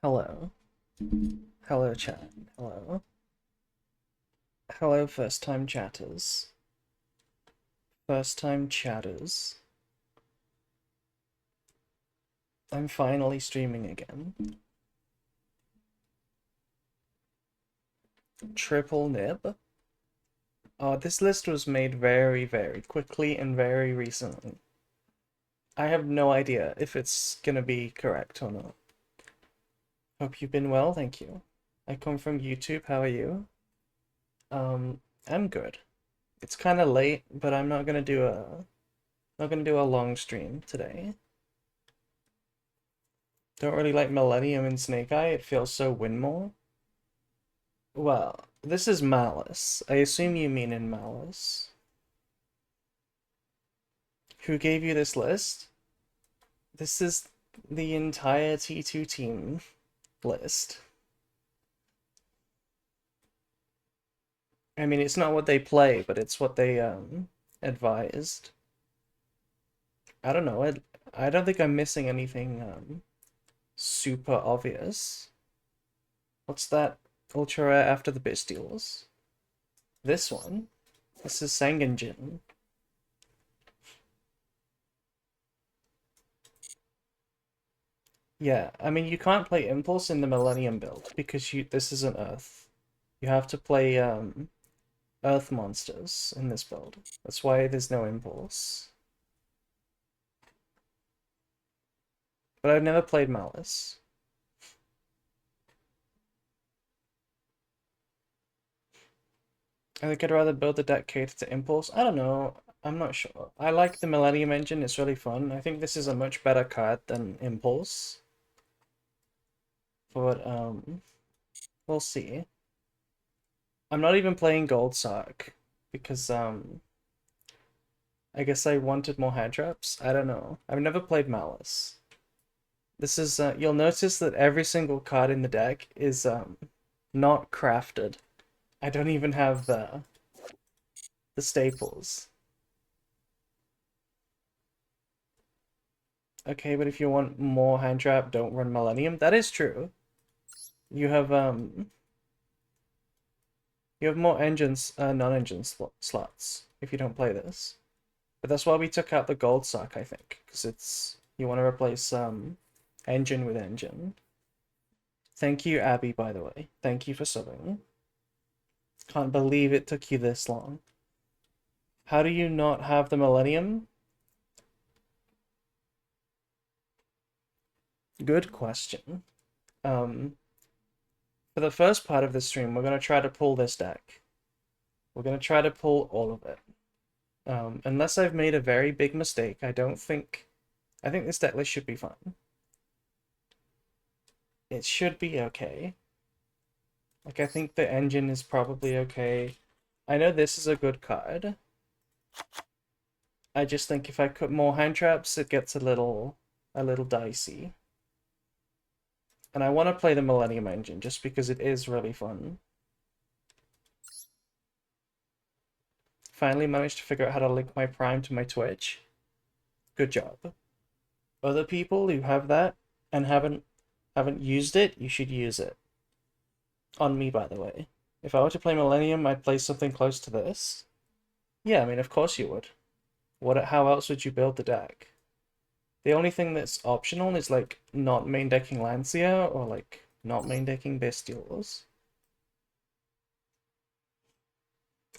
Hello. Hello, chat. Hello. Hello, first time chatters. First time chatters. I'm finally streaming again. Triple nib. Oh, this list was made very, very quickly and very recently. I have no idea if it's gonna be correct or not. Hope you've been well, thank you. I come from YouTube, how are you? I'm good. It's kind of late, but I'm not gonna do a long stream today. Don't really like Millennium and Snake Eye, it feels so Winmore. Well, this is Malice. I assume you mean in Malice. Who gave you this list? This is the entire T2 team list. I mean, it's not what they play, but it's what they advised. I don't know. I don't think I'm missing anything super obvious. What's that ultra rare after the Bestials? This one. This is Sangenjin. Yeah, I mean you can't play Impulse in the Millennium build because this isn't Earth. You have to play Earth monsters in this build. That's why there's no Impulse. But I've never played Malice. I think I'd rather build the deck cater to Impulse. I don't know. I'm not sure. I like the Millennium engine, it's really fun. I think this is a much better card than Impulse. But we'll see. I'm not even playing Gold Sark because I guess I wanted more hand traps. I don't know. I've never played Malice. This is you'll notice that every single card in the deck is not crafted. I don't even have the staples. Okay, but if you want more hand trap, don't run Millennium. That is true. You have more engines, non-engine slots if you don't play this. But that's why we took out the gold sock, I think, because it's you want to replace engine with engine. Thank you, Abby, by the way. Thank you for subbing. Can't believe it took you this long. How do you not have the Millennium? Good question. For the first part of the stream, we're going to try to pull this deck. We're going to try to pull all of it. Unless I've made a very big mistake, I think this deck list should be fine. It should be okay. Like, I think the engine is probably okay. I know this is a good card. I just think if I put more hand traps, it gets a little dicey. And I want to play the Millennium engine just because it is really fun. Finally managed to figure out how to link my Prime to my Twitch. Good job. Other people who have that and haven't used it, you should use it. On me, by the way. If I were to play Millennium, I'd play something close to this. Yeah, I mean, of course you would. How else would you build the deck? The only thing that's optional is like not main decking Lancia or like not main decking Bestials.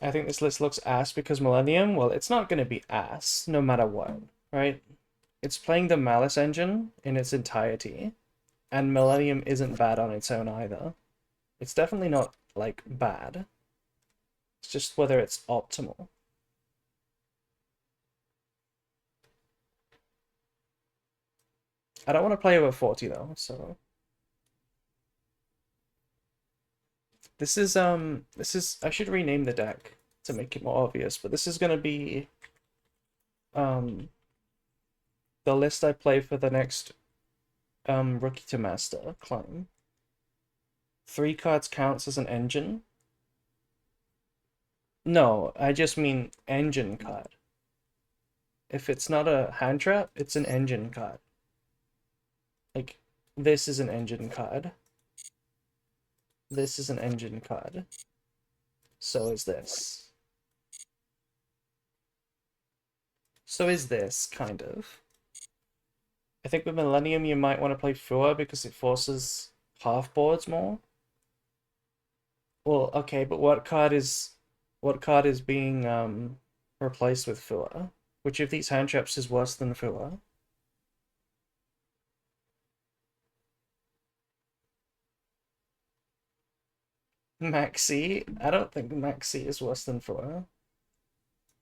I think this list looks ass because Millennium, well, it's not going to be ass no matter what, right? It's playing the Malice engine in its entirety, and Millennium isn't bad on its own either. It's definitely not, like, bad. It's just whether it's optimal. I don't want to play over 40 though, so... This is, I should rename the deck to make it more obvious, but this is gonna be, the list I play for the next, Rookie to Master climb. 3 cards counts as an engine. No, I just mean engine card. If it's not a hand trap, it's an engine card. Like, This is an engine card. This is an engine card. So is this. So is this, kind of. I think with Millennium you might want to play Fua because it forces half boards more. Well, okay, but what card is being replaced with Fua? Which of these hand traps is worse than Fua? Maxi? I don't think Maxi is worse than Fua.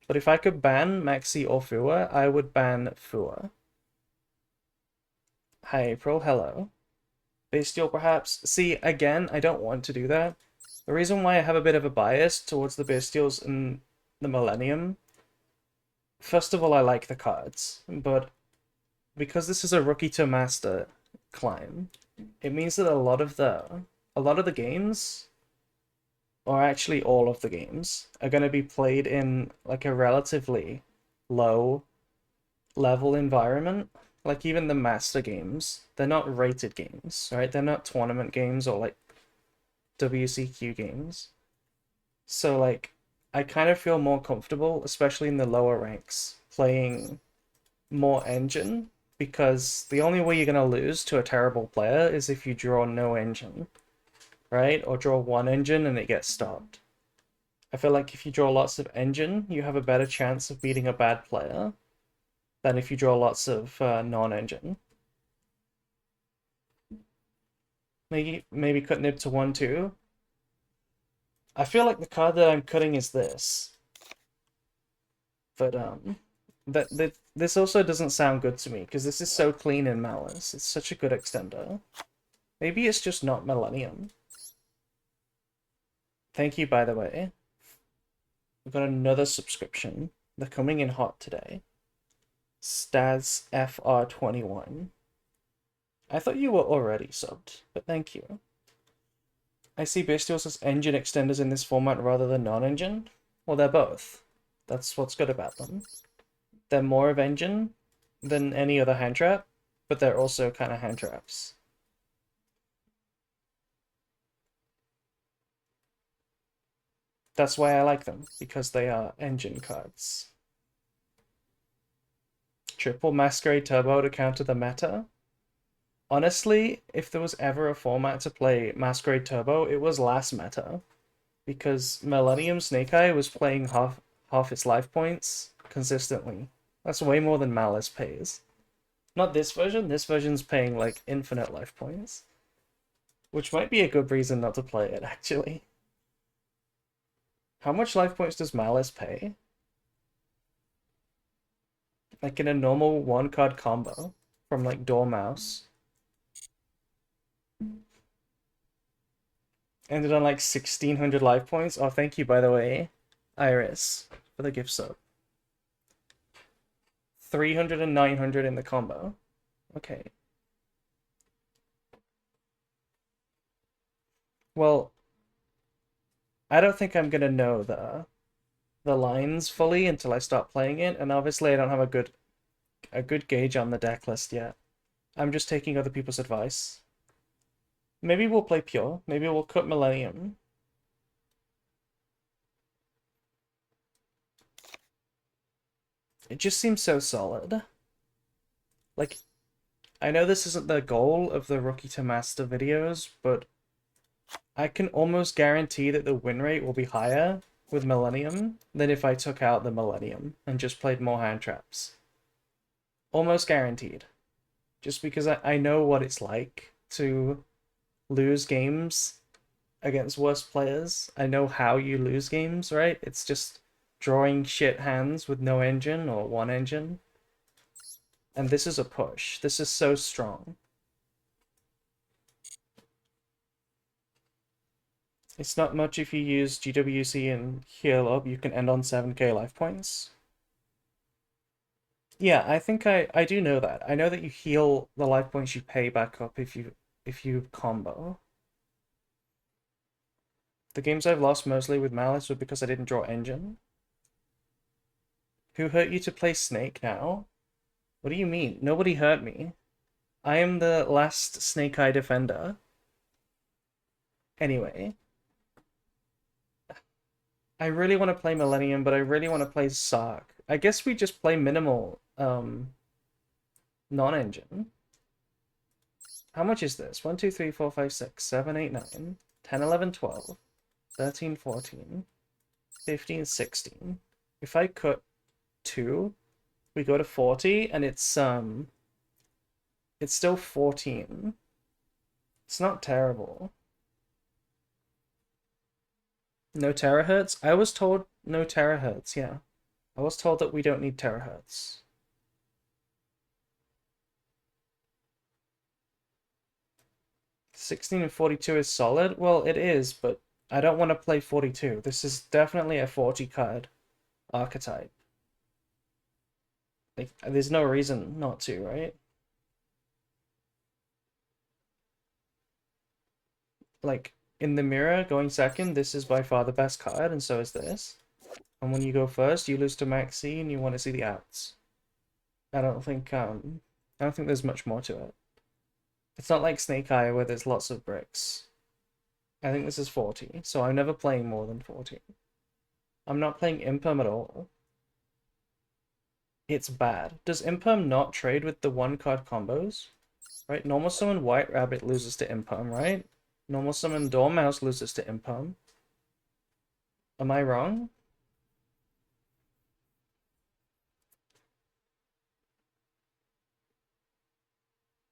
But if I could ban Maxi or Fua, I would ban Fua. Hi April, hello. Bestial perhaps? See, again, I don't want to do that. The reason why I have a bit of a bias towards the Bestials in the Millennium, first of all, I like the cards, but because this is a rookie to master climb, it means that a lot of the games, or actually all of the games, are going to be played in like a relatively low level environment. Like even the master games, they're not rated games, right? They're not tournament games or like WCQ games. So like I kind of feel more comfortable, especially in the lower ranks, playing more engine because the only way you're gonna lose to a terrible player is if you draw no engine, right? Or draw one engine and it gets stopped. I feel like if you draw lots of engine, you have a better chance of beating a bad player than if you draw lots of non-engine. Maybe cut Nib to 1-2. I feel like the card that I'm cutting is this. But this also doesn't sound good to me because this is so clean in Malice. It's such a good extender. Maybe it's just not Millennium. Thank you, by the way. We've got another subscription. They're coming in hot today. Staz FR21. I thought you were already subbed, but thank you. I see Bestials as engine extenders in this format rather than non-engine. Well, they're both. That's what's good about them. They're more of engine than any other hand trap, but they're also kind of hand traps. That's why I like them, because they are engine cards. Triple Masquerade Turbo to counter the meta? Honestly, if there was ever a format to play Masquerade Turbo, it was last meta. Because Millennium Snake Eye was playing half its life points consistently. That's way more than Malice pays. Not this version's paying like infinite life points. Which might be a good reason not to play it, actually. How much life points does Malice pay? Like in a normal one-card combo from like Dormouse. Ended on like 1600 life points. Oh, thank you, by the way, Iris, for the gift sub. 300 and 900 in the combo. Okay. Well, I don't think I'm gonna know the lines fully until I start playing it, and obviously I don't have a good gauge on the deck list yet. I'm just taking other people's advice. Maybe we'll play pure. Maybe we'll cut Millennium. It just seems so solid. Like, I know this isn't the goal of the Rookie to Master videos, but I can almost guarantee that the win rate will be higher with Millennium than if I took out the Millennium and just played more hand traps. Almost guaranteed. Just because I know what it's like to lose games against worse players. I know how you lose games, right? It's just drawing shit hands with no engine or one engine. And this is a push. This is so strong. It's not much if you use GWC and heal up, you can end on 7k life points. Yeah, I think I do know that. I know that you heal the life points you pay back up if you combo. The games I've lost mostly with Malice were because I didn't draw engine. Who hurt you to play Snake now? What do you mean? Nobody hurt me. I am the last Snake Eye defender. Anyway, I really want to play Millennium, but I really want to play Sark. I guess we just play minimal, non-engine. How much is this? 1, 2, 3, 4, 5, 6, 7, 8, 9, 10, 11, 12, 13, 14, 15, 16. If I cut 2, we go to 40, and it's still 14. It's not terrible. No terahertz? I was told no terahertz, yeah. I was told that we don't need terahertz. 16 and 42 is solid? Well, it is, but I don't want to play 42. This is definitely a 40 card archetype. Like, there's no reason not to, right? Like, in the mirror, going second, this is by far the best card, and so is this. And when you go first, you lose to Maxi, and you want to see the outs. I don't think there's much more to it. It's not like Snake Eye where there's lots of bricks. I think this is 40, so I'm never playing more than 40. I'm not playing Imperm at all. It's bad. Does Imperm not trade with the one card combos? Right? Normal summon White Rabbit loses to Imperm, right? Normal summon Dormouse loses to Imperm. Am I wrong?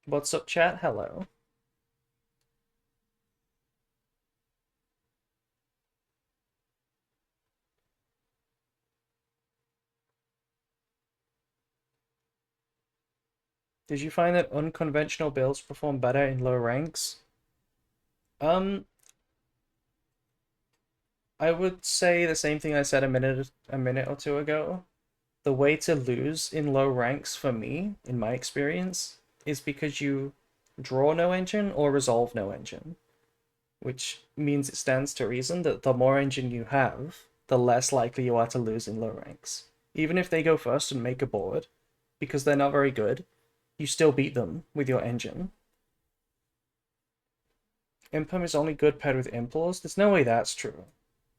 What's up, chat? Hello. Did you find that unconventional builds perform better in low ranks? I would say the same thing I said a minute or two ago. The way to lose in low ranks for me, in my experience, is because you draw no engine or resolve no engine, which means it stands to reason that the more engine you have, the less likely you are to lose in low ranks. Even if they go first and make a board, because they're not very good, you still beat them with your engine. Impum is only good paired with Implores? There's no way that's true.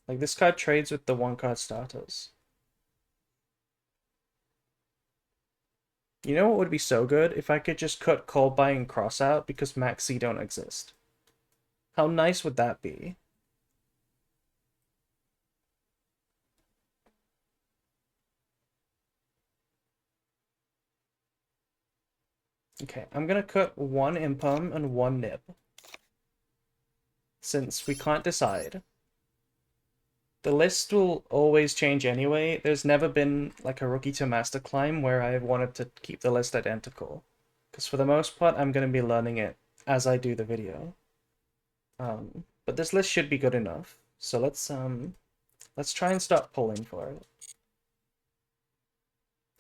Like, this card trades with the one card starters. You know what would be so good? If I could just cut Cold Buy and Cross out because Maxi don't exist. How nice would that be? Okay, I'm gonna cut one Impum and one Nib. Since we can't decide. The list will always change anyway. There's never been like a rookie to master climb where I wanted to keep the list identical. Because for the most part, I'm going to be learning it as I do the video. But this list should be good enough. So let's try and start pulling for it.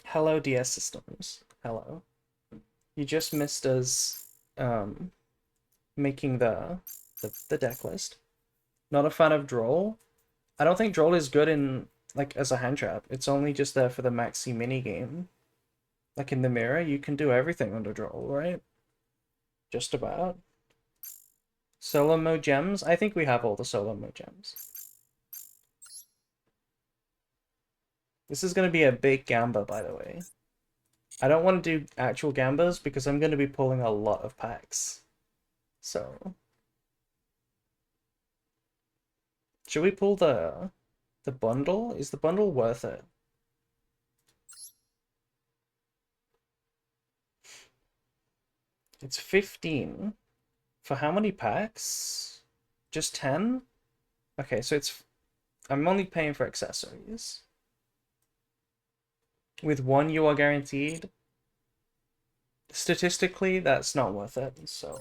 Hello, DS Systems. Hello. You just missed us making the deck list. Not a fan of Droll. I don't think Droll is good in like as a hand trap. It's only just there for the maxi mini game. Like in the mirror, you can do everything under Droll, right? Just about. Solo mode gems? I think we have all the solo mode gems. This is going to be a big gamba, by the way. I don't want to do actual gambas because I'm going to be pulling a lot of packs. So, should we pull the bundle? Is the bundle worth it? It's 15. For how many packs? Just 10? Okay, so I'm only paying for accessories. With one, you are guaranteed. Statistically, that's not worth it, so.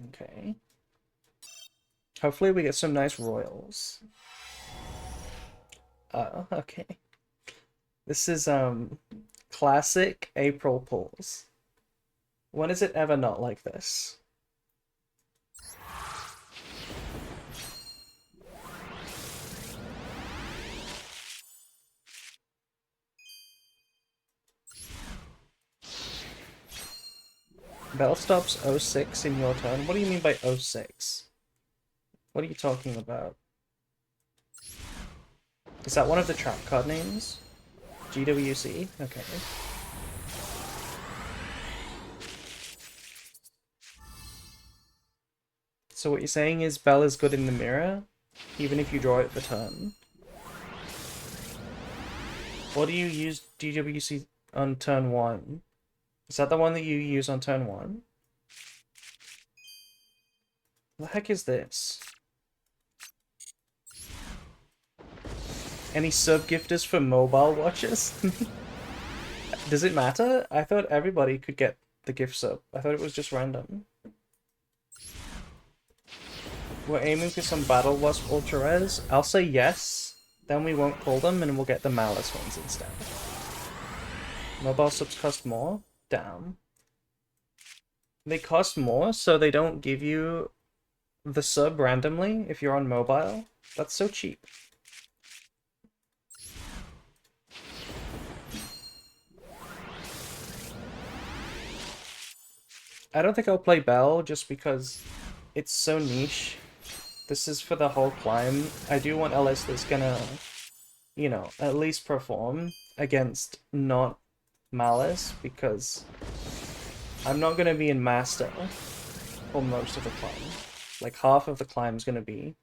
Okay. Hopefully we get some nice royals. Okay. This is, classic April pulls. When is it ever not like this? Bell stops 06 in your turn. What do you mean by 06? What are you talking about? Is that one of the trap card names? GWC? Okay. So what you're saying is Bell is good in the mirror, even if you draw it for turn. What do you use GWC on turn 1? Is that the one that you use on turn 1? What the heck is this? Any sub-gifters for mobile watches? Does it matter? I thought everybody could get the gift sub. I thought it was just random. We're aiming for some Battle Wasp Ultra Res. I'll say yes, then we won't pull them and we'll get the Malice ones instead. Mobile subs cost more? Damn. They cost more, so they don't give you the sub randomly if you're on mobile. That's so cheap. I don't think I'll play Bell just because it's so niche. This is for the whole climb. I do want LS that's gonna, you know, at least perform against not Malice, because I'm not gonna be in Master for most of the climb. Like half of the climb is gonna be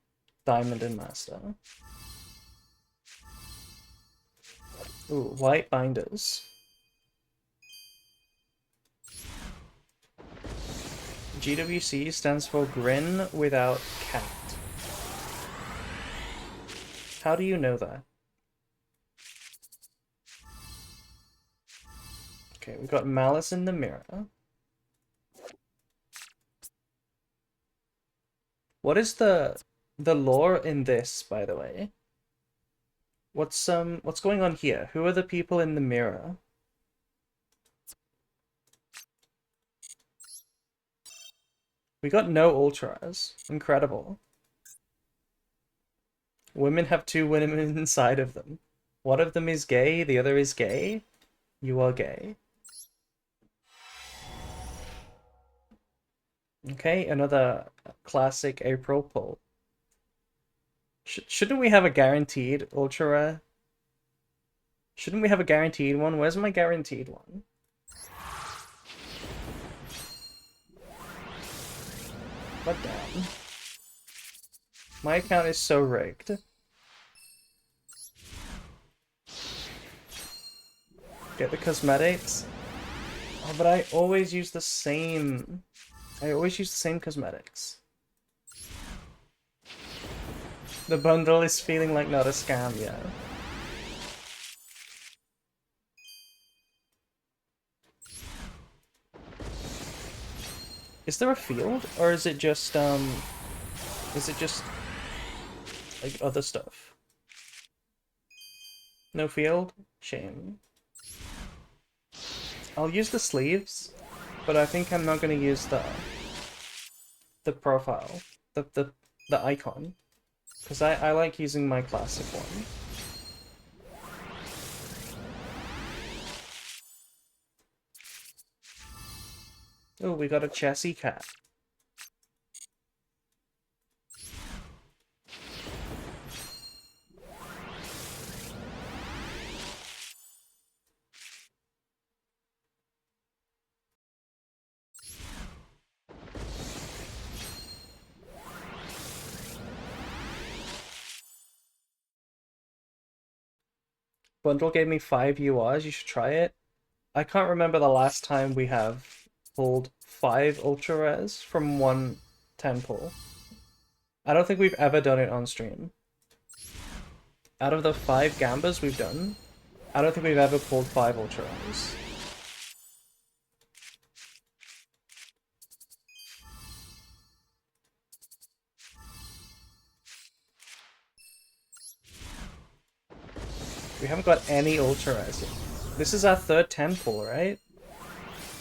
Diamond and Master. Ooh, white binders. GWC stands for Grin Without Cat. How do you know that? Okay, we got Malice in the mirror. What is the lore in this, by the way? What's going on here? Who are the people in the mirror? We got no ultras. Incredible. Women have 2 women inside of them. One of them is gay, the other is gay. You are gay. Okay, another classic April pull. Shouldn't we have a guaranteed ultra rare? Shouldn't we have a guaranteed one? Where's my guaranteed one? What damn? My account is so rigged. Get the cosmetics. Oh, but I always use the same. I always use the same cosmetics. The bundle is feeling like not a scam, yeah. Is there a field, or is it just like other stuff? No field? Shame. I'll use the sleeves, but I think I'm not gonna use the profile, the icon, because I like using my classic one. Oh, we got a chassis cat. Bundle gave me 5 URs, you should try it. I can't remember the last time we have pulled 5 ultra rares from one 10 pull. I don't think we've ever done it on stream. Out of the 5 gambas we've done, I don't think we've ever pulled 5 ultra rares. We haven't got any ultra rares yet. This is our 3rd 10 pull, right?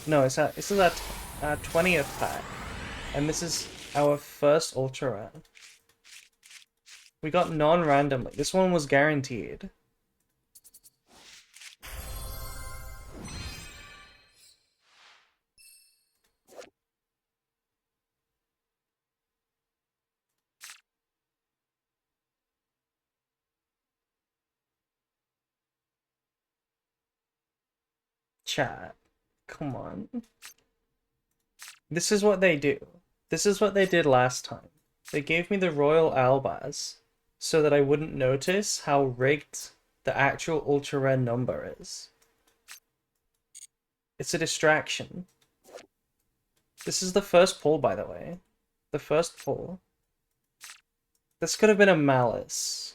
No, this is our 20th pack. And this is our first ultra rare. We got non-randomly. This one was guaranteed. Chat. Come on. This is what they do. This is what they did last time. They gave me the Royal Albaz so that I wouldn't notice how rigged the actual ultra rare number is. It's a distraction. This is the first pull, by the way. The first pull. This could have been a maliss.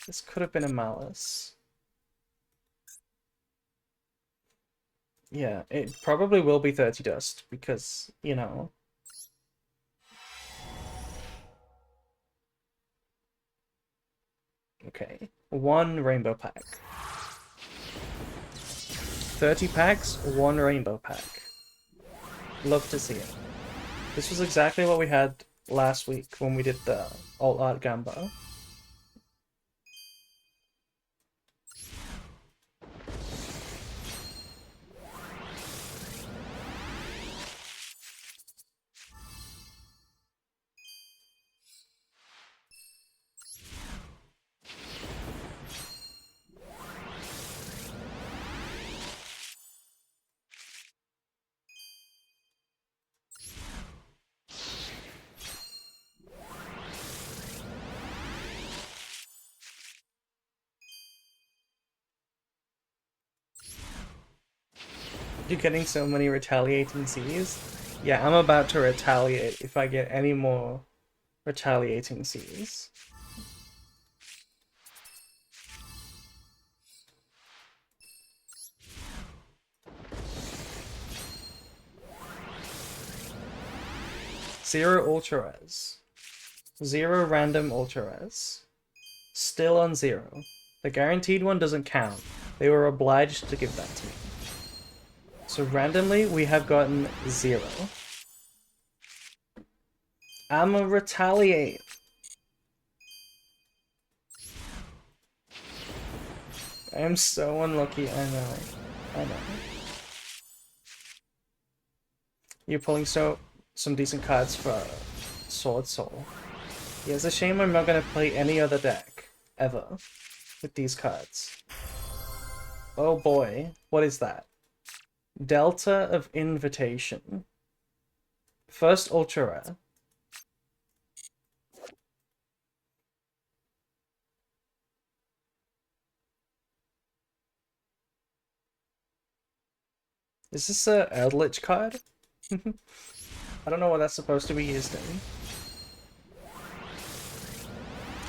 This could have been a maliss. Yeah, it probably will be 30 dust because, you know. Okay, one rainbow pack. 30 packs, one rainbow pack. Love to see it. This was exactly what we had last week when we did the alt art Gambo. You're getting so many retaliating C's? Yeah, I'm about to retaliate if I get any more retaliating C's. Zero ultra res. Zero random ultra res. Still on zero. The guaranteed one doesn't count. They were obliged to give that to me. So randomly, we have gotten zero. I'ma retaliate. I am so unlucky, I know. I know. You're pulling some decent cards for Sword Soul. Yeah, it's a shame I'm not gonna play any other deck, ever, with these cards. Oh boy, what is that? Delta of Invitation. First ultra rare. Is this a Eldritch card? I don't know what that's supposed to be used in.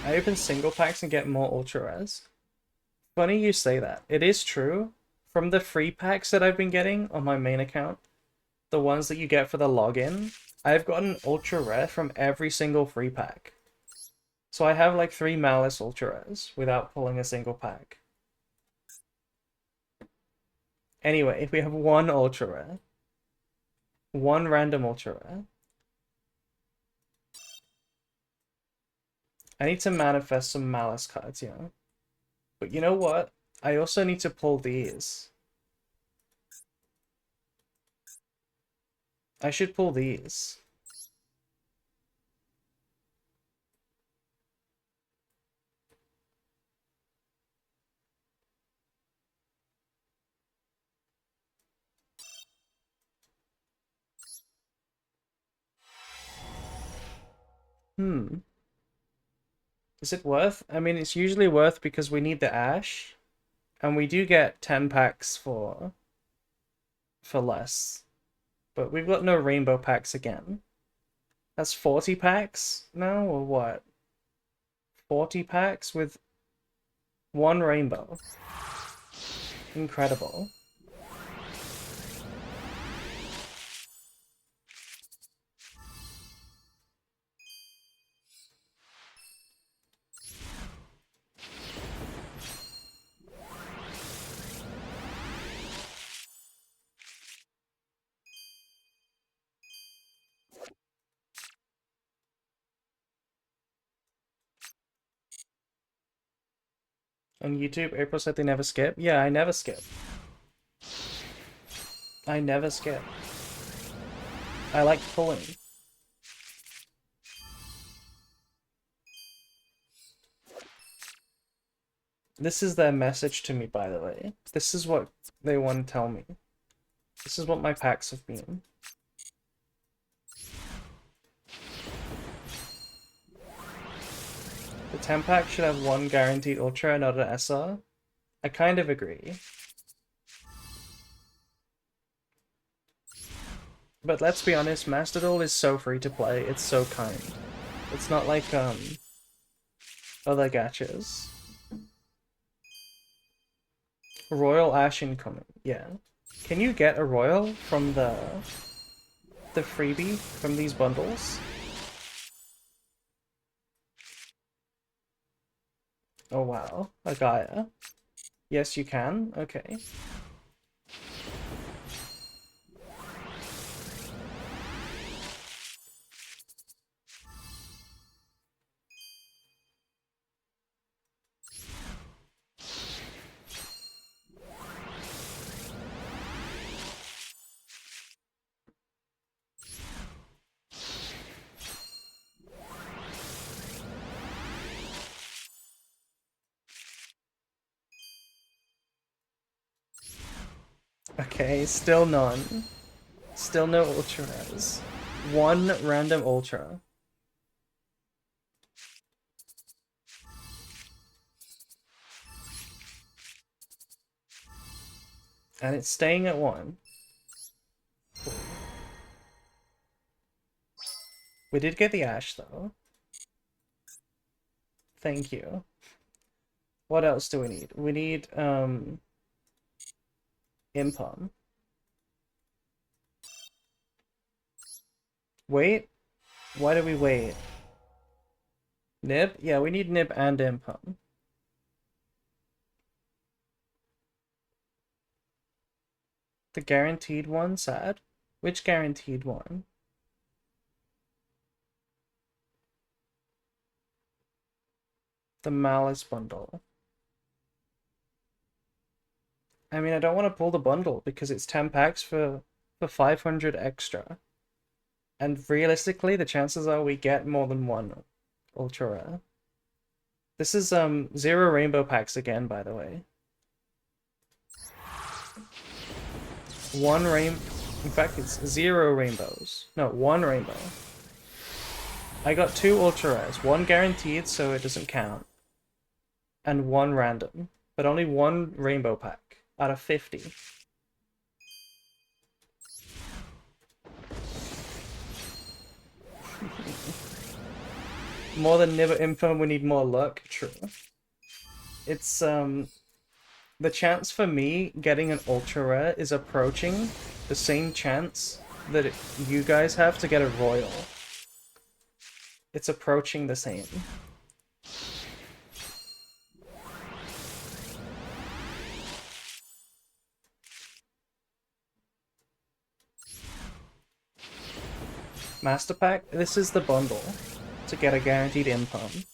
I open single packs and get more ultra rares. Funny you say that. It is true. From the free packs that I've been getting on my main account, the ones that you get for the login, I've gotten ultra rare from every single free pack. So I have like 3 maliss ultra rares without pulling a single pack. Anyway, we have one ultra rare. One random ultra rare. I need to manifest some malice cards, you know. But you know what? I also need to pull these. I should pull these. Is it worth? I mean, it's usually worth because we need the ash. And we do get 10 packs for less. But we've got no rainbow packs again. That's 40 packs now, or what? 40 packs with one rainbow. Incredible. On YouTube, April said they never skip. Yeah, I never skip. I never skip. I like pulling. This is their message to me, by the way. This is what they want to tell me. This is what my packs have been. The 10 pack should have one guaranteed ultra, not an SR. I kind of agree. But let's be honest, Master Duel is so free to play, it's so kind. It's not like other gachas. Royal Ash incoming, yeah. Can you get a royal from the freebie from these bundles? Oh wow, a Gaia. Yes, you can. Okay. Okay, still none. Still no ultras. One random ultra. And it's staying at one. Cool. We did get the Ash though. Thank you. What else do we need? We need Impom. Wait? Why do we wait? Nib? Yeah, we need Nib and Impom. The guaranteed one, sad. Which guaranteed one? The Malice bundle. I mean, I don't want to pull the bundle because it's 10 packs for 500 extra. And realistically, the chances are we get more than one ultra rare. This is 0 rainbow packs again, by the way. In fact, it's 0 rainbows. No, 1 rainbow. I got 2 ultra rares, 1 guaranteed, so it doesn't count, and 1 random, but only 1 rainbow pack out of 50. More than Nibber Info, we need more luck. True. It's the chance for me getting an ultra rare is approaching the same chance that you guys have to get a royal. It's approaching the same. Master Pack, this is the bundle to get a guaranteed Impom.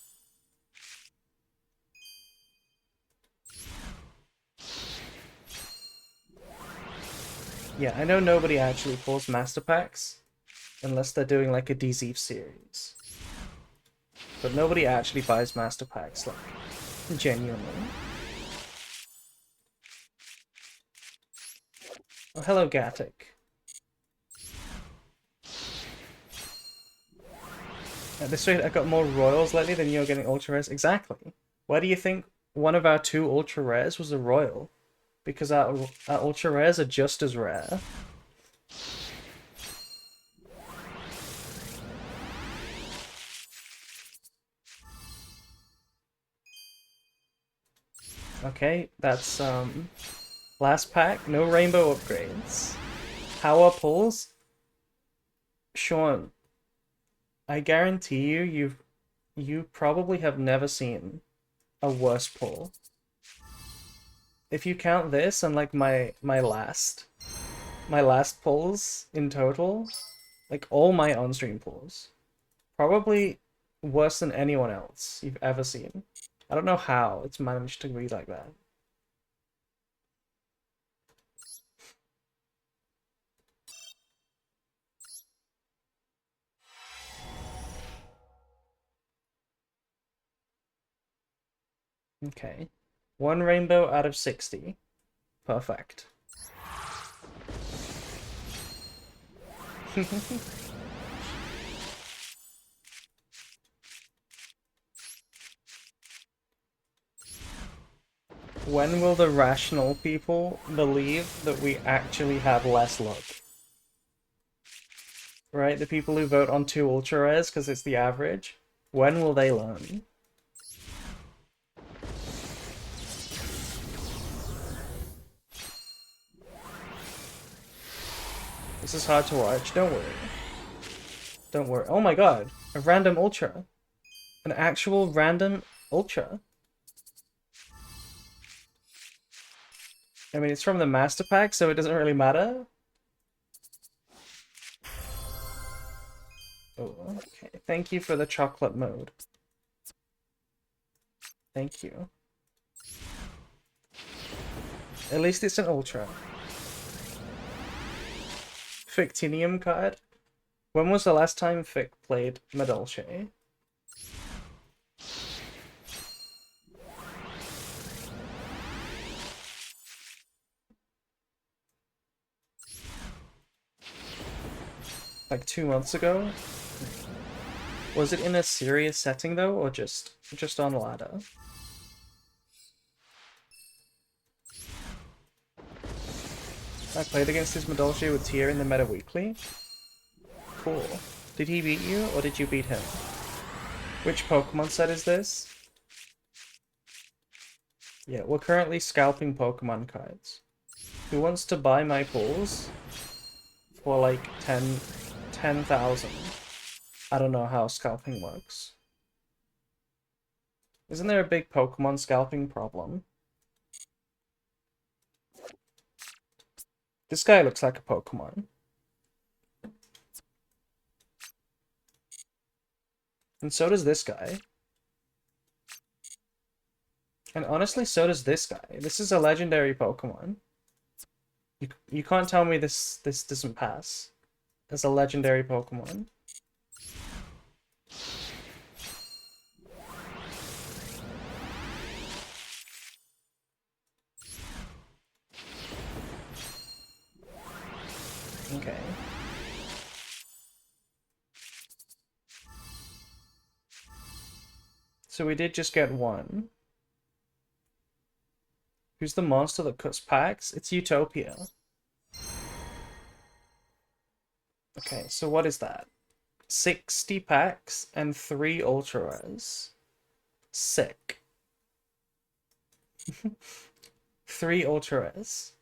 Yeah, I know nobody actually pulls Master Packs unless they're doing like a DZ series. But nobody actually buys Master Packs, like, genuinely. Oh, hello, Gatic. At this rate, I got more royals lately than you're getting ultra rares. Exactly. Why do you think one of our 2 ultra rares was a royal? Because our ultra rares are just as rare. Okay, that's last pack, no rainbow upgrades. How are pulls? Sean, I guarantee you probably have never seen a worse pull. If you count this and like my last pulls in total, like all my on-stream pulls, probably worse than anyone else you've ever seen. I don't know how it's managed to be like that. Okay. 1 rainbow out of 60. Perfect. When will the rational people believe that we actually have less luck? Right? The people who vote on 2 ultra rares because it's the average. When will they learn? This is hard to watch. Don't worry. Don't worry. Oh my god. A random ultra. An actual random ultra. I mean, it's from the master pack, so it doesn't really matter. Oh, okay. Thank you for the chocolate mode. Thank you. At least it's an ultra. Fictinium card? When was the last time Fic played Medolce? Like 2 months ago? Was it in a serious setting though, or just on ladder? I played against his Medolce with Tier in the meta weekly. Cool. Did he beat you, or did you beat him? Which Pokemon set is this? Yeah, we're currently scalping Pokemon cards. Who wants to buy my pulls for like 10,000? I don't know how scalping works. Isn't there a big Pokemon scalping problem? This guy looks like a Pokemon. And so does this guy. And honestly, so does this guy. This is a legendary Pokemon. You can't tell me this doesn't pass as a legendary Pokemon. Okay. So we did just get one. Who's the monster that cuts packs? It's Utopia. Okay, so what is that? 60 packs and 3 ultra rares. Sick. 3 ultra rares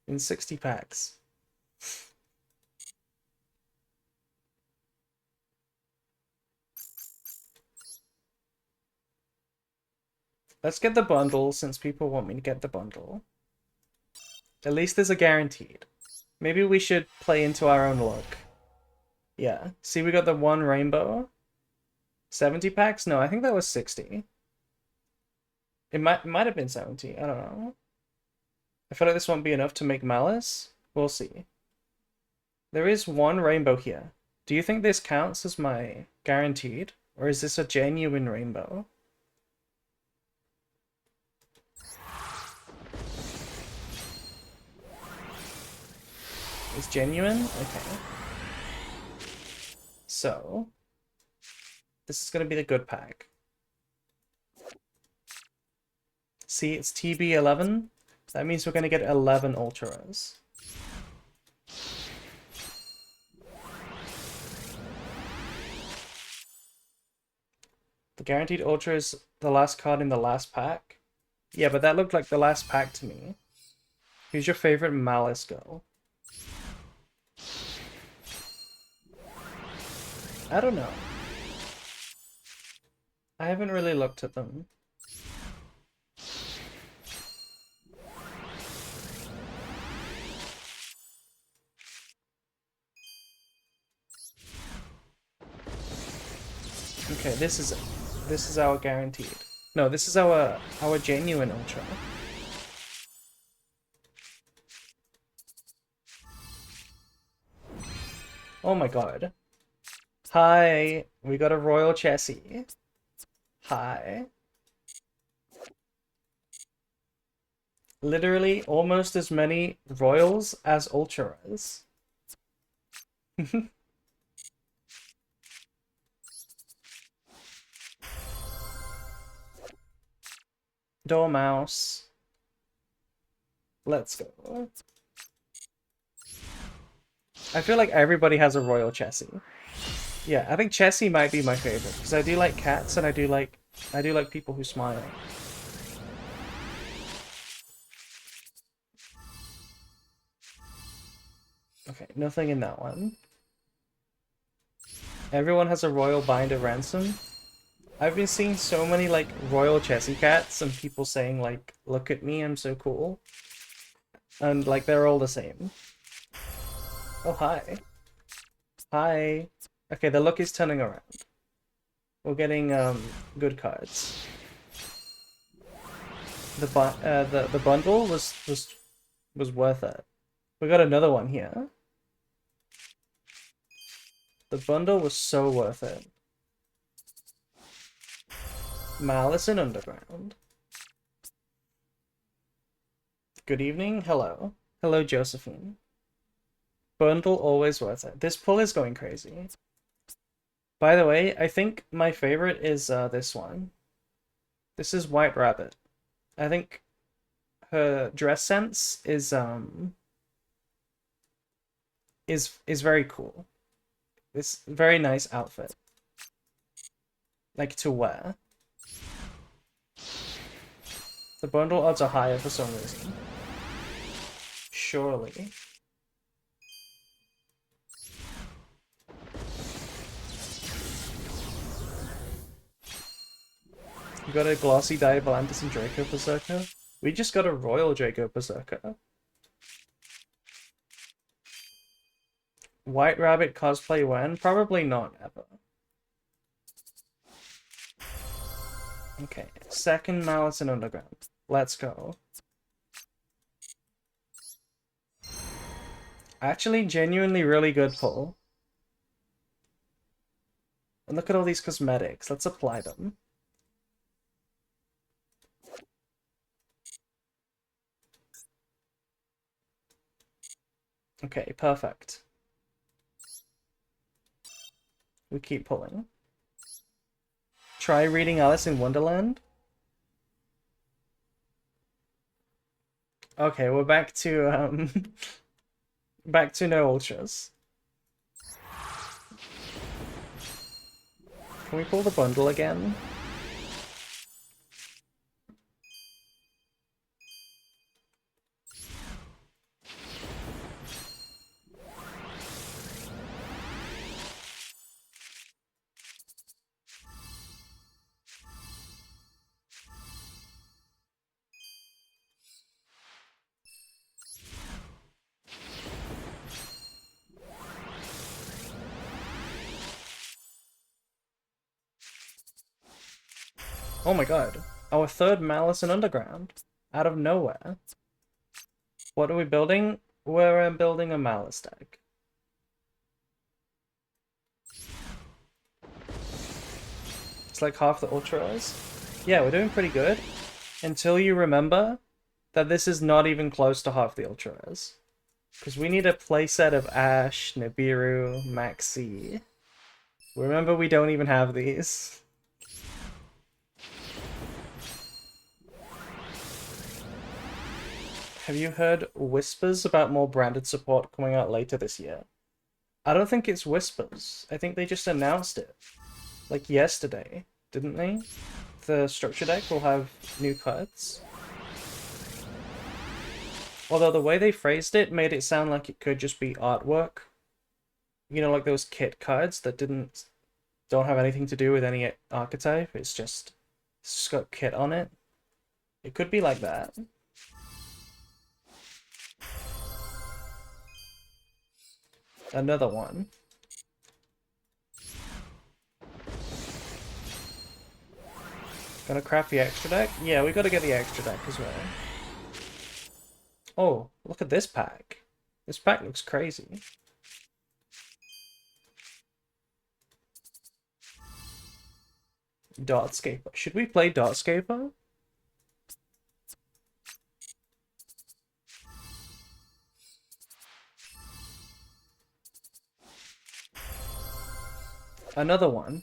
in 60 packs. Let's get the bundle since people want me to get the bundle. At least there's a guaranteed. Maybe we should play into our own luck. Yeah. See, we got the 1 rainbow. 70 packs? No, I think that was 60. It might have been 70. I don't know. I feel like this won't be enough to make malice. We'll see. There is 1 rainbow here. Do you think this counts as my guaranteed? Or is this a genuine rainbow? It's genuine? Okay. So, this is going to be the good pack. See, it's TB11. That means we're going to get 11 ultras. The guaranteed ultra is the last card in the last pack. Yeah, but that looked like the last pack to me. Who's your favorite malice girl? I don't know. I haven't really looked at them. Okay, this is our guaranteed. No, this is our genuine ultra. Oh my god. Hi, we got a royal chassis. Hi. Literally almost as many royals as ultras. Dormouse. Let's go. I feel like everybody has a royal Chessie. Yeah, I think Chessie might be my favorite because I do like cats and I do like people who smile. Okay, nothing in that one. Everyone has a royal binder ransom. I've been seeing so many like royal Chessie cats and people saying like, "Look at me, I'm so cool," and like they're all the same. Oh hi, hi. Okay, the look is turning around. We're getting good cards. The bundle was worth it. We got another one here. The bundle was so worth it. Malice and Underground. Good evening. Hello. Hello, Josephine. Bundle always worth it. This pull is going crazy. By the way, I think my favorite is this one. This is White Rabbit. I think her dress sense is very cool. It's a very nice outfit. Like to wear. The bundle odds are higher for some reason. Surely. You got a glossy dye Volantis and Draco Berserker? We just got a Royal Draco Berserker. White Rabbit cosplay when? Probably not ever. Okay, second Malice and Underground. Let's go. Actually, genuinely really good pull. And look at all these cosmetics. Let's apply them. Okay, perfect. We keep pulling. Try reading Alice in Wonderland. Okay, we're back to back to no ultras. Can we pull the bundle again? Oh my god. Our third Malice and Underground. Out of nowhere. What are we building? We're building a Malice deck. It's like half the ultras. Yeah, we're doing pretty good. Until you remember that this is not even close to half the ultras. Because we need a playset of Ash, Nibiru, Maxi. Remember, we don't even have these. Have you heard whispers about more branded support coming out later this year? I don't think it's whispers. I think they just announced it. Like yesterday, didn't they? The structure deck will have new cards. Although the way they phrased it made it sound like it could just be artwork. You know, like those kit cards that don't have anything to do with any archetype. It's just got kit on it. It could be like that. Another one. Gonna craft the extra deck? Yeah, we gotta get the extra deck as well. Oh, look at this pack. This pack looks crazy. Dartscaper. Should we play Dartscaper? Another one.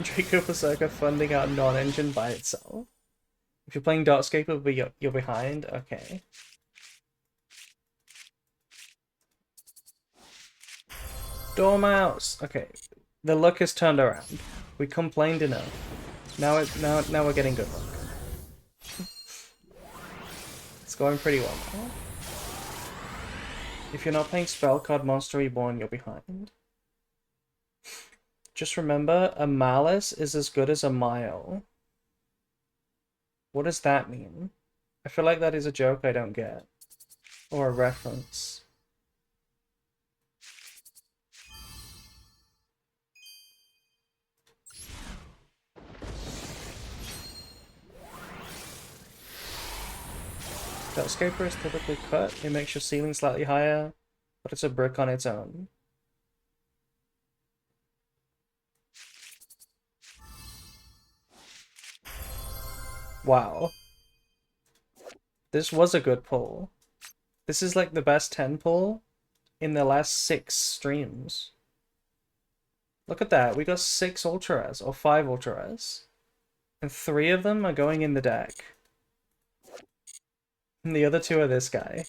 Draco Berserker funding out non-engine by itself. If you're playing Darkscaper, but you're behind, okay. Dormouse! Okay, the luck has turned around. We complained enough. Now we're getting good luck. It's going pretty well now. If you're not playing Spell Card Monster Reborn, you're behind. Just remember, a malice is as good as a mile. What does that mean? I feel like that is a joke I don't get. Or a reference. Darkscaper is typically cut. It makes your ceiling slightly higher, but it's a brick on its own. Wow. This was a good pull. This is like the best 10 pull in the last 6 streams. Look at that. We got 6 Ultra Res, or 5 Ultra Res. And 3 of them are going in the deck. And the other 2 are this guy.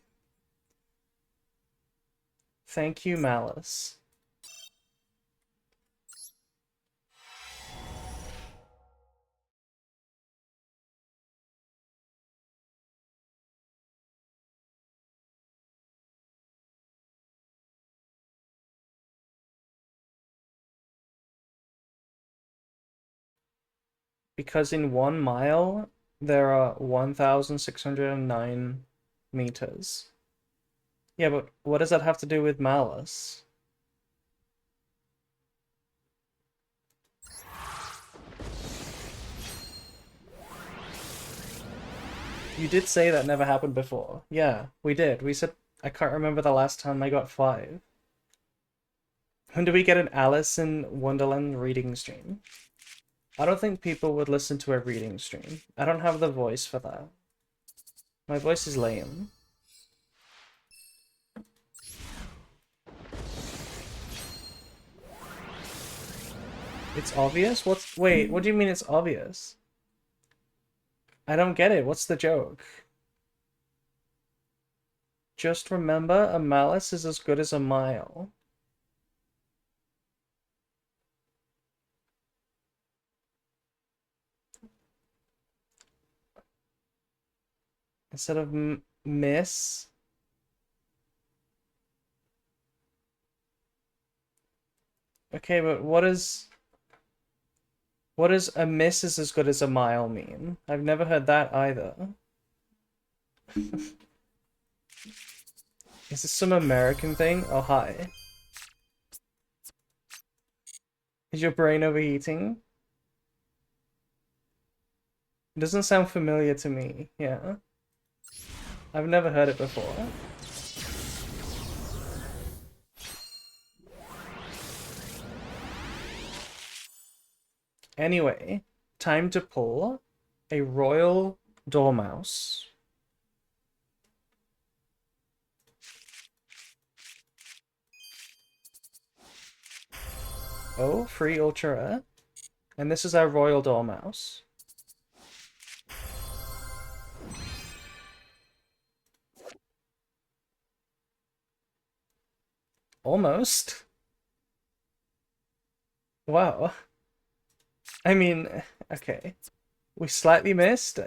Thank you, Malice. Because in 1 mile, there are 1,609 meters. Yeah, but what does that have to do with Malice? You did say that never happened before. Yeah, we did. We said, I can't remember the last time I got 5. When do we get an Alice in Wonderland reading stream? I don't think people would listen to a reading stream. I don't have the voice for that. My voice is lame. It's obvious? Wait, what do you mean it's obvious? I don't get it. What's the joke? Just remember, a malice is as good as a mile. Instead of miss. Okay, but what does a miss is as good as a mile mean? I've never heard that either. Is this some American thing? Oh, hi. Is your brain overheating? It doesn't sound familiar to me, yeah. I've never heard it before. Anyway, time to pull a Royal Dormouse. Oh, free Ultra Rare. And this is our Royal Dormouse. Almost. Wow. I mean, okay. We slightly missed,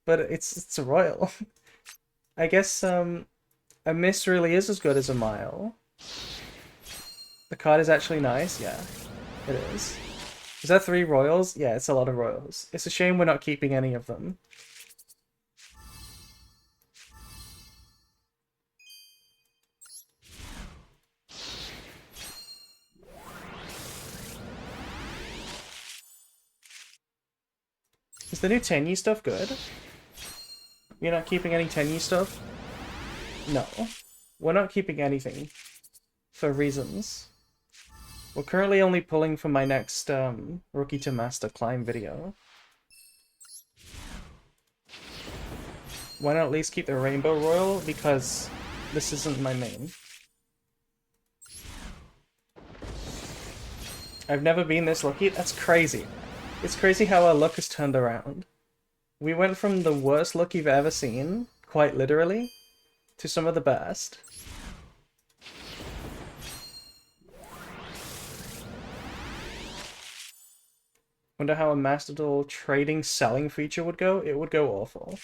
but it's a royal. I guess a miss really is as good as a mile. The card is actually nice, yeah. It is. Is that 3 royals? Yeah, it's a lot of royals. It's a shame we're not keeping any of them. Is the new Tenyi stuff good? You're not keeping any Tenyi stuff? No. We're not keeping anything. For reasons. We're currently only pulling for my next Rookie to Master climb video. Why not at least keep the Rainbow Royal? Because this isn't my main. I've never been this lucky. That's crazy. It's crazy how our luck has turned around. We went from the worst luck you've ever seen, quite literally, to some of the best. Wonder how a Master Duel trading selling feature would go? It would go awful.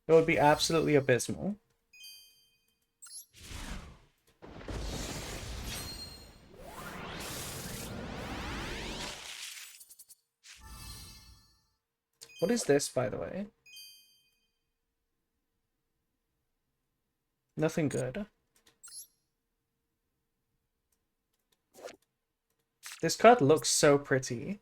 It would be absolutely abysmal. What is this, by the way? Nothing good. This card looks so pretty.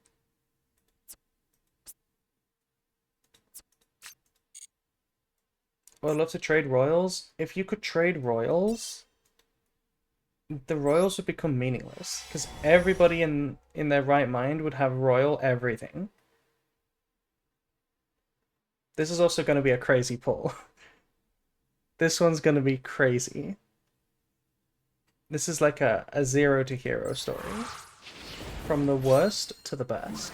Well, I'd love to trade royals. If you could trade royals, the royals would become meaningless. Because everybody in their right mind would have royal everything. This is also going to be a crazy pull. This one's going to be crazy. This is like a zero to hero story. From the worst to the best.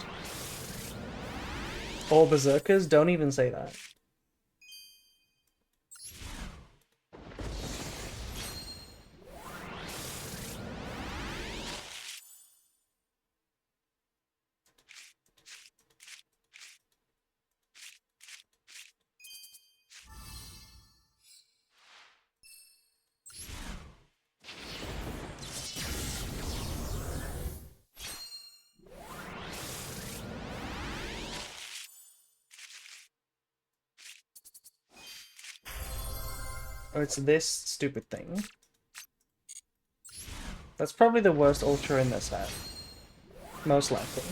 All berserkers? Don't even say that. Oh, it's this stupid thing. That's probably the worst ultra in this set. Most likely.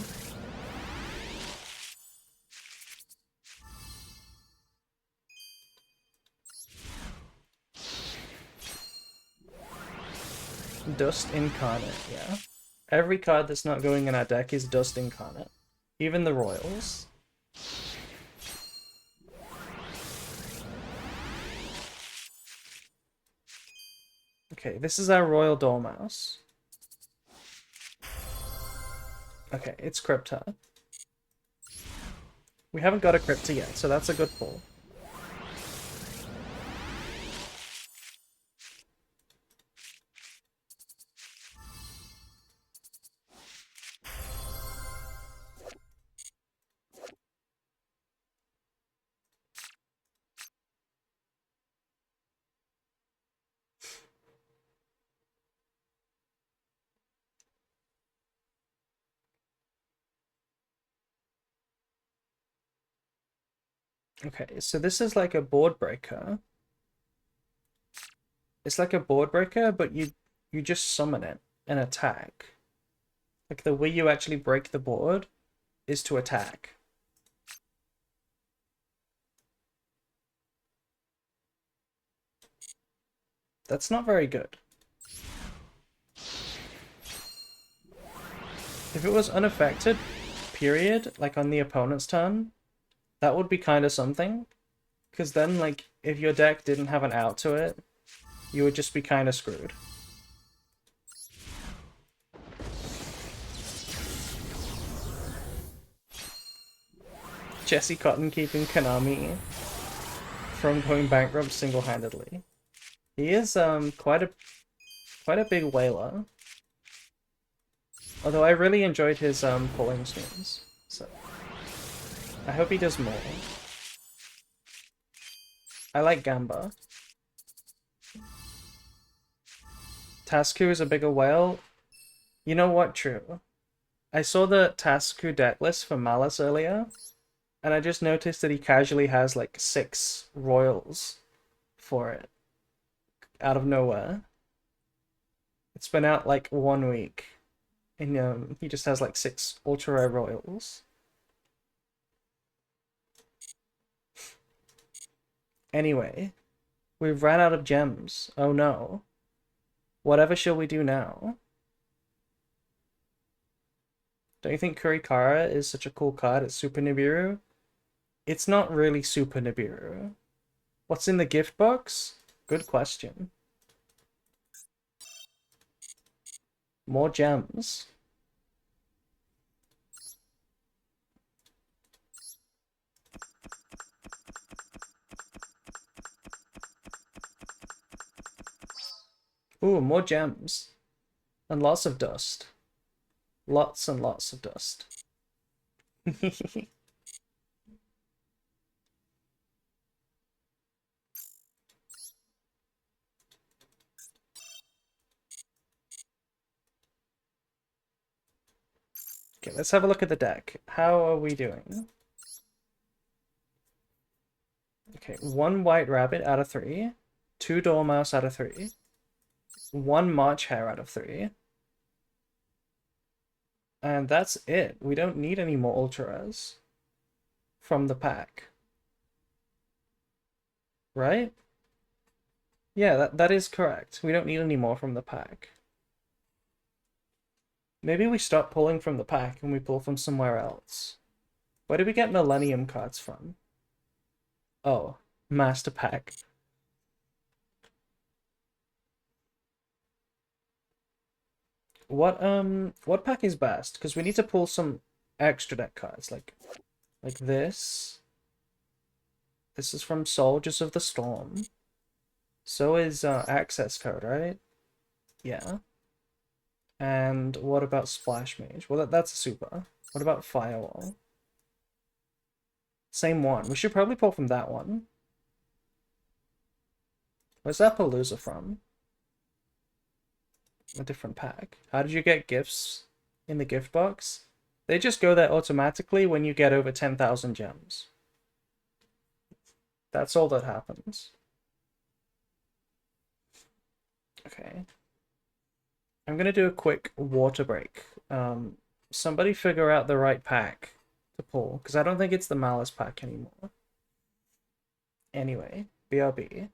Dust Incarnate, yeah. Every card that's not going in our deck is Dust Incarnate. Even the Royals. Okay, this is our Royal Dormouse. Okay, it's Crypta. We haven't got a Crypta yet, so that's a good pull. Okay, so this is like a board breaker. It's like a board breaker, but you just summon it and attack. Like the way you actually break the board is to attack. That's not very good. If it was unaffected, period, like on the opponent's turn, that would be kind of something. Because then, like, if your deck didn't have an out to it, you would just be kind of screwed. Jesse Cotton keeping Konami from going bankrupt single-handedly. He is quite a big whaler. Although I really enjoyed his pulling streams, so I hope he does more. I like Gamba. Tasku is a bigger whale. You know what? True. I saw the Tasku deck list for Malice earlier, and I just noticed that he casually has like 6 royals for it. Out of nowhere. It's been out like 1 week. And he just has like 6 ultra rare royals. Anyway, we've ran out of gems. Oh no. Whatever shall we do now? Don't you think Kurikara is such a cool card? It's Super Nibiru. It's not really Super Nibiru. What's in the gift box? Good question. More gems. Ooh, more gems. And lots of dust. Lots and lots of dust. Okay, let's have a look at the deck. How are we doing? Okay, 1 white rabbit out of 3. 2 dormouse out of 3. 1 March hare out of 3. And that's it. We don't need any more ultras from the pack. Right? Yeah, that is correct. We don't need any more from the pack. Maybe we stop pulling from the pack and we pull from somewhere else. Where do we get Millennium cards from? Oh, Master Pack. What pack is best? Because we need to pull some extra deck cards, like this. This is from Soldiers of the Storm. So is Access Code, right? Yeah. And what about Splash Mage? Well, that's a super. What about Firewall? Same one. We should probably pull from that one. Where's that Palooza from? A different pack. How did you get gifts in the gift box? They just go there automatically when you get over 10,000 gems. That's all that happens. Okay. I'm gonna do a quick water break. Somebody figure out the right pack to pull, because I don't think it's the Malice pack anymore. Anyway, BRB.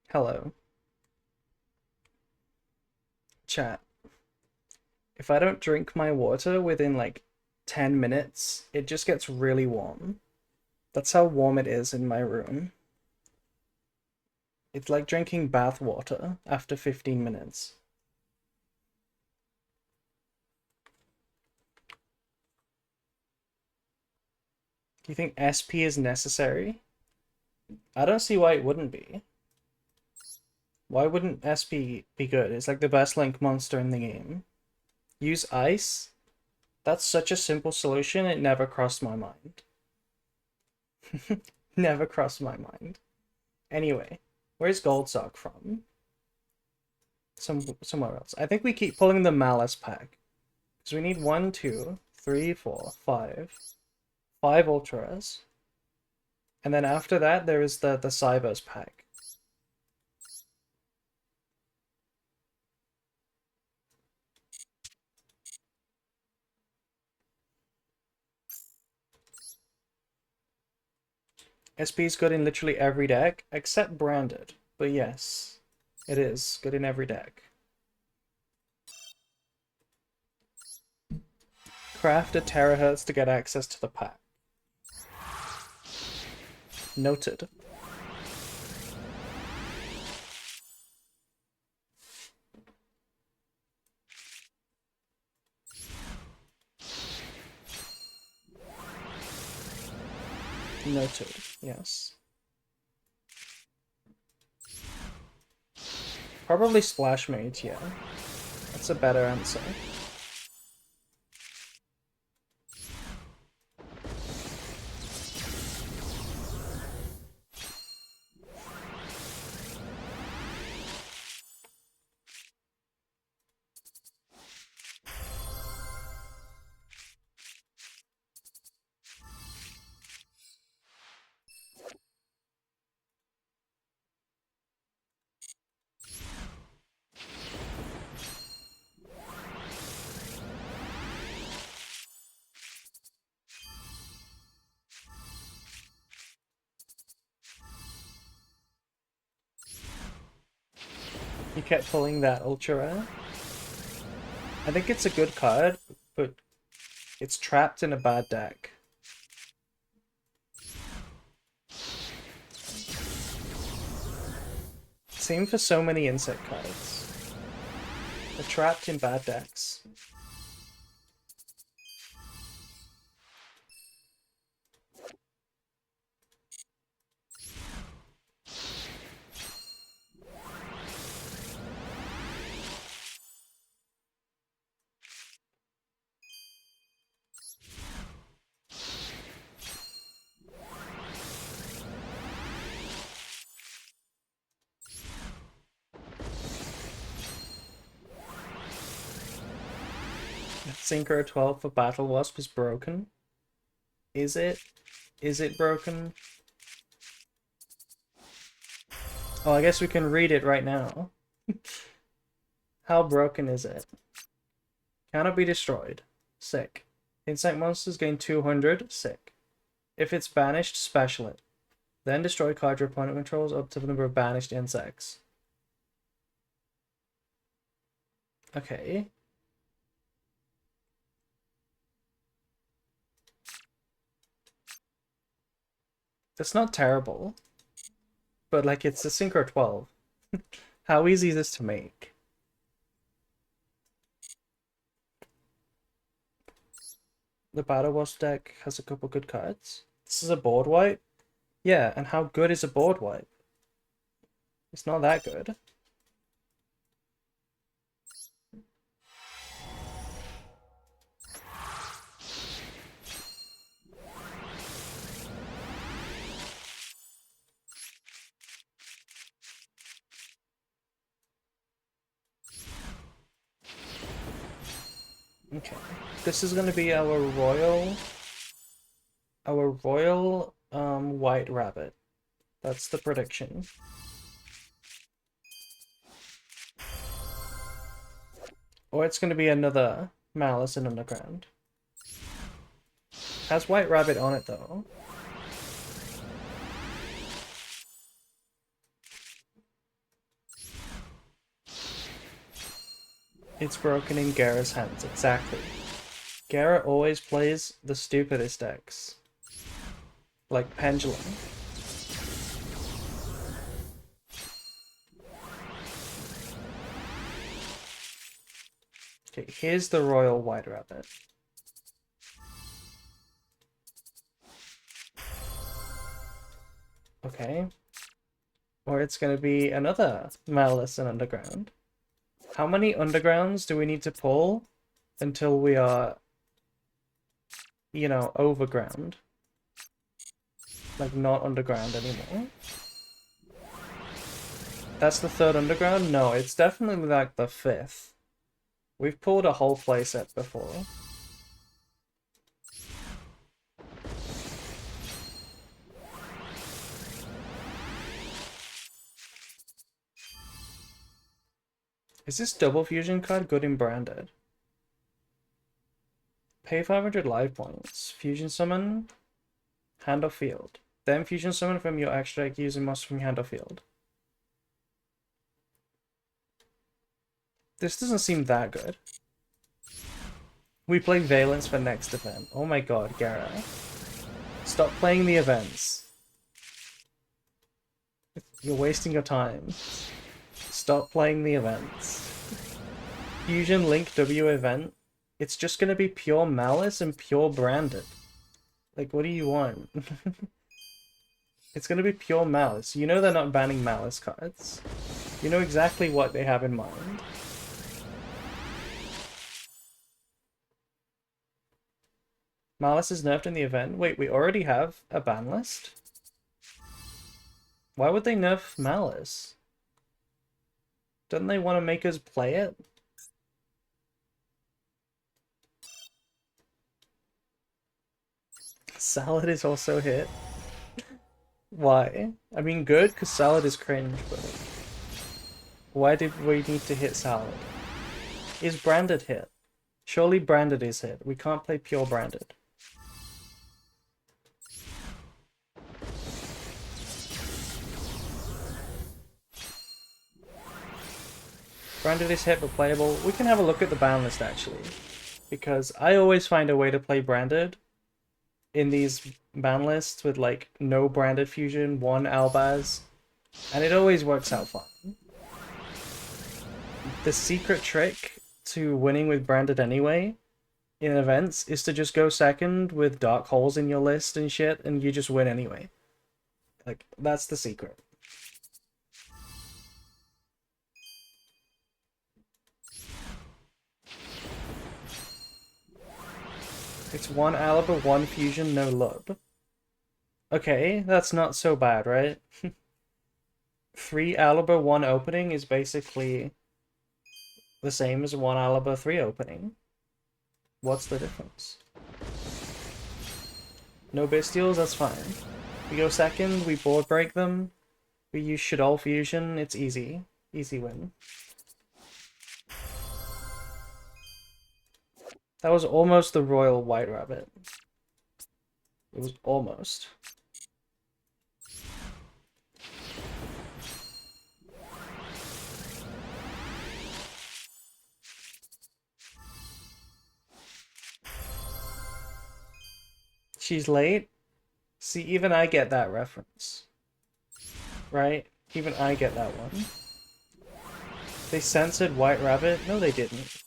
Hello. Chat. If I don't drink my water within like 10 minutes, it just gets really warm. That's how warm it is in my room. It's like drinking bath water after 15 minutes. Do you think SP is necessary? I don't see why it wouldn't be. Why wouldn't SP be good? It's like the best link monster in the game. Use ice? That's such a simple solution, it never crossed my mind. Never crossed my mind. Anyway, where's Goldsock from? Somewhere else. I think we keep pulling the Malice pack. Because we need 1, 2, 3, 4, 5. 5 Ultras. And then after that, there is the Cybers pack. SP is good in literally every deck, except branded. But yes, it is good in every deck. Craft a terahertz to get access to the pack. Noted. Noted, yes. Probably Splash Mage, yeah. That's a better answer. You kept pulling that ultra rare. I think it's a good card, but it's trapped in a bad deck. Same for so many insect cards. They're trapped in bad decks. Synchro 12 for Battle Wasp is broken. Is it? Is it broken? Oh, I guess we can read it right now. How broken is it? Cannot be destroyed. Sick. Insect monsters gain 200. Sick. If it's banished, special it. Then destroy card your opponent controls up to the number of banished insects. Okay. That's not terrible. But like it's a Synchro 12. How easy is this to make? The Battle Wasp deck has a couple good cards. This is a board wipe? Yeah, and how good is a board wipe? It's not that good. Okay. This is gonna be our royal white rabbit. That's the prediction. Or it's gonna be another Malice in Underground. Has White Rabbit on it though. It's broken in Gara's hands, exactly. Gara always plays the stupidest decks. Like Pendulum. Okay, here's the Royal White Rabbit. Okay. Or it's gonna be another Malice and Underground. How many Undergrounds do we need to pull until we are, you know, overground? Like, not underground anymore? That's the third Underground? No, it's definitely like the fifth. We've pulled a whole playset before. Is this double fusion card good in branded? Pay 500 life points. Fusion summon. Hand or field. Then fusion summon from your extra deck using monster from your hand or field. This doesn't seem that good. We play Valence for next event. Oh my god, Gara. Stop playing the events. You're wasting your time. Stop playing the events. Fusion Link W event. It's just gonna be pure Malice and pure branded. Like, what do you want? It's gonna be pure Malice. You know they're not banning Malice cards. You know exactly what they have in mind. Malice is nerfed in the event. Wait, we already have a ban list? Why would they nerf Malice? Don't they want to make us play it? Salad is also hit. Why? I mean, good, because Salad is cringe, but why did we need to hit Salad? Is Branded hit? Surely Branded is hit. We can't play pure Branded. Branded is hit but playable. We can have a look at the ban list actually, because I always find a way to play Branded in these ban lists with like no branded fusion, one Albaz, and it always works out fine. The secret trick to winning with branded anyway in events is to just go second with dark holes in your list and shit, and you just win anyway. Like, that's the secret. It's one Alaba, one fusion, no lub. Okay, that's not so bad, right? 3 Alaba, 1 opening is basically the same as 1 Alaba, 3 opening. What's the difference? No Bestials, that's fine. We go second, we board break them, we use Shadol Fusion, it's easy. Easy win. That was almost the Royal White Rabbit. It was almost. She's late? See, even I get that reference. Right? Even I get that one. They censored White Rabbit? No, they didn't.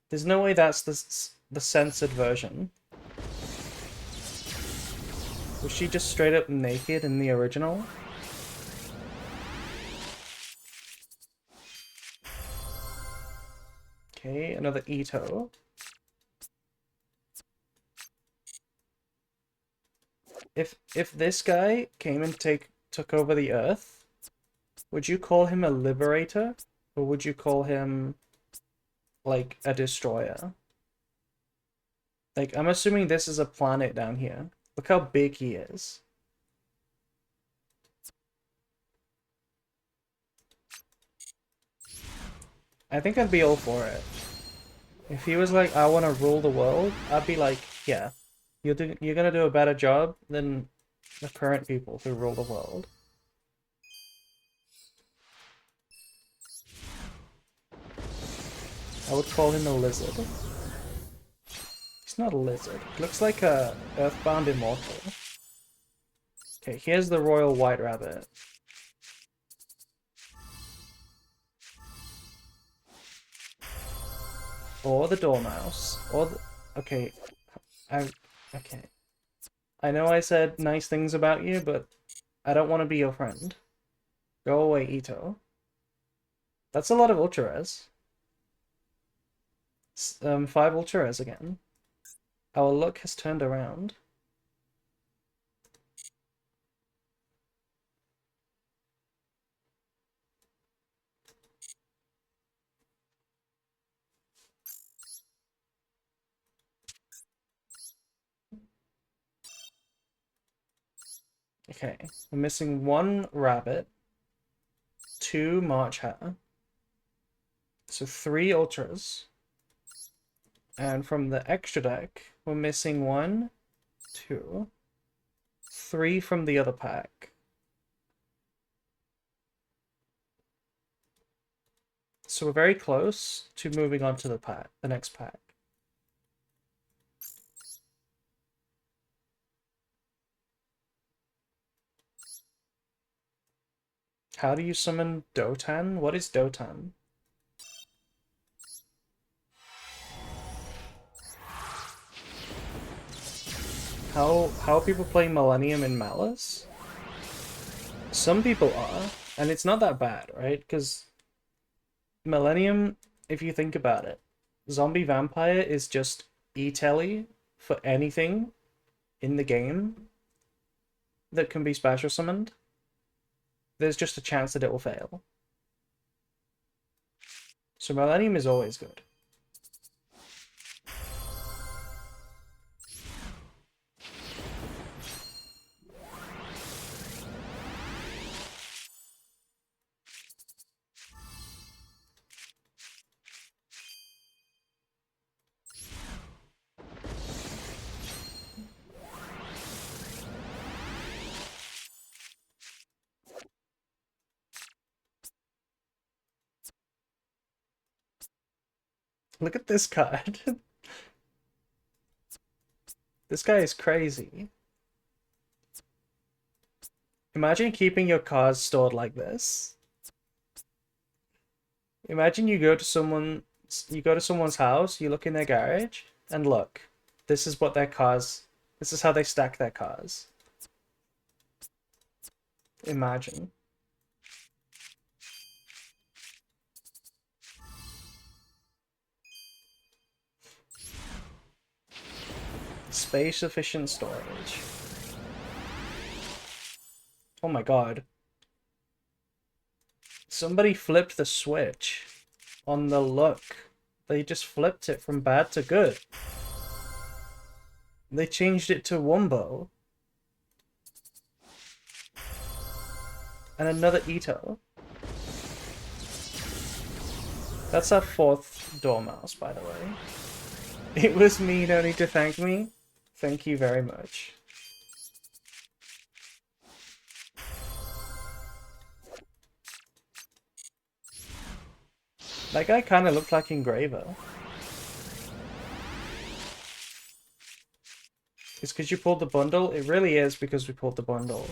There's no way that's the censored version. Was she just straight up naked in the original? Okay, another Ito. If this guy came and took over the Earth, would you call him a liberator? Or would you call him like a destroyer? Like, I'm assuming this is a planet down here. Look how big he is. I think I'd be all for it. If he was like, I want to rule the world, I'd be like, yeah, you're gonna do a better job than the current people who rule the world. I would call him a lizard. He's not a lizard. He looks like a Earthbound Immortal. Okay, here's the Royal White Rabbit. Or the Dormouse. Or the... Okay. Okay. I know I said nice things about you, but I don't want to be your friend. Go away, Ito. That's a lot of Ultra Res. 5 Ultra Res again. Our luck has turned around. Okay, we're missing 1 rabbit, 2 March Hare, so 3 Ultras. And from the extra deck, we're missing 1, 2, 3 from the other pack. So we're very close to moving on to the next pack. How do you summon Dotan? What is Dotan? How are people playing Millennium in Malice? Some people are, and it's not that bad, right? Because Millennium, if you think about it, Zombie Vampire is just E-Telly for anything in the game that can be special summoned. There's just a chance that it will fail. So Millennium is always good. Look at this card. This guy is crazy. Imagine keeping your cards stored like this. Imagine you go to someone's house, you look in their garage, and look. This is what their cars, this is how they stack their cars. Imagine. Space efficient storage. Oh my god. Somebody flipped the switch on the look. They just flipped it from bad to good. They changed it to Wumbo. And another Ito. That's our 4th Dormouse, by the way. It was me, no need to thank me. Thank you very much. That guy kind of looked like Engraver. It's because you pulled the bundle? It really is because we pulled the bundle.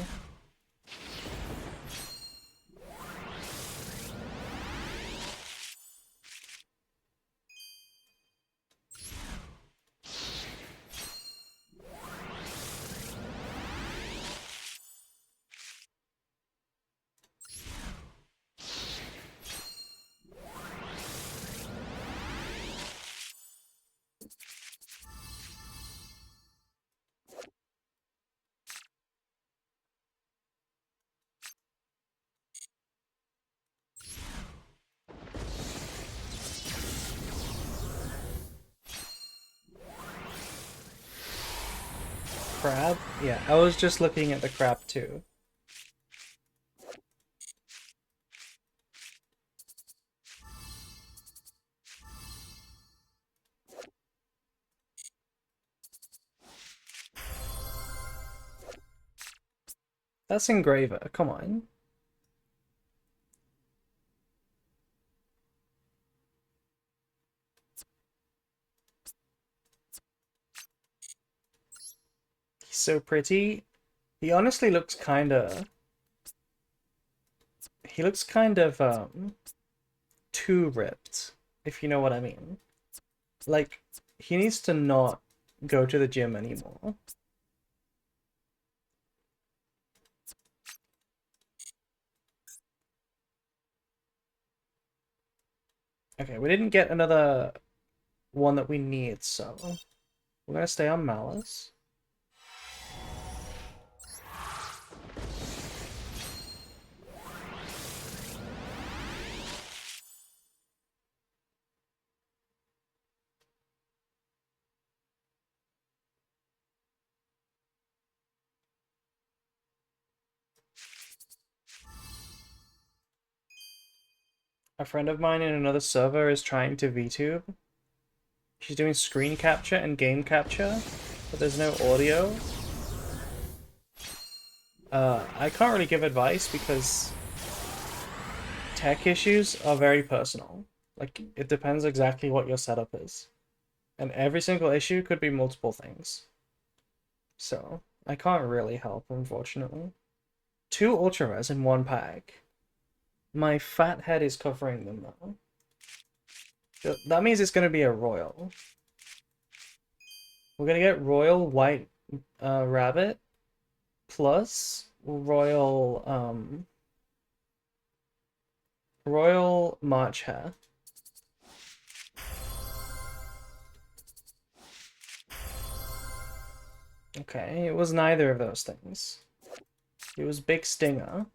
Crab? Yeah, I was just looking at the crab too. That's Engraver, come on. so pretty. He honestly looks kinda... He looks kind of, too ripped, if you know what I mean. Like, he needs to not go to the gym anymore. Okay, we didn't get another one that we need, so we're gonna stay on Malice. A friend of mine in another server is trying to VTube. She's doing screen capture and game capture, but there's no audio. I can't really give advice because tech issues are very personal. Like, it depends exactly what your setup is. And every single issue could be multiple things. So, I can't really help, unfortunately. 2 ultra res in 1 pack. My fat head is covering them, though. That means it's going to be a royal. We're going to get royal white rabbit plus royal, royal March hare. Okay, it was neither of those things. It was Big Stinger.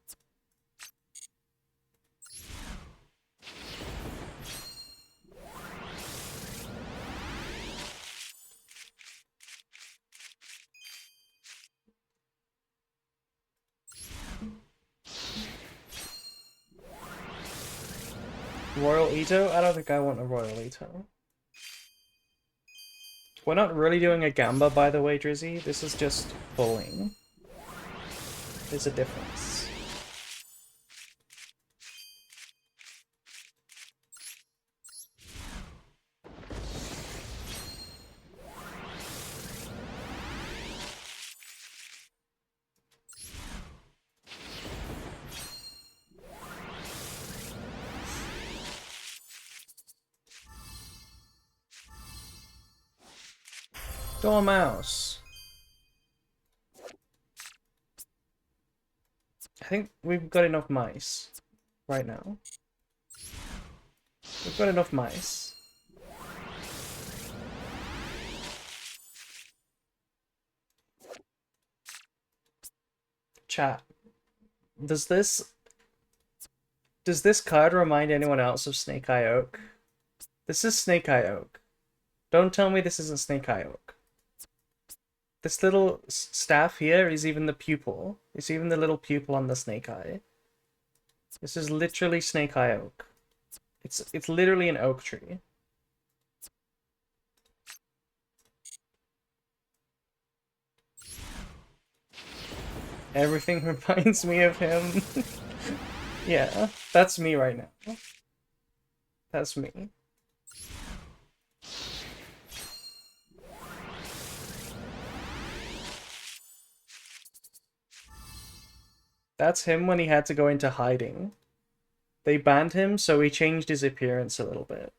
Royal Ito? I don't think I want a Royal Ito. We're not really doing a Gamba, by the way, Drizzy. This is just bullying. There's a difference. Dormouse. I think we've got enough mice right now. We've got enough mice. Chat. Does this card remind anyone else of Snake Eye Oak? This is Snake Eye Oak. Don't tell me this isn't Snake Eye Oak. This little staff here is even the pupil. It's even the little pupil on the snake eye. This is literally Snake Eye Oak. It's literally an oak tree. Everything reminds me of him. Yeah, that's me right now. That's me. That's him when he had to go into hiding. They banned him, so he changed his appearance a little bit.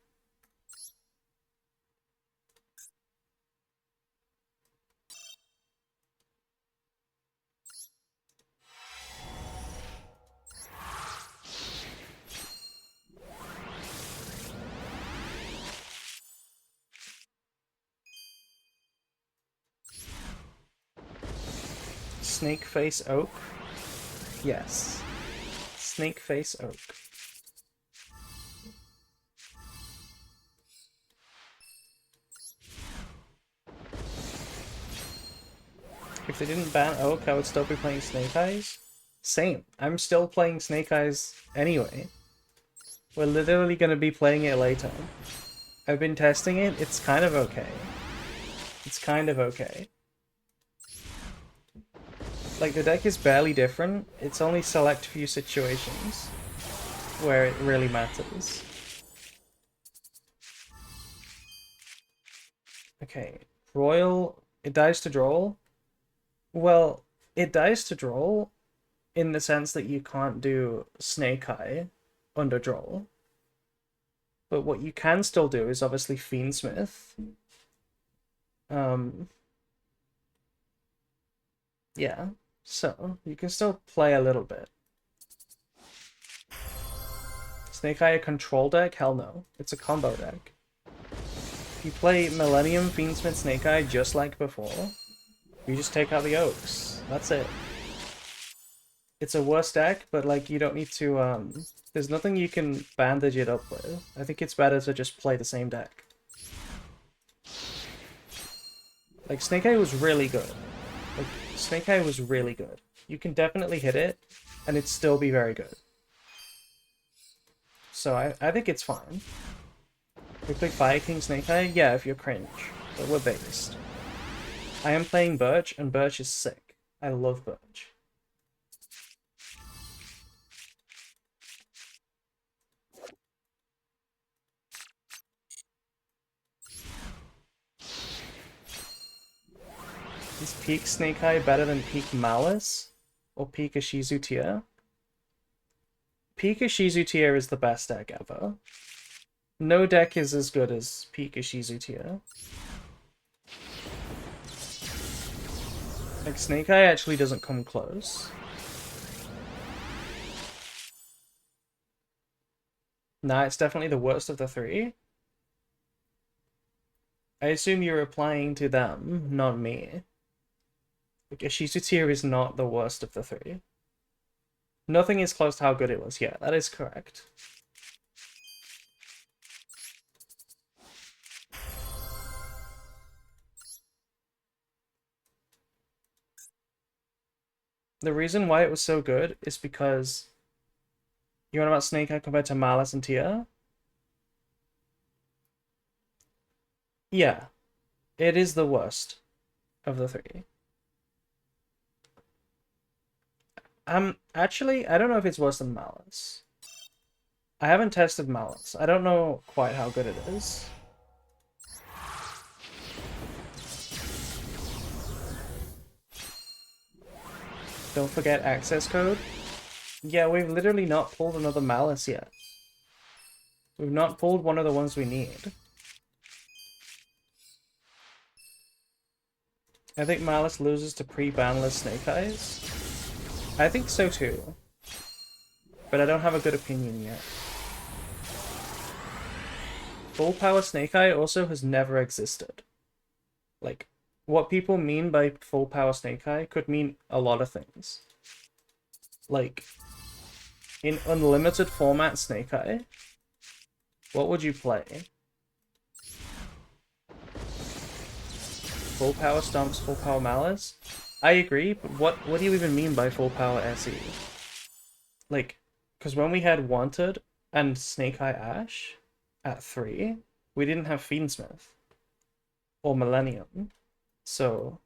Snake Face Oak? Yes. Snake Face Oak. If they didn't ban Oak, I would still be playing Snake Eyes. Same. I'm still playing Snake Eyes anyway. We're literally gonna be playing it later. I've been testing it, it's kind of okay. It's kind of okay. Like, the deck is barely different, it's only select few situations where it really matters. Okay, Royal, it dies to draw. Well, it dies to draw in the sense that you can't do Snake Eye under draw. But what you can still do is obviously Fiendsmith. Um, yeah, so you can still play a little bit. Snake Eye a control deck? Hell no. It's a combo deck. If you play Millennium, Fiendsmith, Snake Eye just like before, you just take out the Oaks. That's it. It's a worse deck, but like you don't need to there's nothing you can bandage it up with. I think it's better to just play the same deck. Like Snake Eye was really good. Like Snake Eye was really good. You can definitely hit it and it'd still be very good. So I think it's fine. We play Fire King Snake Eye? Yeah, if you're cringe. But we're based. I am playing Birch, and Birch is sick. I love Birch. Is Peak Snake Eye better than Peak Malice? Or Peak Ishizu Tier? Peak Ishizu Tier is the best deck ever. No deck is as good as Peak Ishizu Tier. Like, Snake Eye actually doesn't come close. Nah, it's definitely the worst of the three. I assume you're replying to them, not me. Like, Ishizu Tier is not the worst of the three. Nothing is close to how good it was. Yeah, that is correct. The reason why it was so good is because you want about Snake Eye compared to Malice and Tia? Yeah, it is the worst of the three. Actually, I don't know if it's worse than Malice. I haven't tested Malice. I don't know quite how good it is. Don't forget access code. Yeah, we've literally not pulled another Malice yet. We've not pulled one of the ones we need. I think Malice loses to pre-banlist Snake Eyes. I think so too. But I don't have a good opinion yet. Full power Snake Eye also has never existed. Like, what people mean by full power Snake Eye could mean a lot of things. Like, in unlimited format Snake Eye, what would you play? Full power Stomps, full power Malice? I agree, but what do you even mean by full power SE? Like, because when we had Wanted and Snake Eye Ash at 3, we didn't have Fiendsmith or Millennium, so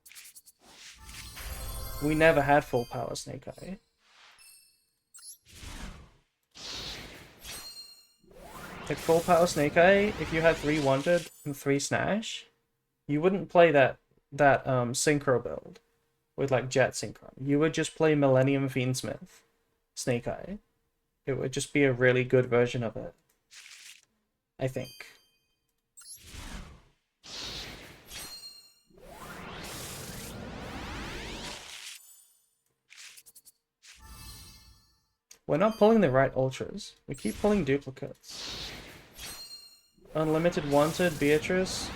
we never had full power Snake Eye. Like full power Snake Eye, if you had 3 Wanted and 3 Snash, you wouldn't play that Synchro build with like Jet Synchro. You would just play Millennium Fiendsmith Snake Eye. It would just be a really good version of it, I think. We're not pulling the right ultras. We keep pulling duplicates. Unlimited Wanted, Beatrice,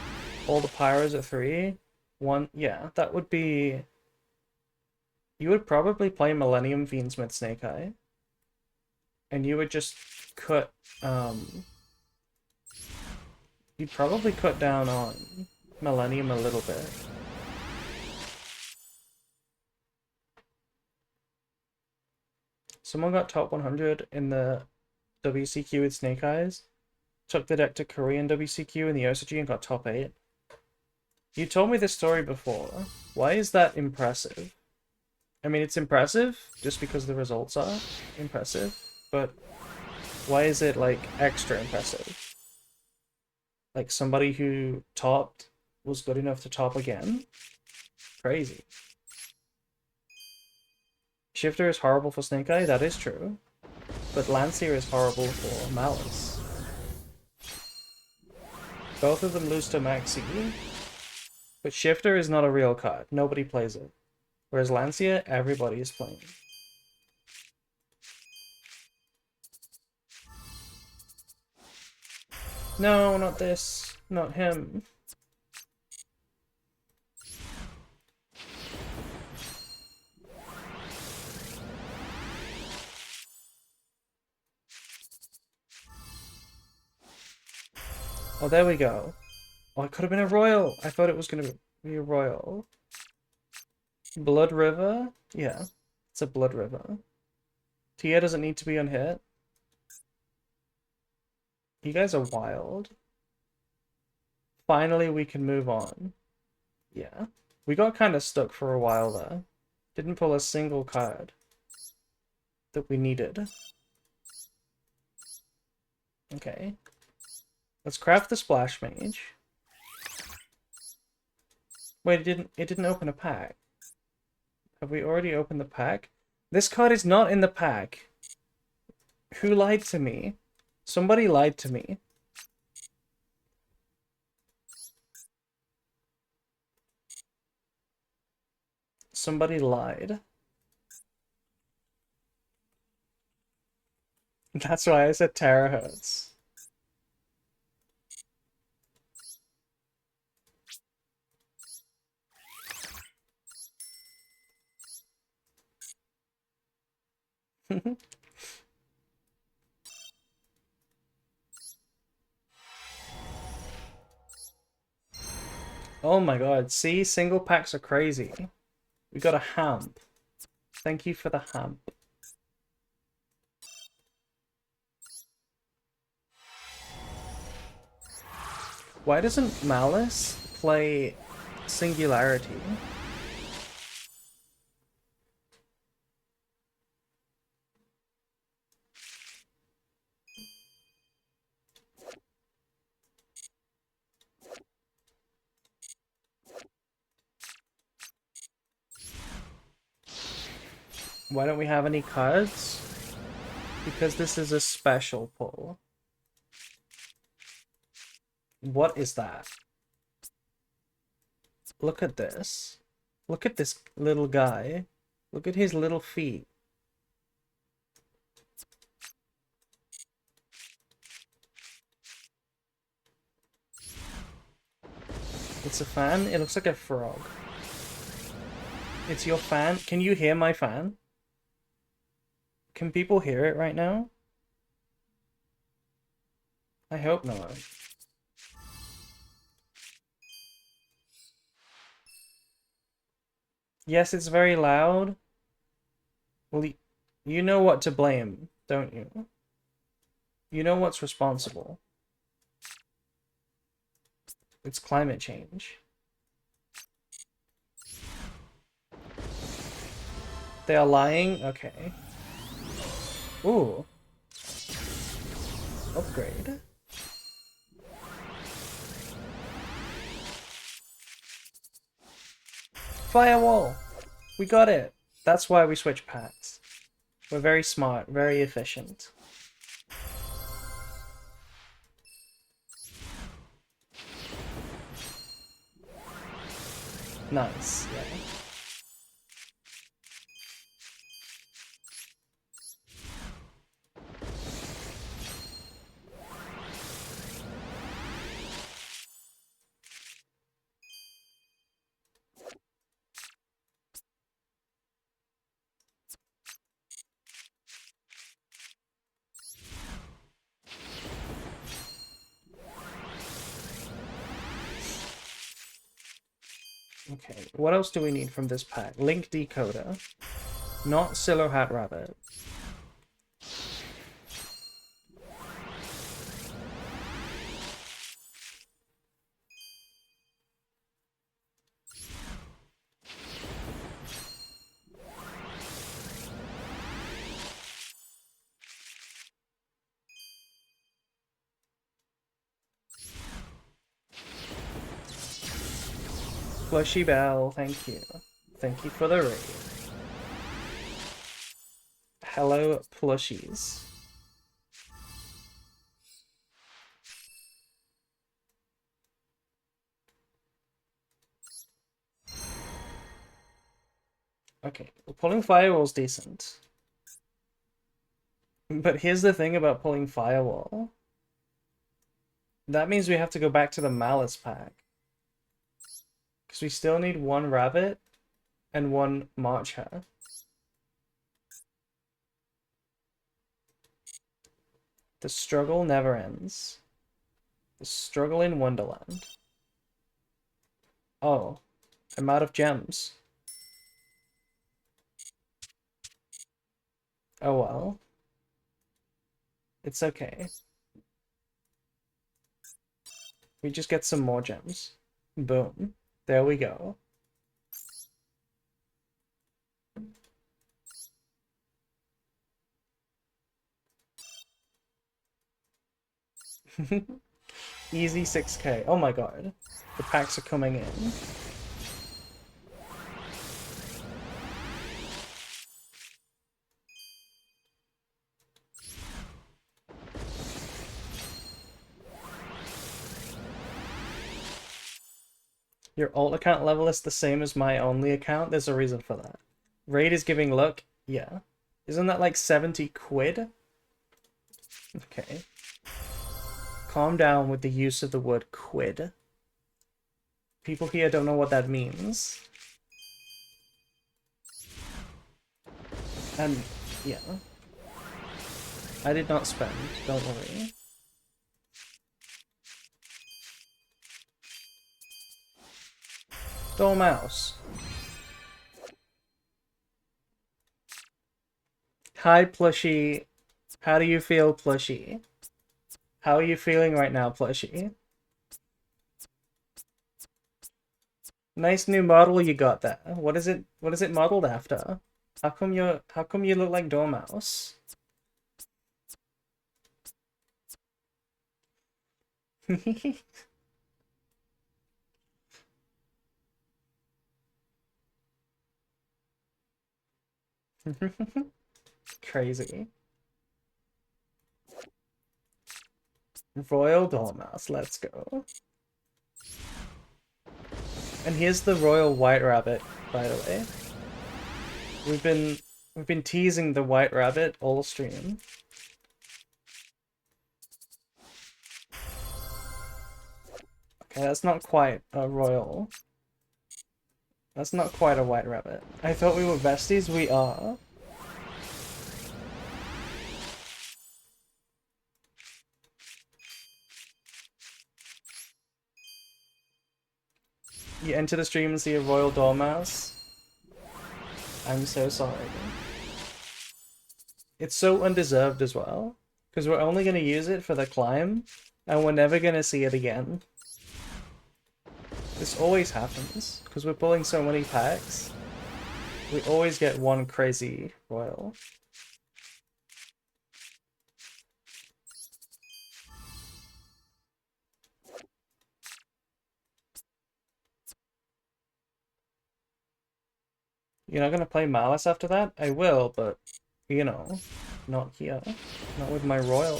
all the Pyros at 3. Yeah, that would be... You would probably play Millennium Fiendsmith Snake Eye. And you would just cut, you'd probably cut down on Millennium a little bit. Someone got top 100 in the WCQ with Snake Eyes. Took the deck to Korean WCQ in the OCG and got top 8. You told me this story before. Why is that impressive? I mean, it's impressive just because the results are impressive, but why is it, like, extra impressive? Like, somebody who topped was good enough to top again? Crazy. Shifter is horrible for Snake Eye, that is true. But Lancier is horrible for Malice. Both of them lose to Maxi. But Shifter is not a real card. Nobody plays it. Whereas Lancier, everybody is playing. No, not this. Not him. Oh, there we go. Oh, it could have been a royal. I thought it was going to be a royal. Blood River? Yeah, it's a Blood River. Tia doesn't need to be unhit. You guys are wild. Finally, we can move on. Yeah. We got kind of stuck for a while there. Didn't pull a single card that we needed. Okay. Let's craft the Splash Mage. Wait, it didn't open a pack. Have we already opened the pack? This card is not in the pack. Who lied to me? Somebody lied to me. Somebody lied. That's why I said terahertz. Oh my god, see? Single packs are crazy. We got a hamp. Thank you for the hamp. Why doesn't Malice play Singularity? Why don't we have any cards? Because this is a special pull. What is that? Look at this. Look at this little guy. Look at his little feet. It's a fan? It looks like a frog. It's your fan? Can you hear my fan? Can people hear it right now? I hope not. Yes, it's very loud. Well, you know what to blame, don't you? You know what's responsible. It's climate change. They are lying? Okay. Ooh. Upgrade. Firewall! We got it! That's why we switch packs. We're very smart, very efficient. Nice, yeah. Okay, what else do we need from this pack? Link Decoder. Not Silo Hat Rabbit. Fleshy Bell, thank you. Thank you for the raid. Hello, plushies. Okay, well, pulling Firewall's decent. But here's the thing about pulling Firewall. That means we have to go back to the Malice pack. Because we still need one Rabbit and one March Hare. The struggle never ends. The struggle in Wonderland. Oh, I'm out of gems. Oh well. It's okay. We just get some more gems. Boom. There we go. Easy 6k. Oh my god. The packs are coming in. Your alt account level is the same as my only account? There's a reason for that. Raid is giving luck? Yeah. Isn't that like 70 quid? Okay. Calm down with the use of the word quid. People here don't know what that means. And, yeah. I did not spend, don't worry. Dormouse. Hi, Plushie. How do you feel, Plushie? How are you feeling right now, Plushie? Nice new model you got there. What is it modeled after? How come you look like Dormouse? Crazy. Royal Dormouse, let's go. And here's the Royal White Rabbit, by the way. We've been teasing the White Rabbit all stream. Okay, that's not quite a royal. That's not quite a White Rabbit. I thought we were besties, we are. You enter the stream and see a Royal Dormouse? I'm so sorry. It's so undeserved as well, because we're only going to use it for the climb, and we're never going to see it again. This always happens, because we're pulling so many packs. We always get one crazy Royal. You're not going to play Malice after that? I will, but, you know, not here. Not with my Royal.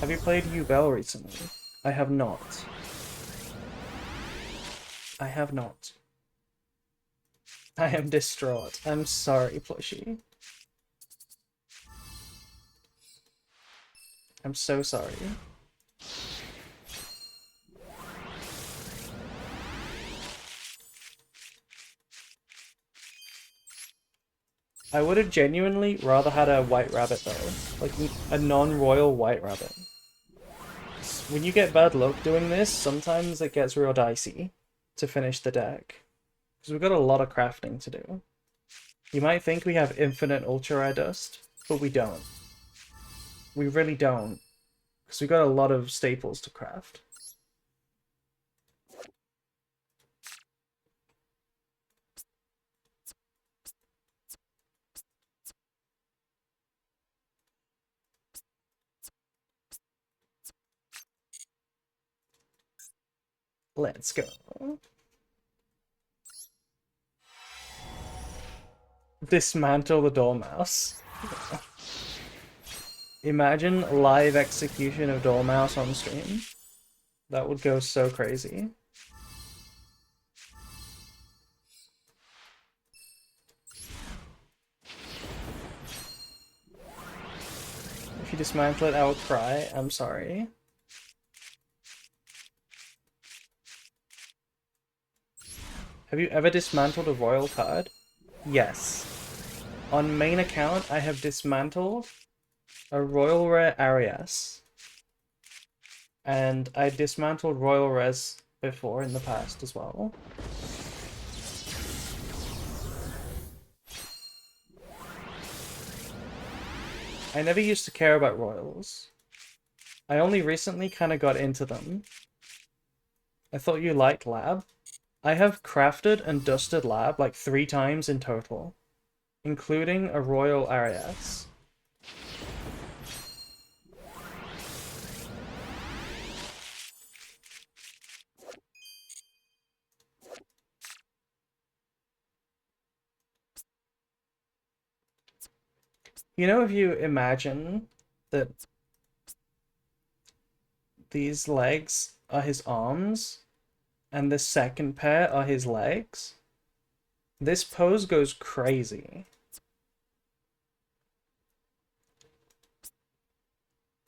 Have you played Ubel recently? I have not. I have not. I am distraught. I'm sorry, Plushie. I'm so sorry. I would have genuinely rather had a White Rabbit though. Like, a non-royal White Rabbit. When you get bad luck doing this, sometimes it gets real dicey to finish the deck. Because we've got a lot of crafting to do. You might think we have infinite ultra rare dust, but we don't. We really don't. Because we've got a lot of staples to craft. Let's go. Dismantle the Dormouse. Imagine live execution of Dormouse on stream. That would go so crazy. If you dismantle it, I will cry. I'm sorry. Have you ever dismantled a royal card? Yes. On main account, I have dismantled a royal rare Arias. And I dismantled royal res before in the past as well. I never used to care about royals. I only recently kind of got into them. I thought you liked lab. I have crafted and dusted lab like 3 times in total, including a royal Arias. You know, if you imagine that these legs are his arms, and the second pair are his legs, this pose goes crazy.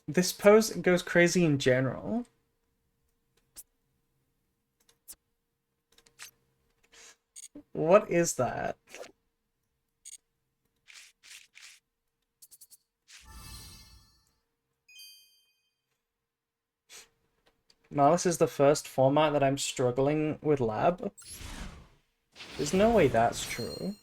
This pose goes crazy in general. What is that? Malice is the first format that I'm struggling with lab. There's no way that's true.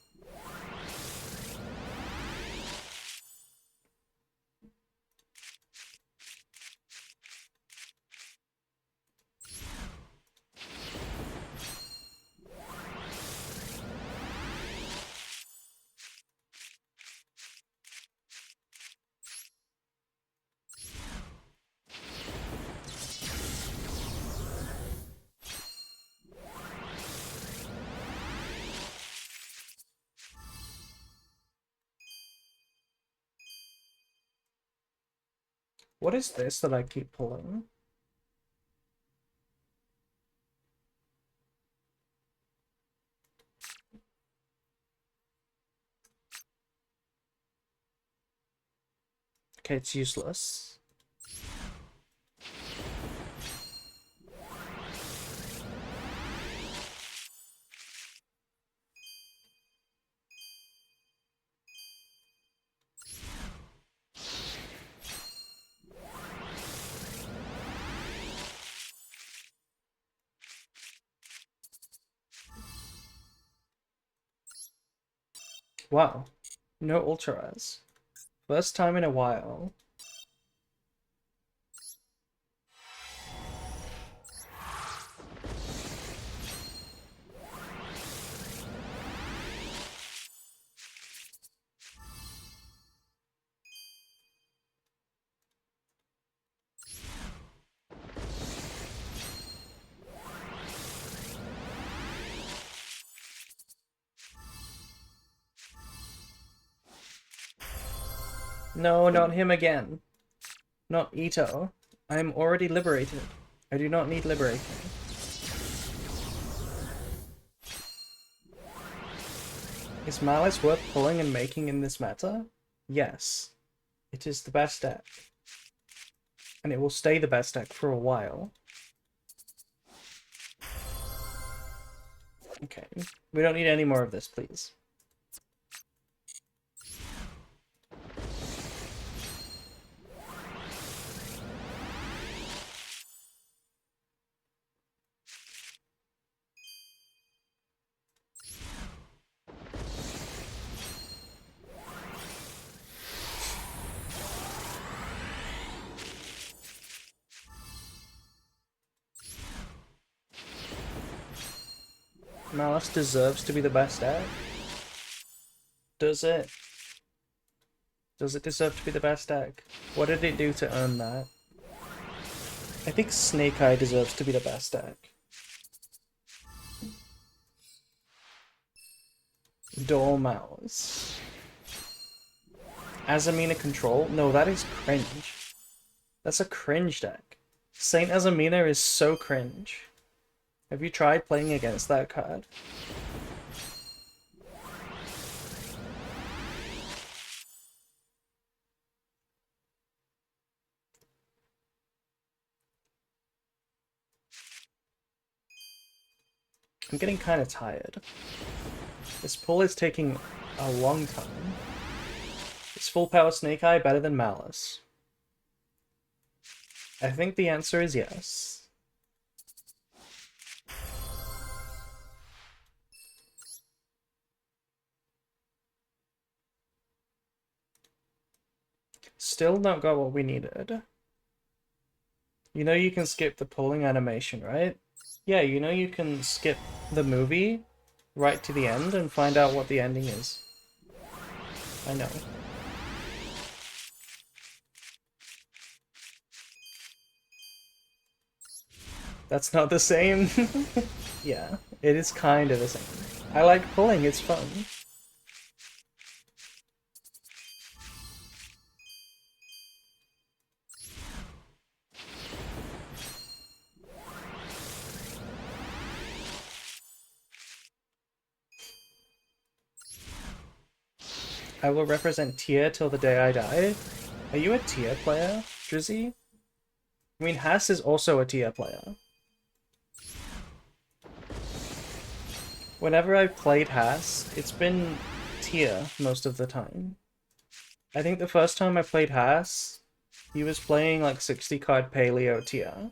What is this that I keep pulling? Okay, it's useless. Wow, no ultras. First time in a while. No, not him again. Not Ito. I am already liberated. I do not need liberating. Is Malice worth pulling and making in this meta? Yes. It is the best deck. And it will stay the best deck for a while. Okay. We don't need any more of this, please. Malice deserves to be the best deck. Does it? Does it deserve to be the best deck? What did it do to earn that? I think Snake Eye deserves to be the best deck. Dormouse. Azamina control? No, that is cringe. That's a cringe deck. Saint Azamina is so cringe. Have you tried playing against that card? I'm getting kind of tired. This pull is taking a long time. Is full power Snake Eye better than Malice? I think the answer is yes. Still not got what we needed. You know you can skip the pulling animation, right? Yeah, you know you can skip the movie right to the end and find out what the ending is. I know. That's not the same. Yeah, it is kind of the same. I like pulling, it's fun. I will represent Tia till the day I die. Are you a Tia player, Drizzy? I mean, Hass is also a Tia player. Whenever I've played Hass, it's been Tia most of the time. I think the first time I played Hass, he was playing like 60 card Paleo Tia.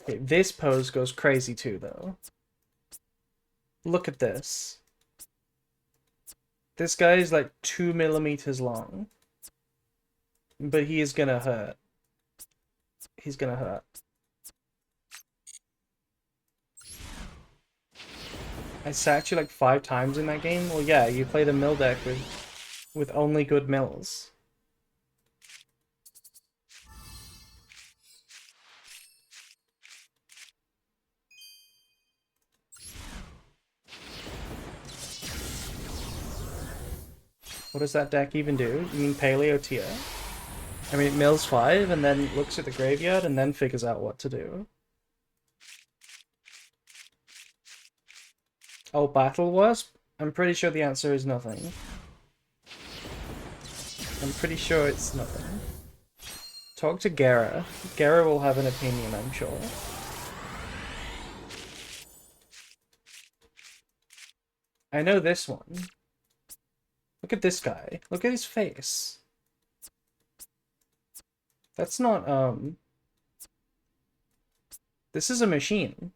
Okay, this pose goes crazy too, though. Look at this. This guy is like 2 millimeters long. But he is gonna hurt. He's gonna hurt. I sacked you like 5 times in that game? Well, yeah, you play the mill deck with only good mills. What does that deck even do? You mean Paleo Tia? I mean, it mills 5 and then looks at the graveyard and then figures out what to do. Oh, Battle Wasp? I'm pretty sure the answer is nothing. I'm pretty sure it's nothing. Talk to Gera. Gera will have an opinion, I'm sure. I know this one. Look at this guy. Look at his face. That's not, this is a machine.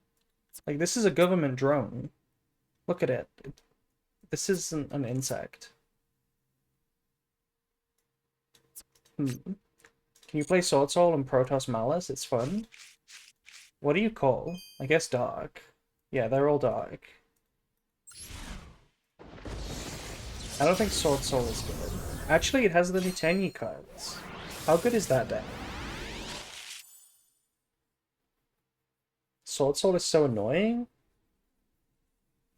Like, this is a government drone. Look at it. This isn't an insect. Can you play Sword Soul and Protoss Malice? It's fun. What do you call? I guess dark. Yeah, they're all dark. I don't think Sword Soul is good. Actually, it has the new Tenyi cards. How good is that deck? Sword Soul is so annoying?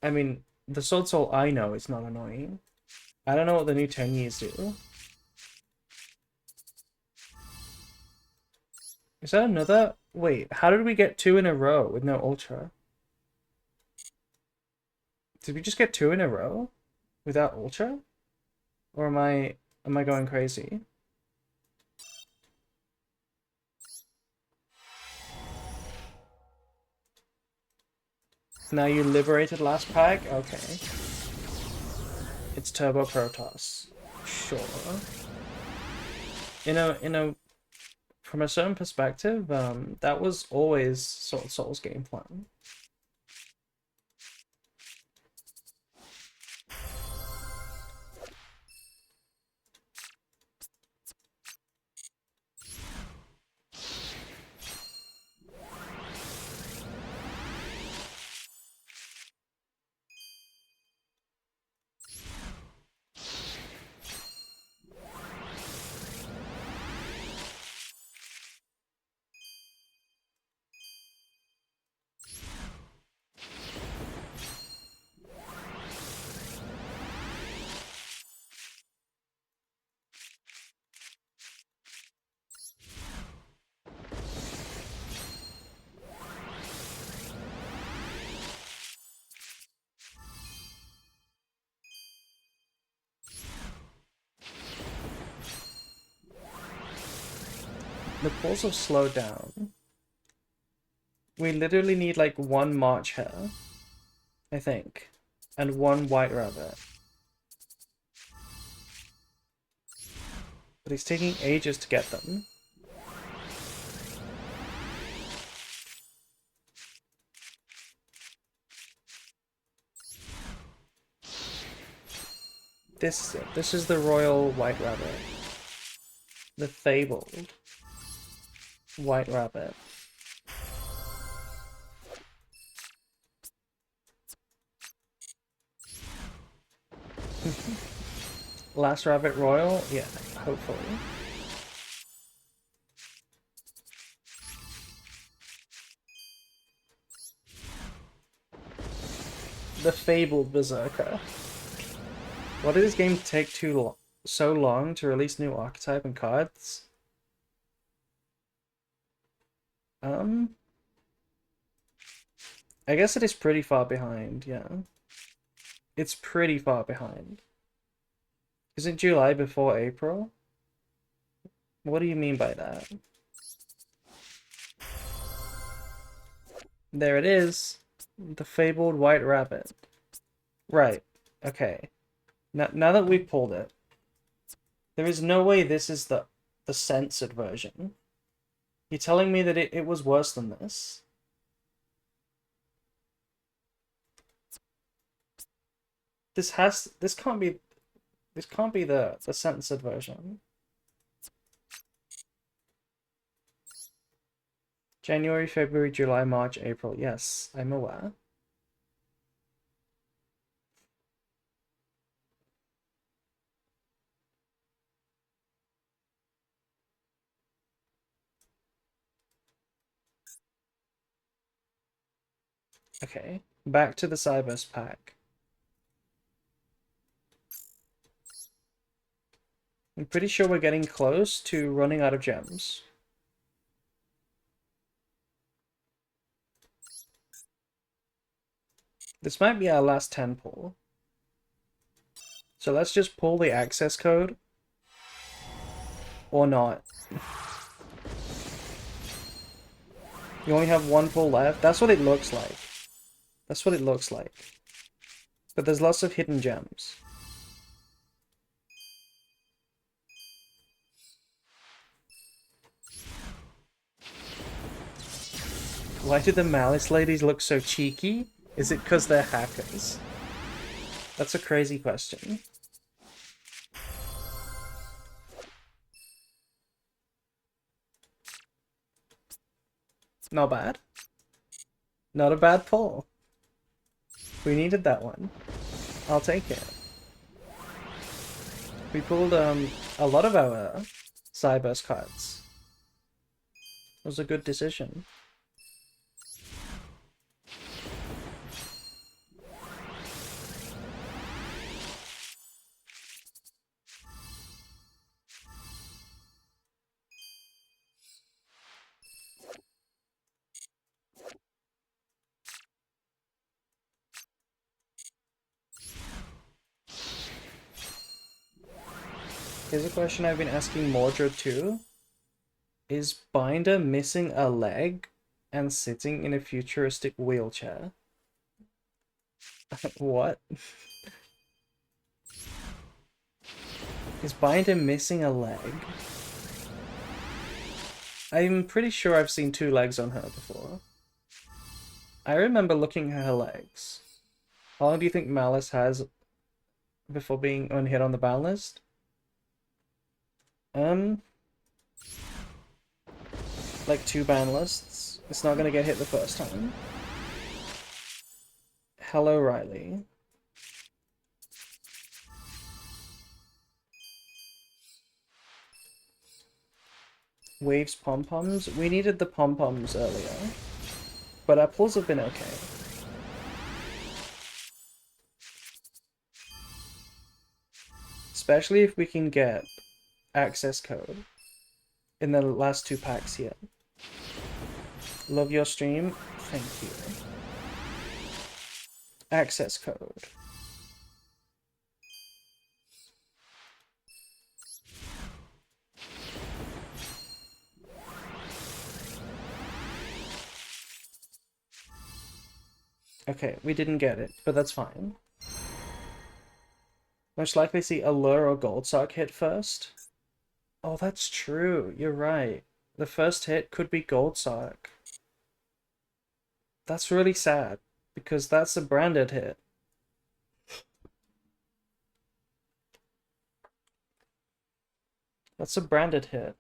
I mean, the Sword Soul I know is not annoying. I don't know what the new Tenyis do. Is that another? Wait, how did we get 2 in a row with no Ultra? Did we just get 2 in a row without Ultra? Or am I going crazy? Now you liberated last pack? Okay. It's Turbo Protoss. Sure. From a certain perspective, that was always Sword Soul's game plan. The pulls have slowed down. We literally need like one March Hare, I think, and one White Rabbit. But it's taking ages to get them. This is it. This is the Royal White Rabbit. The Fabled White Rabbit. Last Rabbit Royal? Yeah, hopefully. The Fabled Berserker. Why did this game take so long to release new archetype and cards? I guess it is pretty far behind, yeah. It's pretty far behind. Isn't July before April? What do you mean by that? There it is. The Fabled White Rabbit. Right. Okay. Now that we've pulled it, there is no way this is the censored version. You're telling me that it was worse than this? This can't be the censored version. January, February, July, March, April. Yes, I'm aware. Okay, back to the Cyberse pack. I'm pretty sure we're getting close to running out of gems. This might be our last 10 pull. So let's just pull the access code. Or not. You only have one pull left. That's what it looks like. That's what it looks like. But there's lots of hidden gems. Why do the Malice ladies look so cheeky? Is it because they're hackers? That's a crazy question. Not bad. Not a bad pull. We needed that one. I'll take it. We pulled a lot of our Cyberse cards. It was a good decision. Here's a question I've been asking Mordred too. Is Binder missing a leg and sitting in a futuristic wheelchair? What? Is Binder missing a leg? I'm pretty sure I've seen 2 legs on her before. I remember looking at her legs. How long do you think Malice has before being unhit on the ban list? Like 2 ban lists. It's not gonna get hit the first time. Hello, Riley. Waves pom-poms? We needed the pom-poms earlier. But our pulls have been okay. Especially if we can get access code in the last 2 packs here. Love your stream. Thank you. Access code. Okay, we didn't get it, but that's fine. Most likely see Allure or Gold Sock hit first. Oh, that's true. You're right. The first hit could be Gold Sock. That's really sad, because that's a branded hit. That's a branded hit.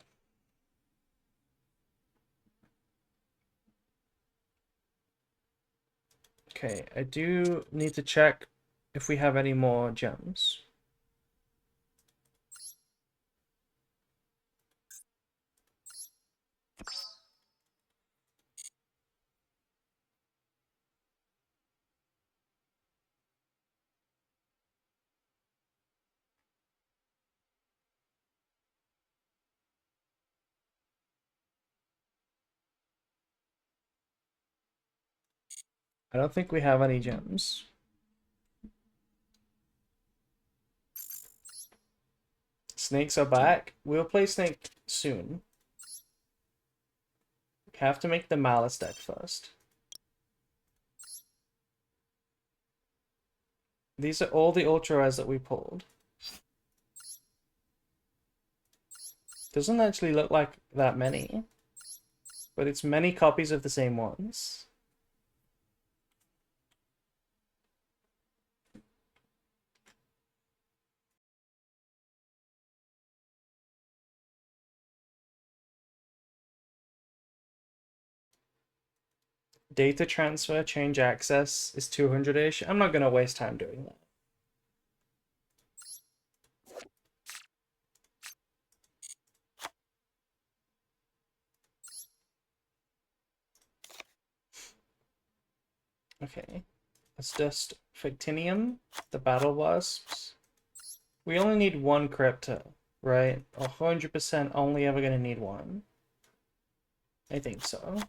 Okay, I do need to check if we have any more gems. I don't think we have any gems. Snakes are back. We'll play Snake soon. We have to make the Malice deck first. These are all the Ultra Rares that we pulled. Doesn't actually look like that many, but it's many copies of the same ones. Data transfer, change access is 200-ish. I'm not going to waste time doing that. Okay, let's dust Fictinium, the Battle Wasps. We only need one Crypto, right? 100% only ever going to need one. I think so.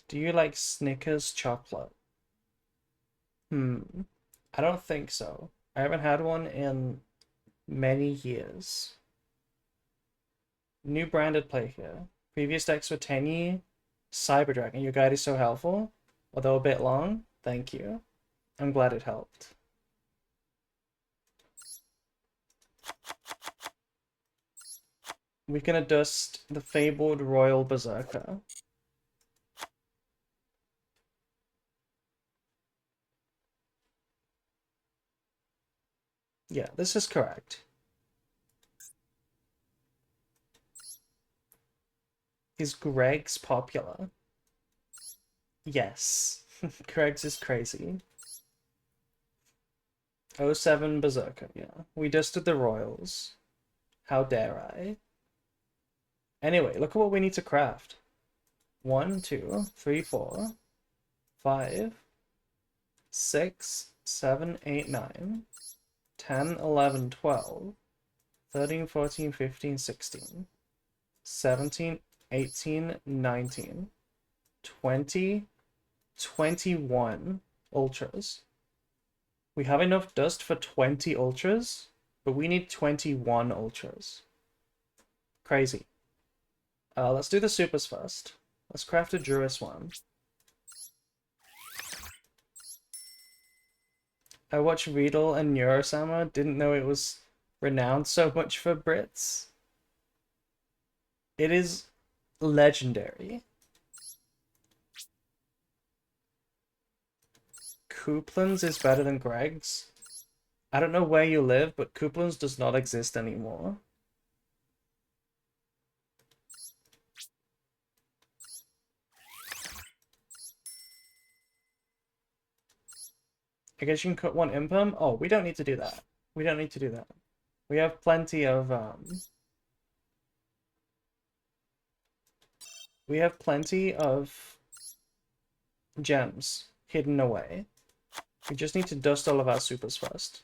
Do you like Snickers chocolate? I don't think so. I haven't had one in many years. New branded play here. Previous decks were Tenyi, Cyber Dragon. Your guide is so helpful, although a bit long. Thank you. I'm glad it helped. We're gonna dust the Fabled Royal Berserker. Yeah, this is correct. Is Greg's popular? Yes. Greg's is crazy. 07 Berserker, yeah. We dusted the Royals. How dare I? Anyway, look at what we need to craft. 1, 2, 3, 4, 5, 6, 7, 8, 9, 10, 11, 12, 13, 14, 15, 16, 17, 18, 19, 20, 21 ultras. We have enough dust for 20 ultras, but we need 21 ultras. Crazy. Let's do the supers first. Let's craft a Juris one. I watched Riedel and Neurosama, didn't know it was renowned so much for Brits. It is legendary. Couplan's is better than Greg's. I don't know where you live, but Couplan's does not exist anymore. I guess you can cut one impum. Oh, we don't need to do that. We don't need to do that. We have plenty of we have plenty of gems hidden away. We just need to dust all of our supers first.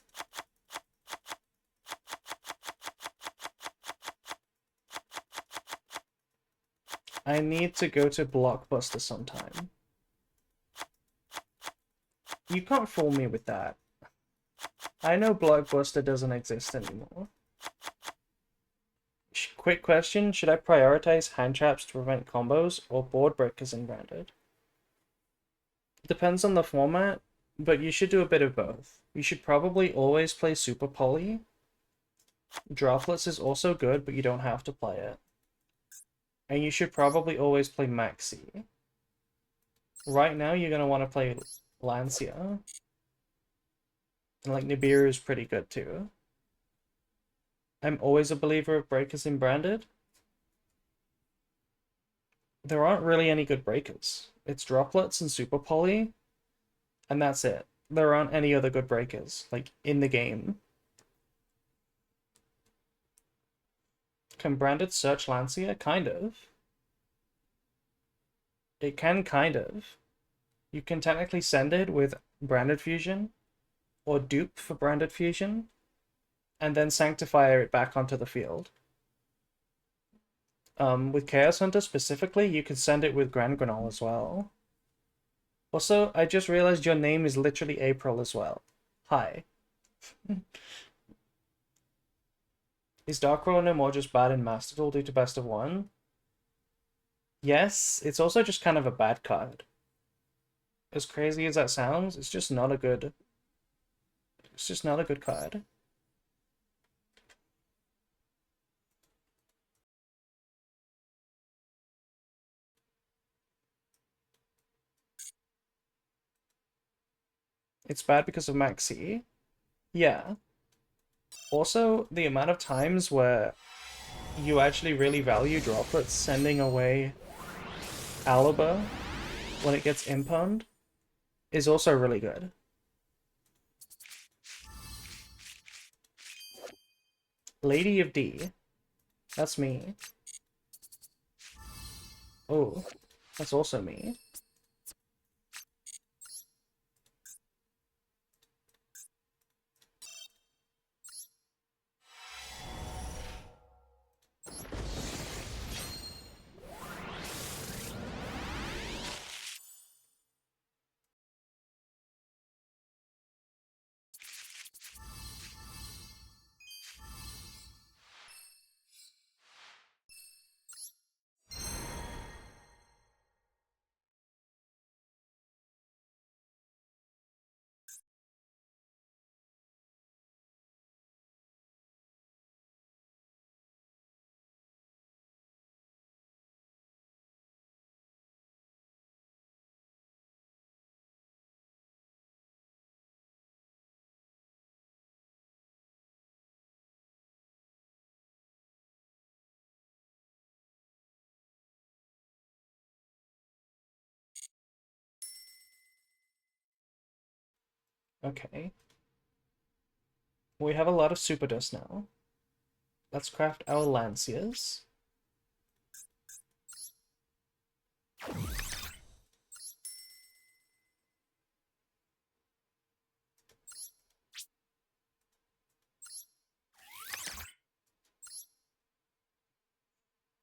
I need to go to Blockbuster sometime. You can't fool me with that. I know Blockbuster doesn't exist anymore. Quick question, should I prioritize hand traps to prevent combos or board breakers in Branded? Depends on the format, but you should do a bit of both. You should probably always play Super Poly. Droplets is also good, but you don't have to play it. And you should probably always play Maxi. Right now, you're going to want to play Lancia. And like Nibiru is pretty good too. I'm always a believer of breakers in Branded. There aren't really any good breakers. It's droplets and Super Poly, and that's it. There aren't any other good breakers, like, in the game. Can Branded search Lancia? Kind of. It can kind of. You can technically send it with Branded Fusion, or dupe for Branded Fusion, and then sanctify it back onto the field. With Chaos Hunter specifically, you can send it with Grand Granol as well. Also, I just realized your name is literally April as well. Hi. Is Dark Roll no more just bad in Master Duel due to best of one? Yes, it's also just kind of a bad card. As crazy as that sounds, it's just not a good... It's just not a good card. It's bad because of Maxi. Yeah. Also, the amount of times where you actually really value droplets sending away Aliba when it gets impugned is also really good. Lady of D. That's me. Oh, that's also me. Okay. We have a lot of super dust now. Let's craft our Lancias.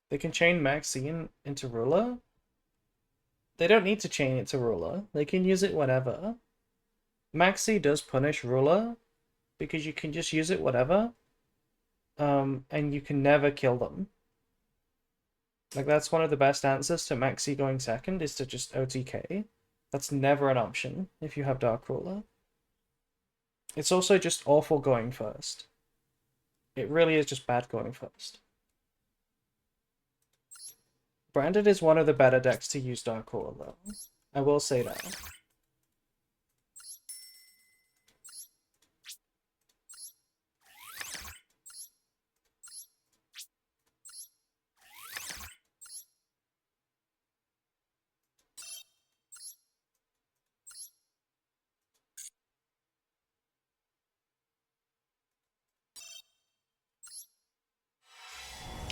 They can chain Maxine into Ruler. They don't need to chain it to Ruler. They can use it whenever. Maxi does punish Ruler because you can just use it whatever. And you can never kill them. Like, that's one of the best answers to Maxi going second, is to just OTK. That's never an option if you have Dark Ruler. It's also just awful going first. It really is just bad going first. Branded is one of the better decks to use Dark Ruler, though. I will say that.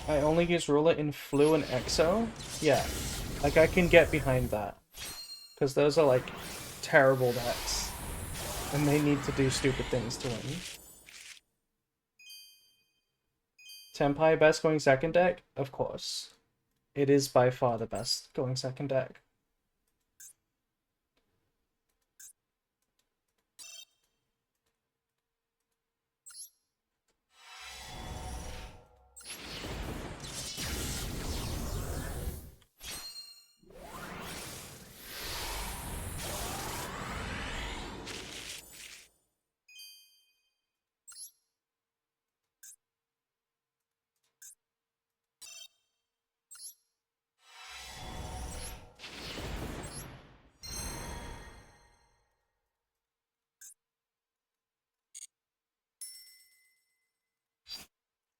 I only use Ruler in Flu and Exo. Yeah, like, I can get behind that. Because those are, like, terrible decks. And they need to do stupid things to win. Tenpai best going second deck? Of course. It is by far the best going second deck.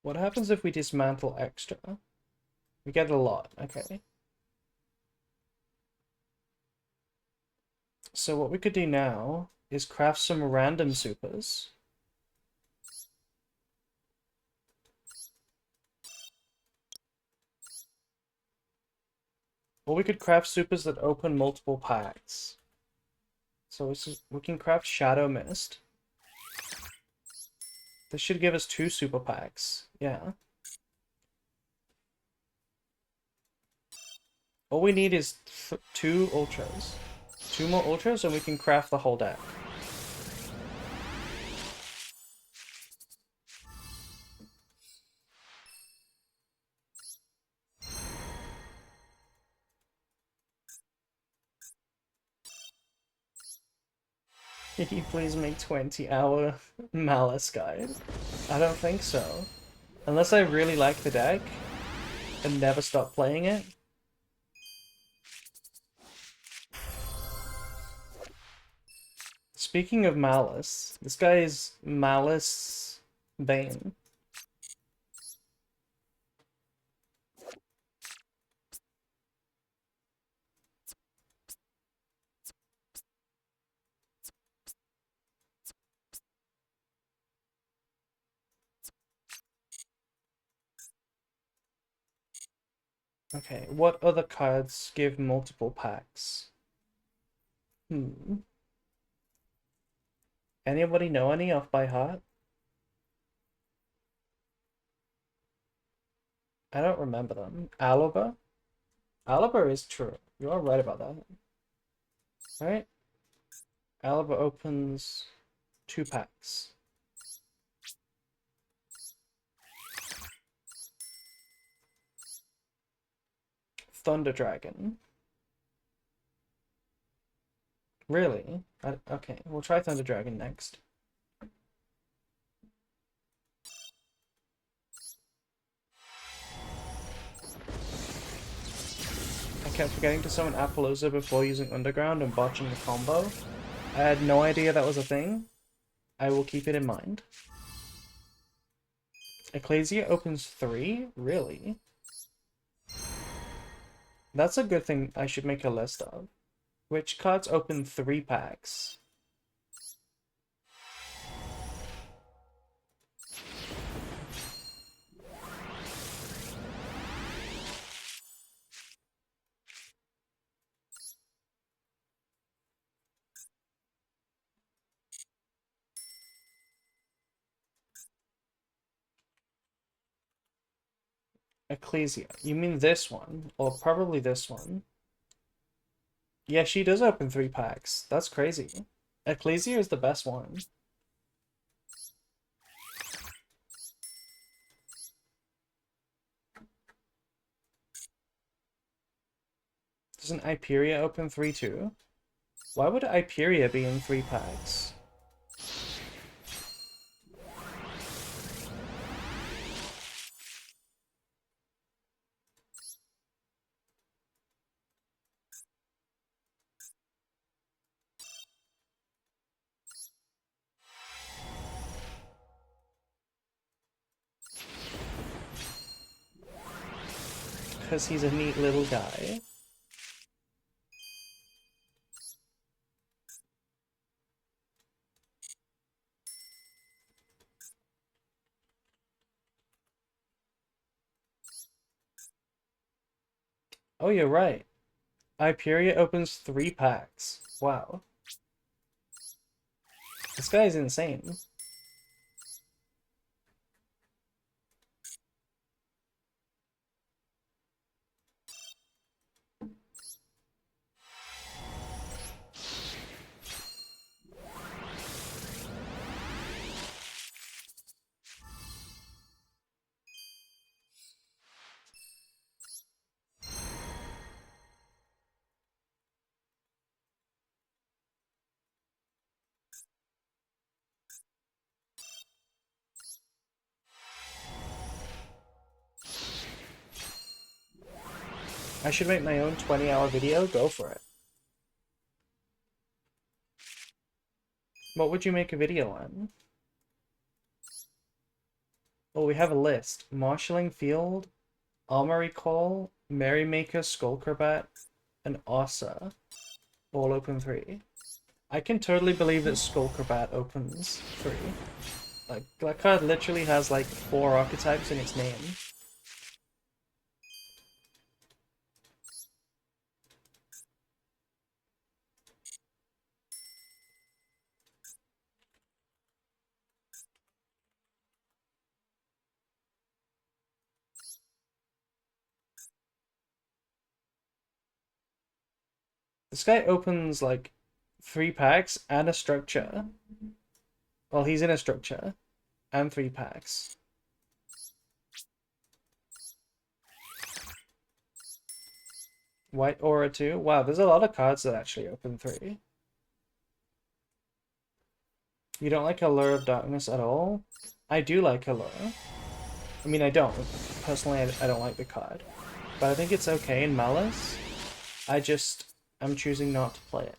What happens if we dismantle extra? We get a lot, okay. So what we could do now is craft some random supers. Or we could craft supers that open multiple packs. So we can craft Shadow Mist. This should give us 2 super packs. Yeah. All we need is 2 ultras. 2 more ultras and we can craft the whole deck. Can you please make 20-hour Malice guide? I don't think so. Unless I really like the deck and never stop playing it. Speaking of Malice, this guy is Maliss Bane. Okay, what other cards give multiple packs? Anybody know any off by heart? I don't remember them. Alaba? Alaba is true. You are right about that. Right? Alaba opens 2 packs. Thunder Dragon. Really? Okay, we'll try Thunder Dragon next. I kept forgetting to summon Appaloosa before using Underground and botching the combo. I had no idea that was a thing. I will keep it in mind. Ecclesia opens 3? Really? That's a good thing I should make a list of. Which cards open 3 packs? Ecclesia. You mean this one? Or probably this one. Yeah, she does open 3 packs. That's crazy. Ecclesia is the best one. Doesn't Hyperia open 3 too? Why would Hyperia be in 3 packs? Because he's a neat little guy. Oh, you're right. Hyperia opens 3 packs. Wow. This guy's insane. I should make my own 20-hour video. Go for it. What would you make a video on? Oh, we have a list. Marshalling Field, Armory Call, Merrymaker, Skullcrabat, and Ossa. All open 3. I can totally believe that Skullcrabat opens 3. Like, that card literally has like 4 archetypes in its name. This guy opens like 3 packs and a structure. Well, he's in a structure. And 3 packs. White Aura 2. Wow, there's a lot of cards that actually open 3. You don't like Allure of Darkness at all? I do like Allure. I mean, I don't. Personally, I don't like the card. But I think it's okay in Malice. I'm choosing not to play it.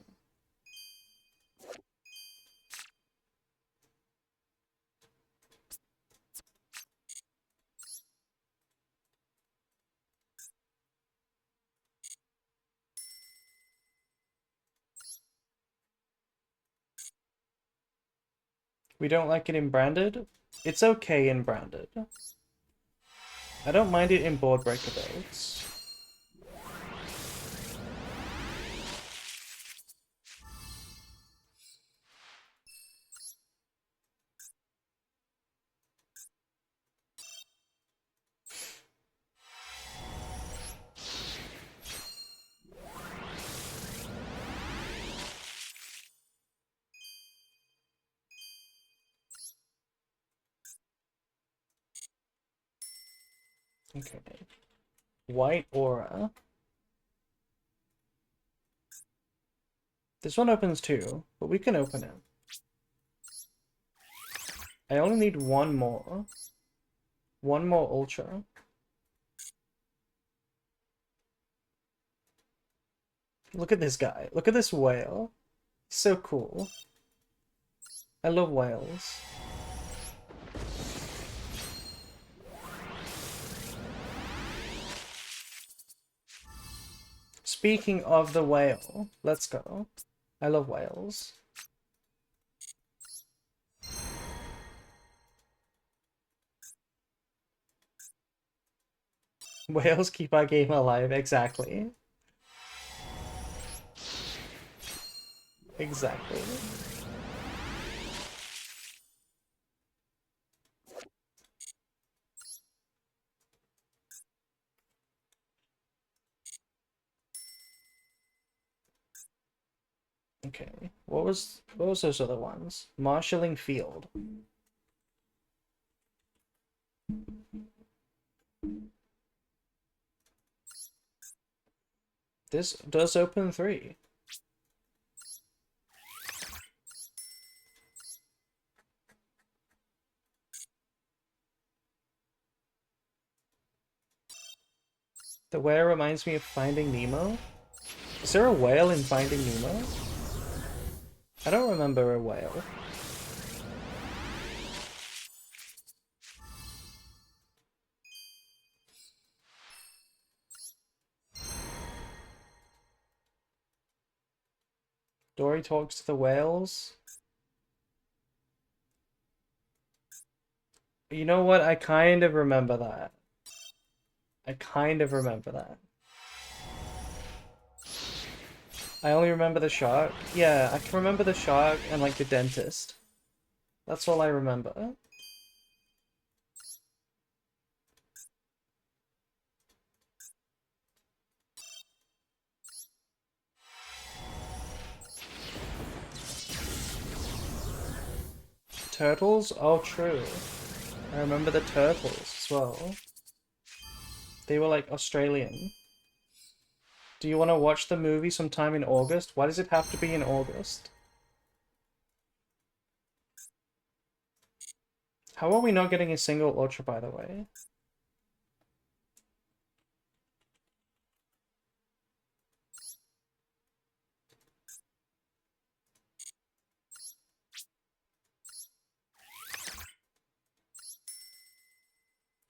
We don't like it in Branded? It's okay in Branded. I don't mind it in Board Breaker builds. Okay. White Aura. This one opens 2, but we can open it. I only need one more. One more Ultra. Look at this guy. Look at this whale. So cool. I love whales. Speaking of the whale, let's go. I love whales. Whales keep our game alive, exactly. Exactly. Okay. What was those other ones? Marshalling Field. This does open 3. The whale reminds me of Finding Nemo. Is there a whale in Finding Nemo? I don't remember a whale. Dory talks to the whales. You know what? I kind of remember that. I kind of remember that. I only remember the shark. Yeah, I can remember the shark and like the dentist. That's all I remember. Turtles? Oh, true. I remember the turtles as well. They were like Australian. Do you want to watch the movie sometime in August? Why does it have to be in August? How are we not getting a single Ultra, by the way?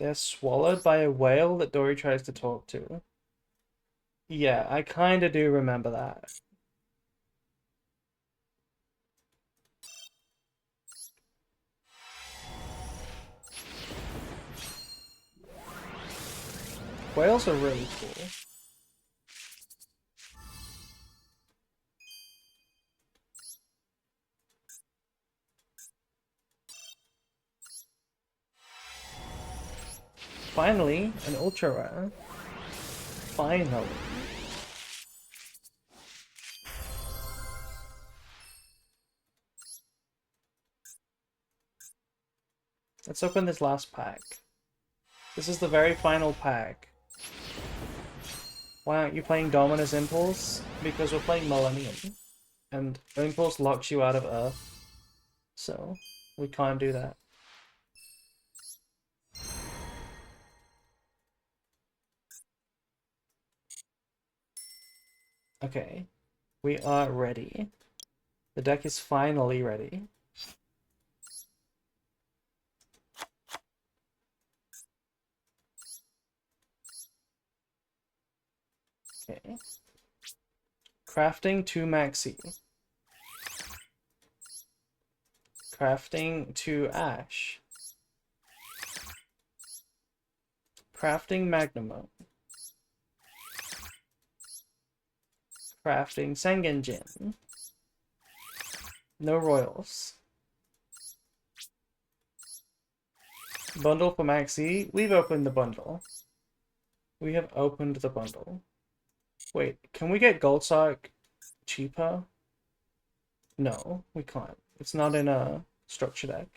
They're swallowed by a whale that Dory tries to talk to. Yeah, I kinda do remember that. Whales are really cool. Finally, an ultra rare. Finally. Let's open this last pack. This is the very final pack. Why aren't you playing Dominus Impulse? Because we're playing Millennium. And Impulse locks you out of Earth. So, we can't do that. Okay. We are ready. The deck is finally ready. Okay. Crafting 2 Maxi. Crafting 2 Ash. Crafting Magnamo. Crafting Sengenjin. No Royals. Bundle for Maxi. We've opened the bundle. We have opened the bundle. Wait, can we get Gold Sock cheaper? No, we can't. It's not in a structure deck.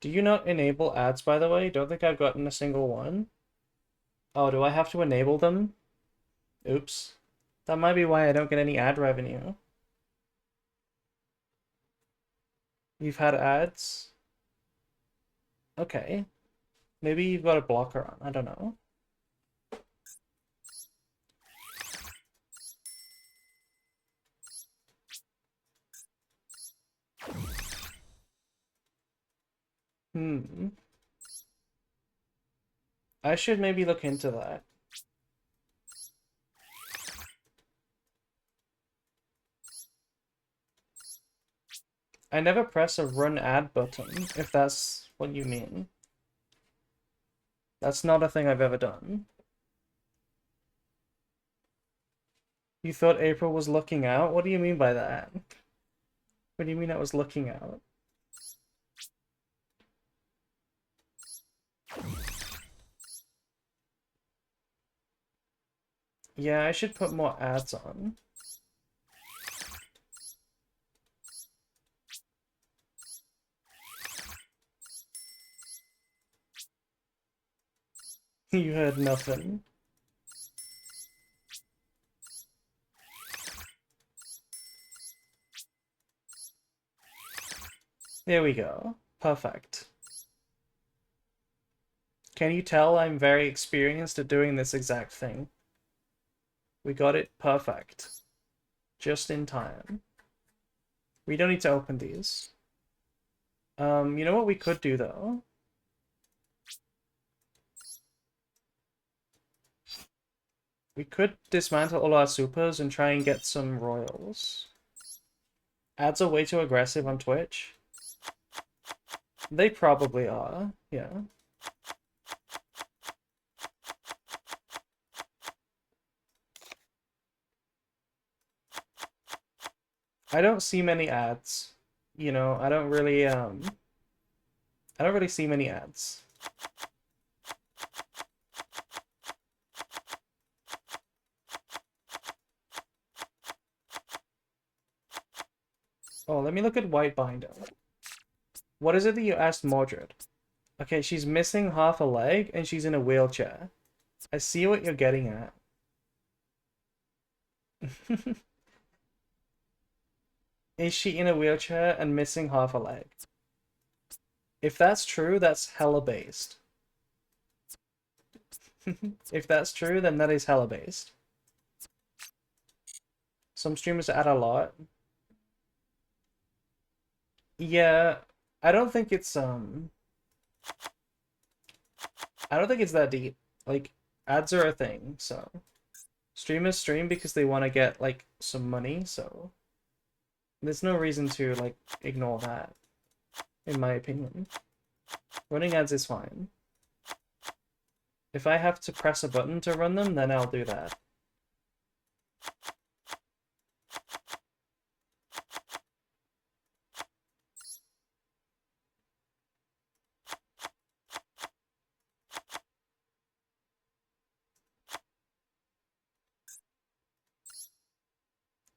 Do you not enable ads, by the way? Don't think I've gotten a single one. Oh, do I have to enable them? Oops. That might be why I don't get any ad revenue. You've had ads? Okay. Maybe you've got a blocker on. I don't know. I should maybe look into that. I never press a run ad button, if that's what you mean. That's not a thing I've ever done. You thought April was looking out? What do you mean by that? What do you mean I was looking out? Yeah, I should put more ads on. You heard nothing. There we go. Perfect. Can you tell I'm very experienced at doing this exact thing? We got it perfect. Just in time. We don't need to open these. You know what we could do though? We could dismantle all our supers and try and get some royals. Ads are way too aggressive on Twitch. They probably are, yeah. I don't see many ads. You know, I don't really see many ads. Oh, let me look at White Binder. What is it that you asked Mordred? Okay, she's missing half a leg and she's in a wheelchair. I see what you're getting at. Is she in a wheelchair and missing half a leg? If that's true, that's hella based. If that's true, then that is hella based. Some streamers add a lot. Yeah, I don't think it's I don't think it's that deep. Like, ads are a thing, so streamers stream because they want to get like some money, so there's no reason to like ignore that, in my opinion. Running ads is fine. If I have to press a button to run them, then I'll do that.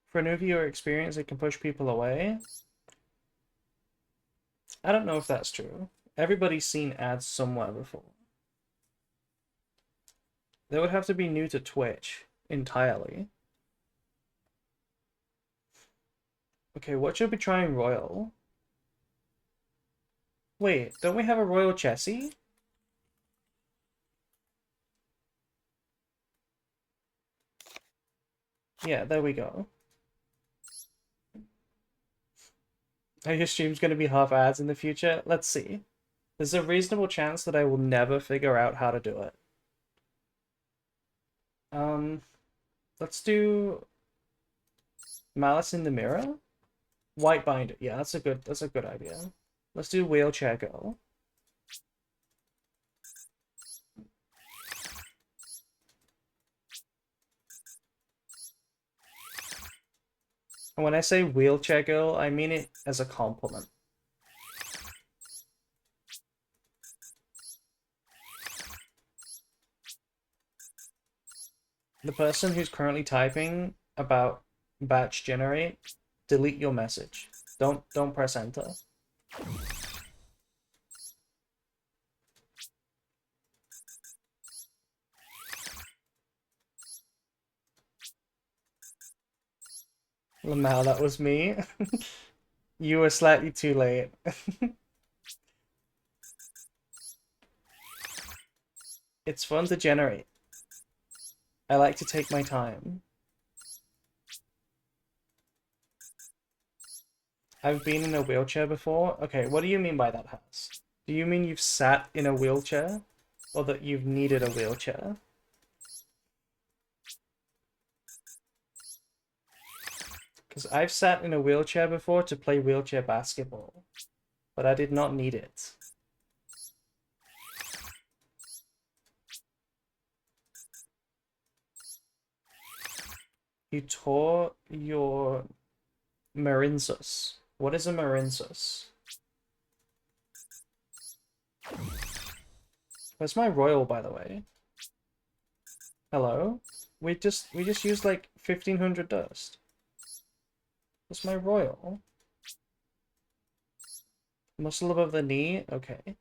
For a new viewer experience, it can push people away. I don't know if that's true. Everybody's seen ads somewhere before. They would have to be new to Twitch entirely. Okay, what should we try in Royal? Wait, don't we have a Royal Chessie? Yeah, there we go. Are your streams going to be half ads in the future? Let's see. There's a reasonable chance that I will never figure out how to do it. Let's do Malice in the Mirror? White Binder. Yeah, that's a good idea. Let's do Wheelchair Girl. And when I say Wheelchair Girl, I mean it as a compliment. The person who's currently typing about batch generate, delete your message. Don't press enter. Lamau, that was me. You were slightly too late. It's fun to generate. I like to take my time. I've been in a wheelchair before. Okay, what do you mean by that, Has? Do you mean you've sat in a wheelchair? Or that you've needed a wheelchair? Because I've sat in a wheelchair before to play wheelchair basketball. But I did not need it. You tore your Marinsus. What is a Marinsus? Where's my royal, by the way? Hello? We just used like 1500 dust. Where's my royal? Muscle above the knee? Okay.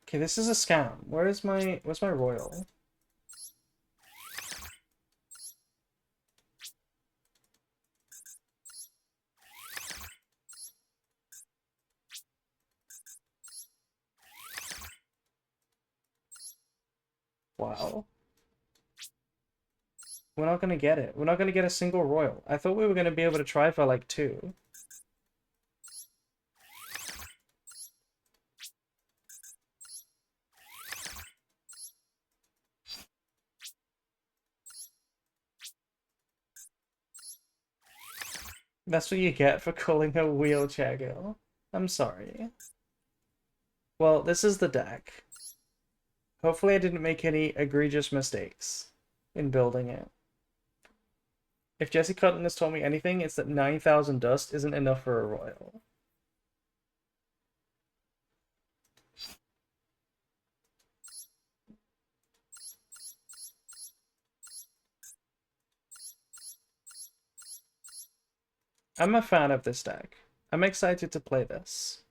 Okay, this is a scam. Where's my royal? Wow. We're not gonna get it. We're not gonna get a single royal. I thought we were gonna be able to try for like 2. That's what you get for calling her wheelchair girl. I'm sorry. Well, this is the deck. Hopefully I didn't make any egregious mistakes in building it. If Jesse Cotton has told me anything, it's that 9,000 dust isn't enough for a royal. I'm a fan of this deck. I'm excited to play this.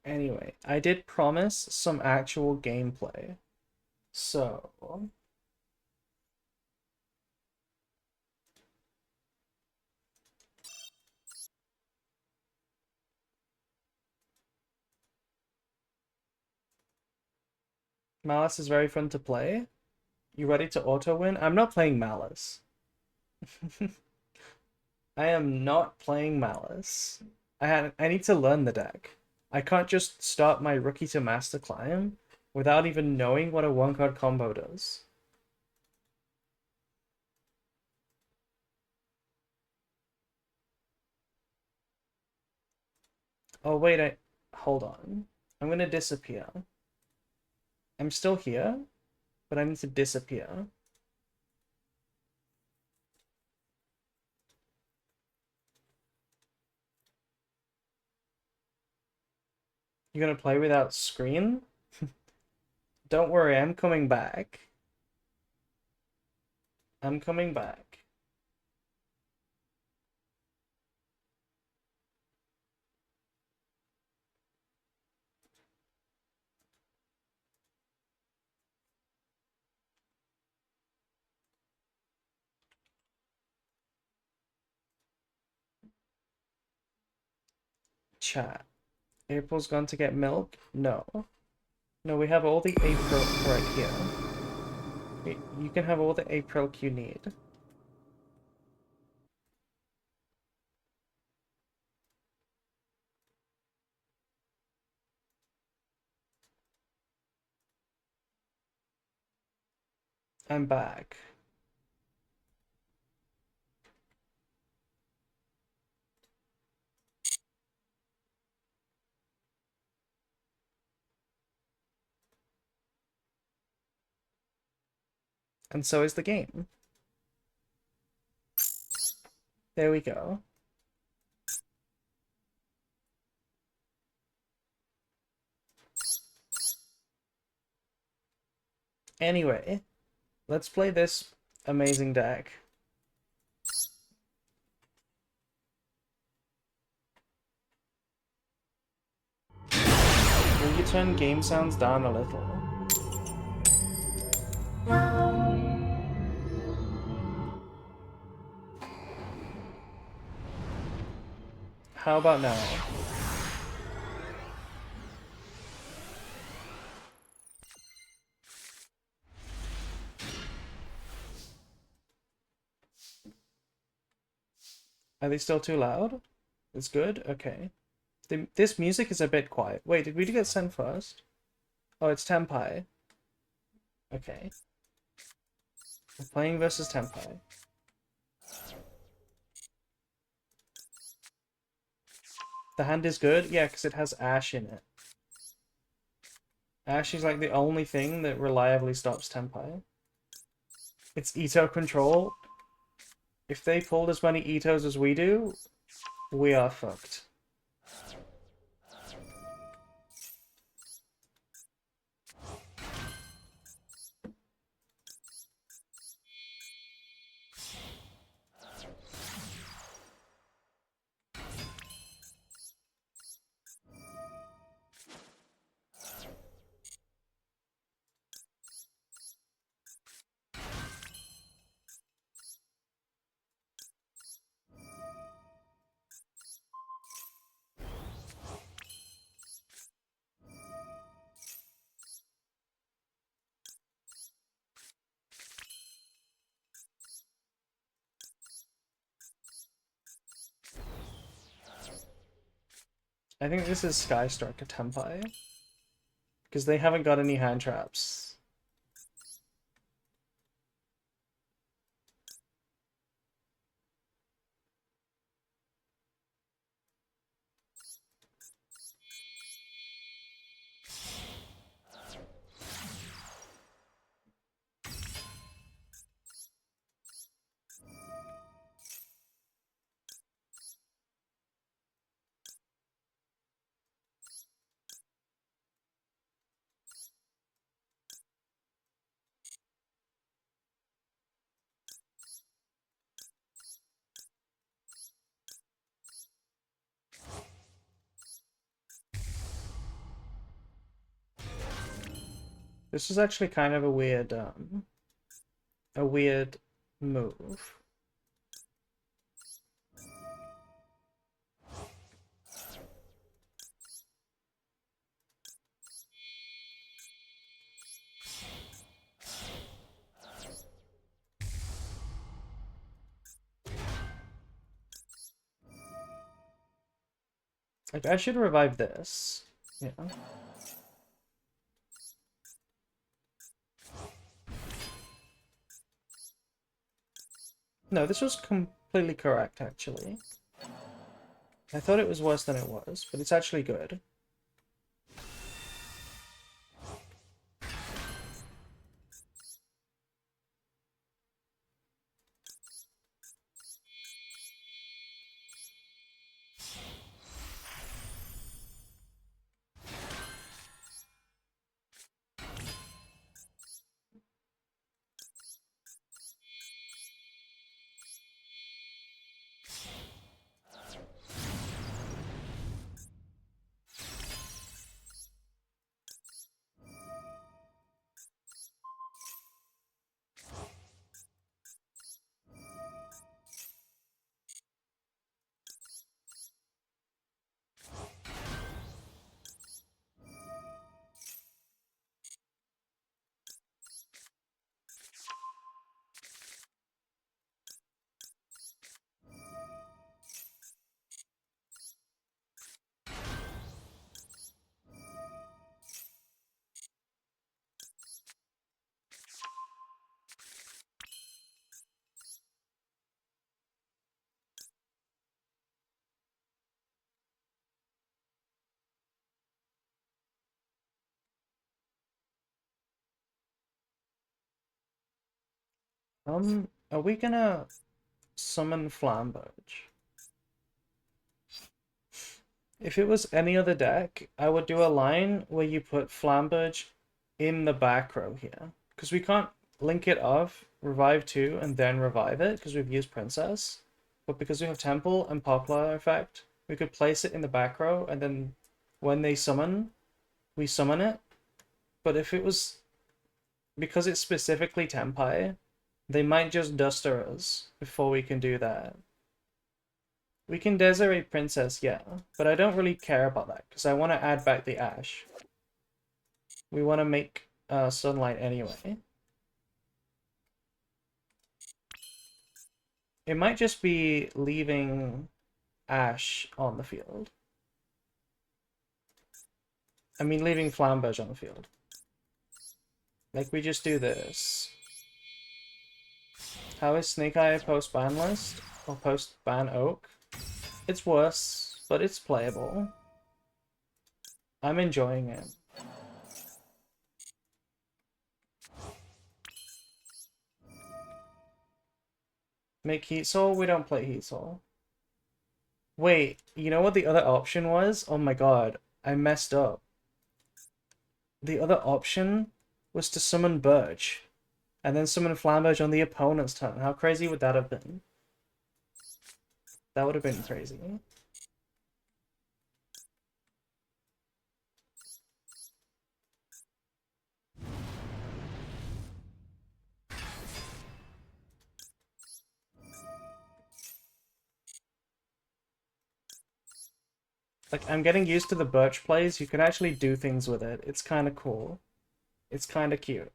Anyway, I did promise some actual gameplay. So, Malice is very fun to play. You ready to auto win? I'm not playing Malice. I am not playing Malice. I need to learn the deck. I can't just start my rookie to master climb without even knowing what a one card combo does. Oh wait, hold on. I'm gonna disappear. I'm still here, but I need to disappear. You're gonna play without screen? Don't worry, I'm coming back. I'm coming back. Chat. April's gone to get milk? No. No, we have all the April right here. You can have all the April you need. I'm back. And so is the game. There we go. Anyway, let's play this amazing deck. Will you turn game sounds down a little? How about now? Are they still too loud? It's good? Okay. This music is a bit quiet. Wait, did we get sent first? Oh, it's Tempai. Okay. We're playing versus Tempai. The hand is good? Yeah, because it has Ash in it. Ash is like the only thing that reliably stops Tempai. It's Ito control. If they pulled as many Itos as we do, we are fucked. I think this is Skystriker Tempai. Because they haven't got any hand traps. This is actually kind of a weird move. Like, I should revive this. Yeah. No, this was completely correct, actually. I thought it was worse than it was, but it's actually good. Are we gonna summon Flamberge? If it was any other deck, I would do a line where you put Flamberge in the back row here. Because we can't link it off, revive 2, and then revive it, because we've used Princess. But because we have Temple and Poplar effect, we could place it in the back row, and then when they summon, we summon it. But if it was... because it's specifically Tempai, they might just duster us before we can do that. We can Desiree Princess, yeah, but I don't really care about that because I want to add back the Ash. We want to make Sunlight anyway. It might just be leaving Ash on the field. I mean, leaving Flamberge on the field. Like, we just do this. How is Snake Eye post banlist? Or post ban Oak? It's worse, but it's playable. I'm enjoying it. Make Heat Soul? We don't play Heat Soul. Wait, you know what the other option was? Oh my god, I messed up. The other option was to summon Birch, and then summon Flamberge on the opponent's turn. How crazy would that have been? That would have been crazy. Like, I'm getting used to the Birch plays. You can actually do things with it. It's kind of cool. It's kind of cute.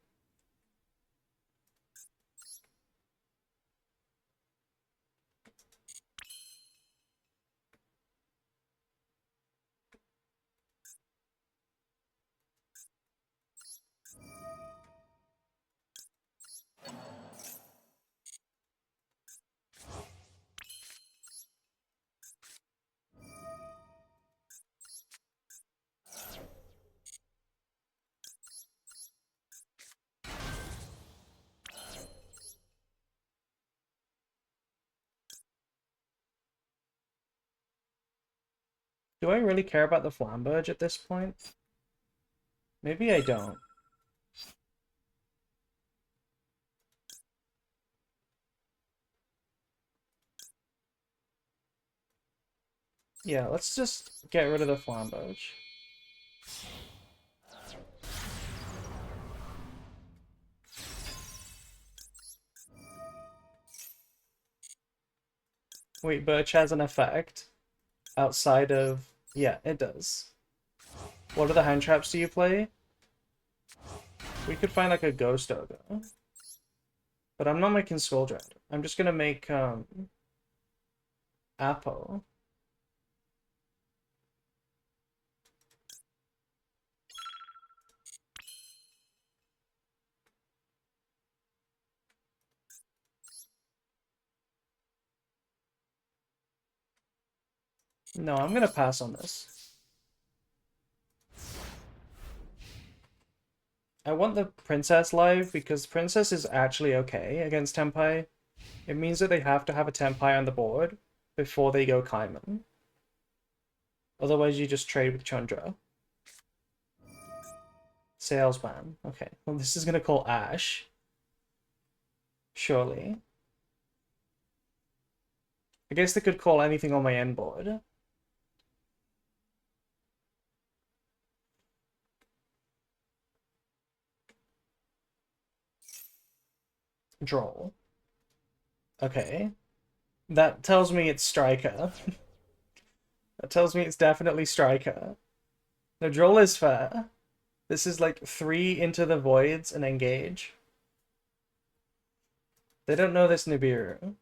Do I really care about the Flamberge at this point? Maybe I don't. Yeah, let's just get rid of the Flamberge. Wait, Birch has an effect outside of... Yeah, it does. What other hand traps do you play? We could find like a Ghost Ogre. But I'm not making Skull Dread. I'm just gonna make Apo. No, I'm gonna pass on this. I want the Princess live because Princess is actually okay against Tempai. It means that they have to have a Tempai on the board before they go Kaiman. Otherwise, you just trade with Chandra. Salesman. Okay. Well, this is gonna call Ash. Surely. I guess they could call anything on my end board. Droll. Okay. That tells me it's Striker. That tells me it's definitely Striker. The Droll is fair. This is like 3 into the voids and engage. They don't know this Nibiru.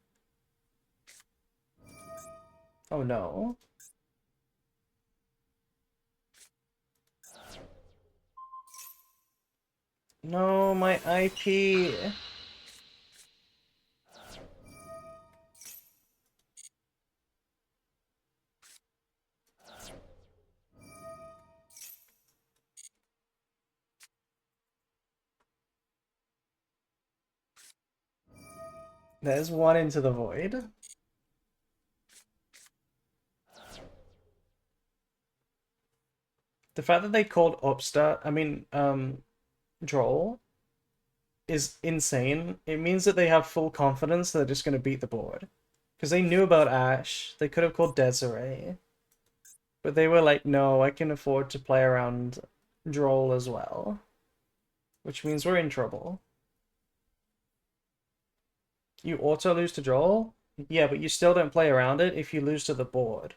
Oh no. No, my IP. There's 1 into the void. The fact that they called Droll is insane. It means that they have full confidence they're just gonna beat the board. Because they knew about Ash. They could have called Desiree. But they were like, no, I can afford to play around Droll as well. Which means we're in trouble. You auto lose to Droll? Yeah, but you still don't play around it if you lose to the board.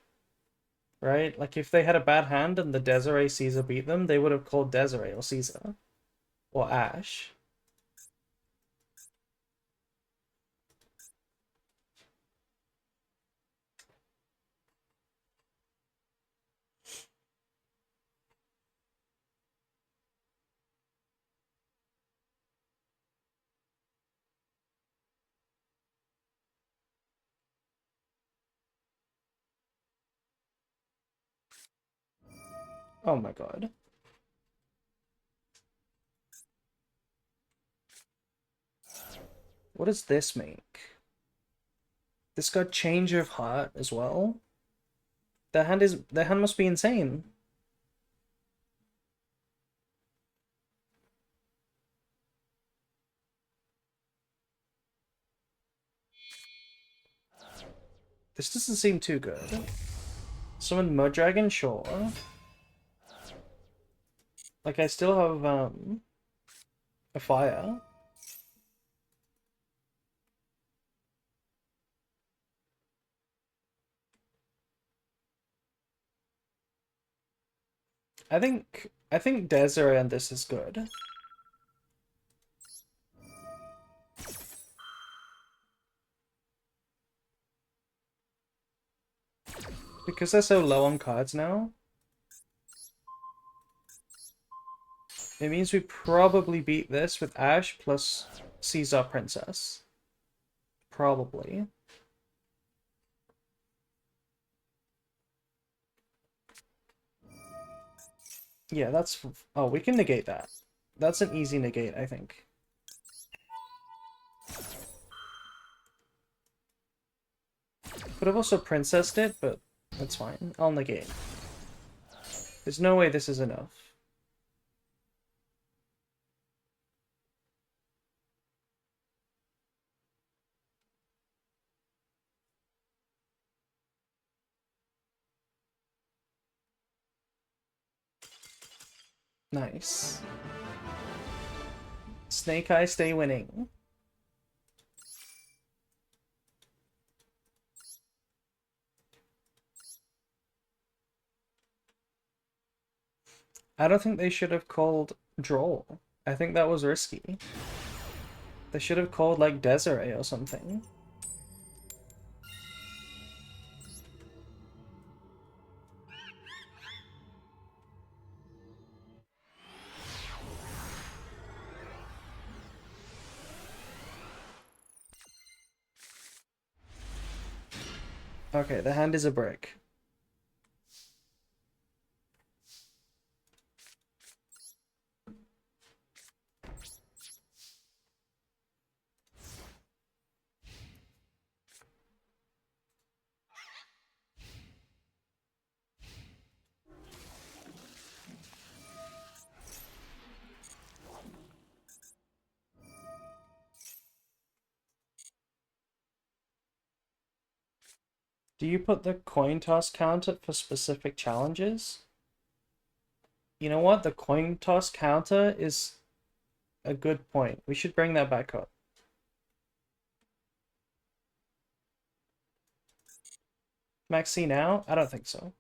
Right? Like, if they had a bad hand and the Desiree Caesar beat them, they would have called Desiree or Caesar. Or Ash. Oh my god. What does this make? This got Change of Heart as well? Their hand must be insane. This doesn't seem too good. Summon Mud Dragon, sure. Like, I still have a fire. I think Desiree and this is good. Because they're so low on cards now, it means we probably beat this with Ash plus Caesar Princess. Probably. Yeah, that's... Oh, we can negate that. That's an easy negate, I think. Could have also princessed it, but that's fine. I'll negate. There's no way this is enough. Nice. Snake Eye stay winning. I don't think they should have called Droll. I think that was risky. They should have called, like, Desiree or something. Okay, the hand is a brick. Do you put the coin toss counter for specific challenges? You know what? The coin toss counter is a good point. We should bring that back up. Maxi now? I don't think so.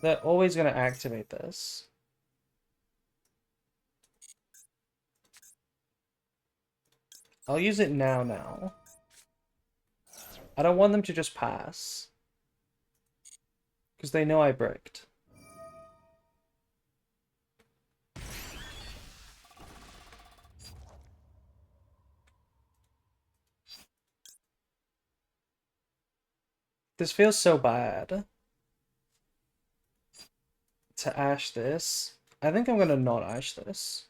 They're always going to activate this. I'll use it now. I don't want them to just pass. Because they know I bricked. This feels so bad. To ash this. I think I'm gonna not ash this.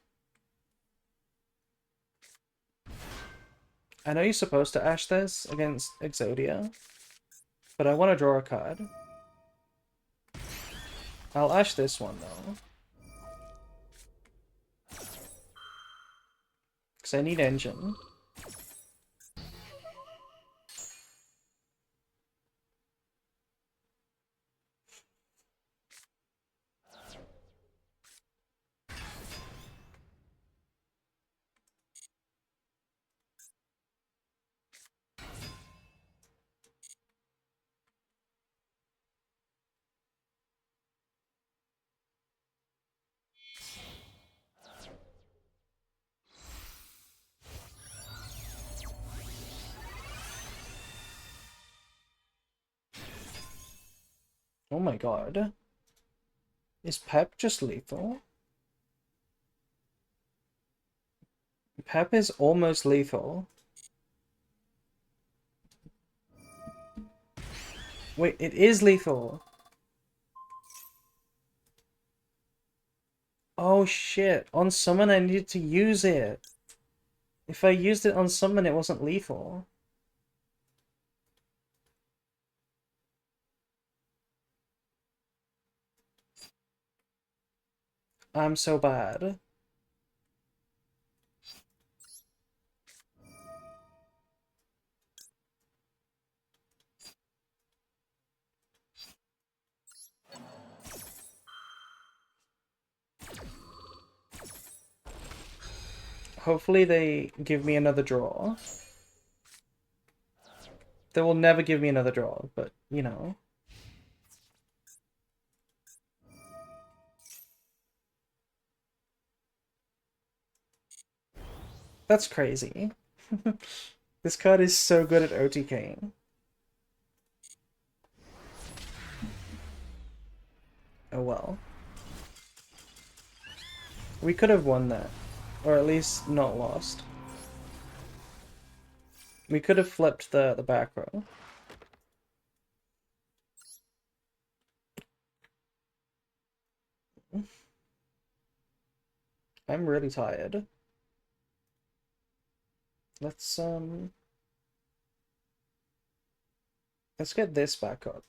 I know you're supposed to ash this against Exodia, but I want to draw a card. I'll ash this one though. Because I need engine. Oh my god. Is Pep just lethal? Pep is almost lethal. Wait, it is lethal. Oh shit. On summon I needed to use it. If I used it on summon it wasn't lethal. I'm so bad. Hopefully they give me another draw. They will never give me another draw, but, you know. That's crazy. This card is so good at OTKing. Oh well. We could have won that. Or at least not lost. We could have flipped the back row. I'm really tired. Let's get this back up.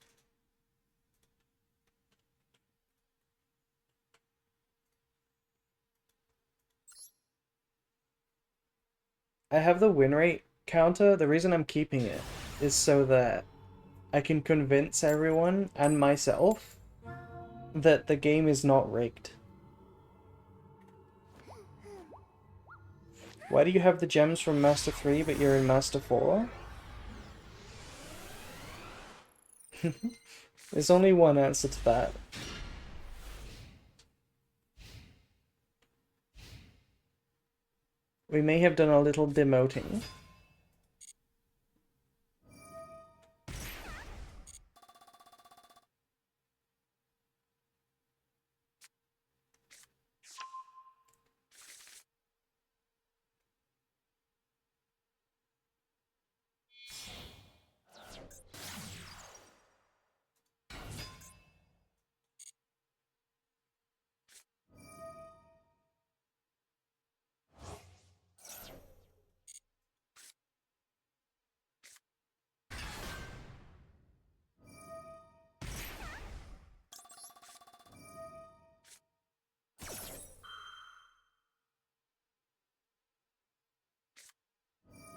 I have the win rate counter. The reason I'm keeping it is so that I can convince everyone and myself that the game is not rigged. Why do you have the gems from Master 3 but you're in Master 4? There's only one answer to that. We may have done a little demoting.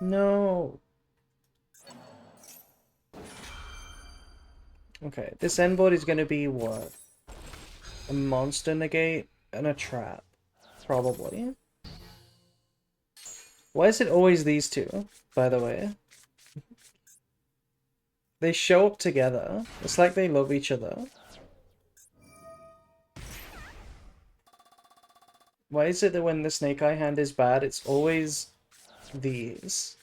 No. Okay, this end board is going to be what? A monster negate and a trap. Probably. Why is it always these two, by the way? They show up together. It's like they love each other. Why is it that when the Snake Eye hand is bad, it's always these?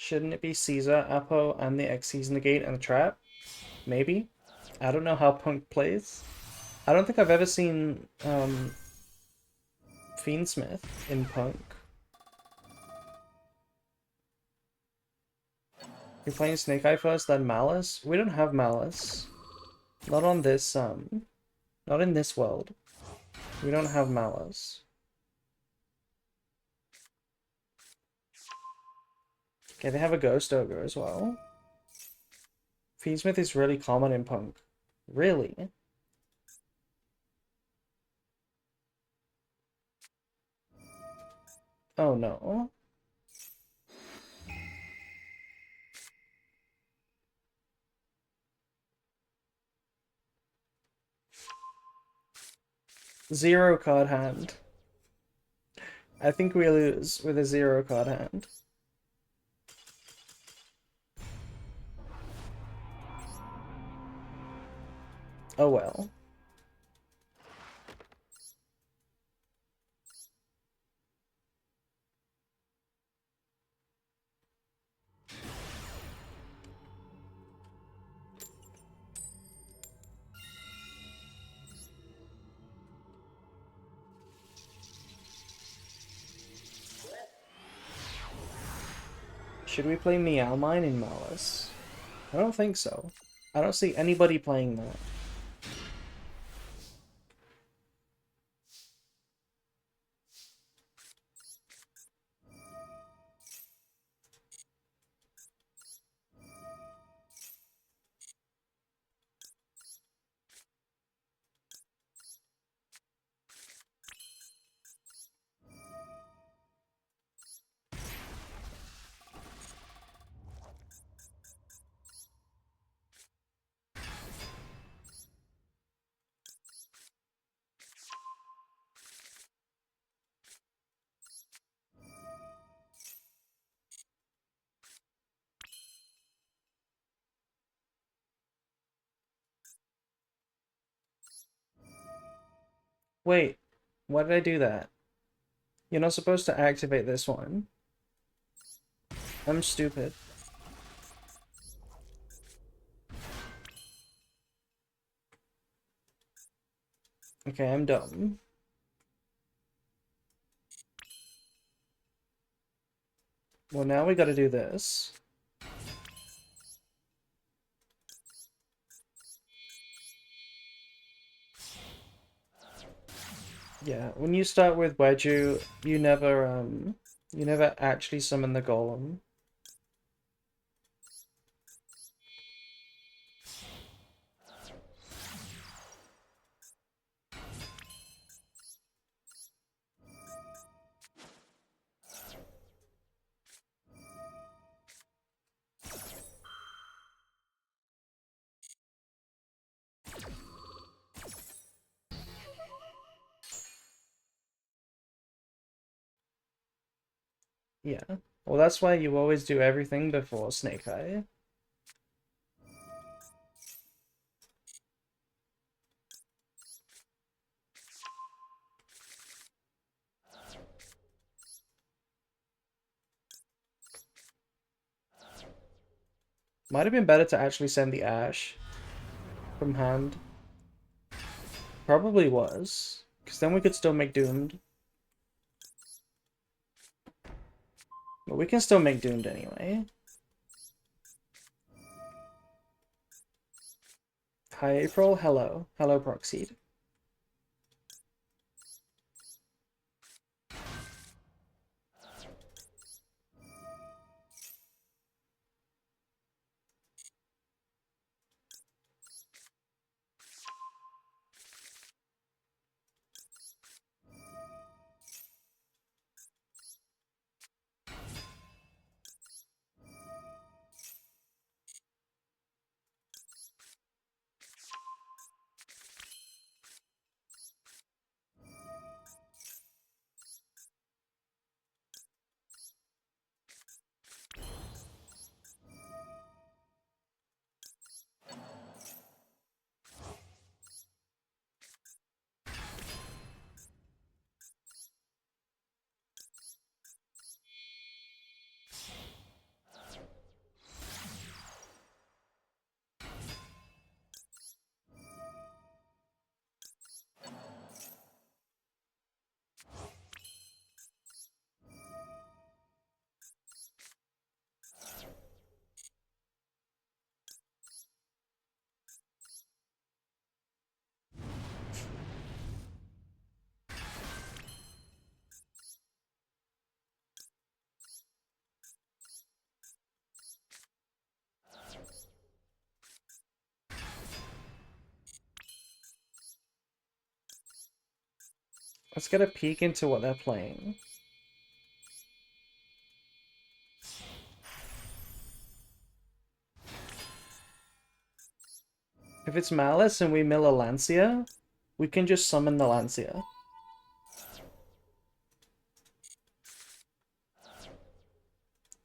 Shouldn't it be Caesar, Apo, and the Xyz negate and the trap? Maybe? I don't know how Punk plays. I don't think I've ever seen Fiendsmith in Punk. You're playing Snake Eye first, then Malice? We don't have Malice. Not on this, not in this world. We don't have Malice. Okay, they have a Ghost Ogre as well. Fiendsmith is really common in Punk. Really? Oh no. Zero card hand. I think we lose with a zero card hand. Oh well. Should we play Meow Mine in Malice? I don't think so. I don't see anybody playing that. Wait, why did I do that? You're not supposed to activate this one. I'm stupid. Okay, I'm dumb. Well, now we gotta do this. Yeah, when you start with Wedju, you never actually summon the golem. Yeah. Well, that's why you always do everything before Snake Eye. Might have been better to actually send the Ash from hand. Probably was. Because then we could still make Doomed. But we can still make Doomed anyway. Hi April, hello. Hello Proxied. Let's get a peek into what they're playing. If it's Malice and we mill a Lancia, we can just summon the Lancia.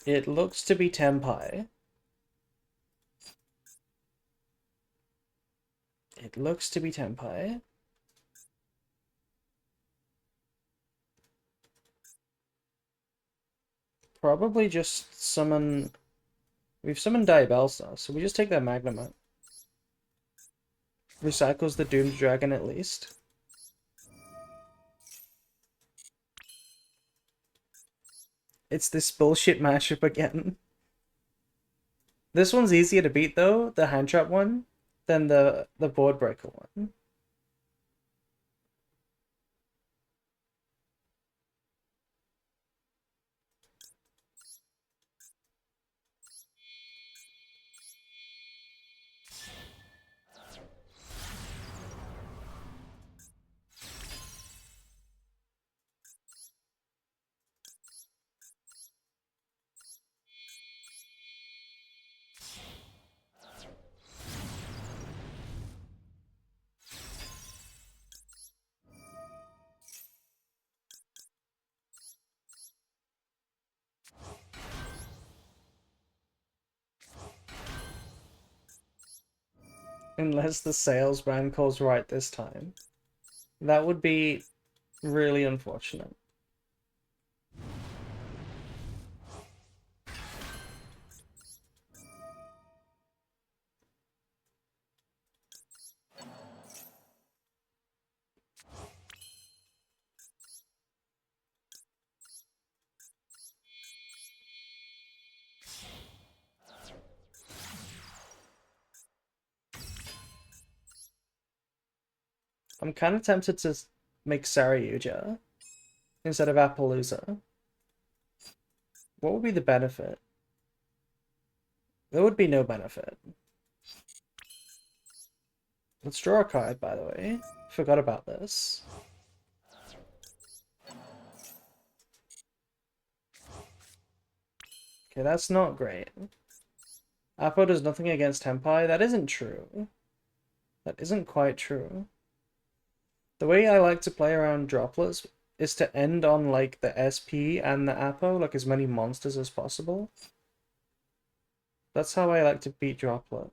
It looks to be Tempai. It looks to be Tempai. Probably just summon... We've summoned Diabellstar, so we just take that Magnum out. Recycles the Doomed Dragon at least. It's this bullshit matchup again. This one's easier to beat though, the hand trap one, than the board breaker one. Unless the salesman calls right this time. That would be really unfortunate. I'm kind of tempted to make Saryuja instead of Appaloosa. What would be the benefit? There would be no benefit. Let's draw a card, by the way. Forgot about this. Okay, that's not great. Appo does nothing against Tempai. That isn't true. That isn't quite true. The way I like to play around droplets is to end on like the SP and the Appo, like as many monsters as possible. That's how I like to beat droplet.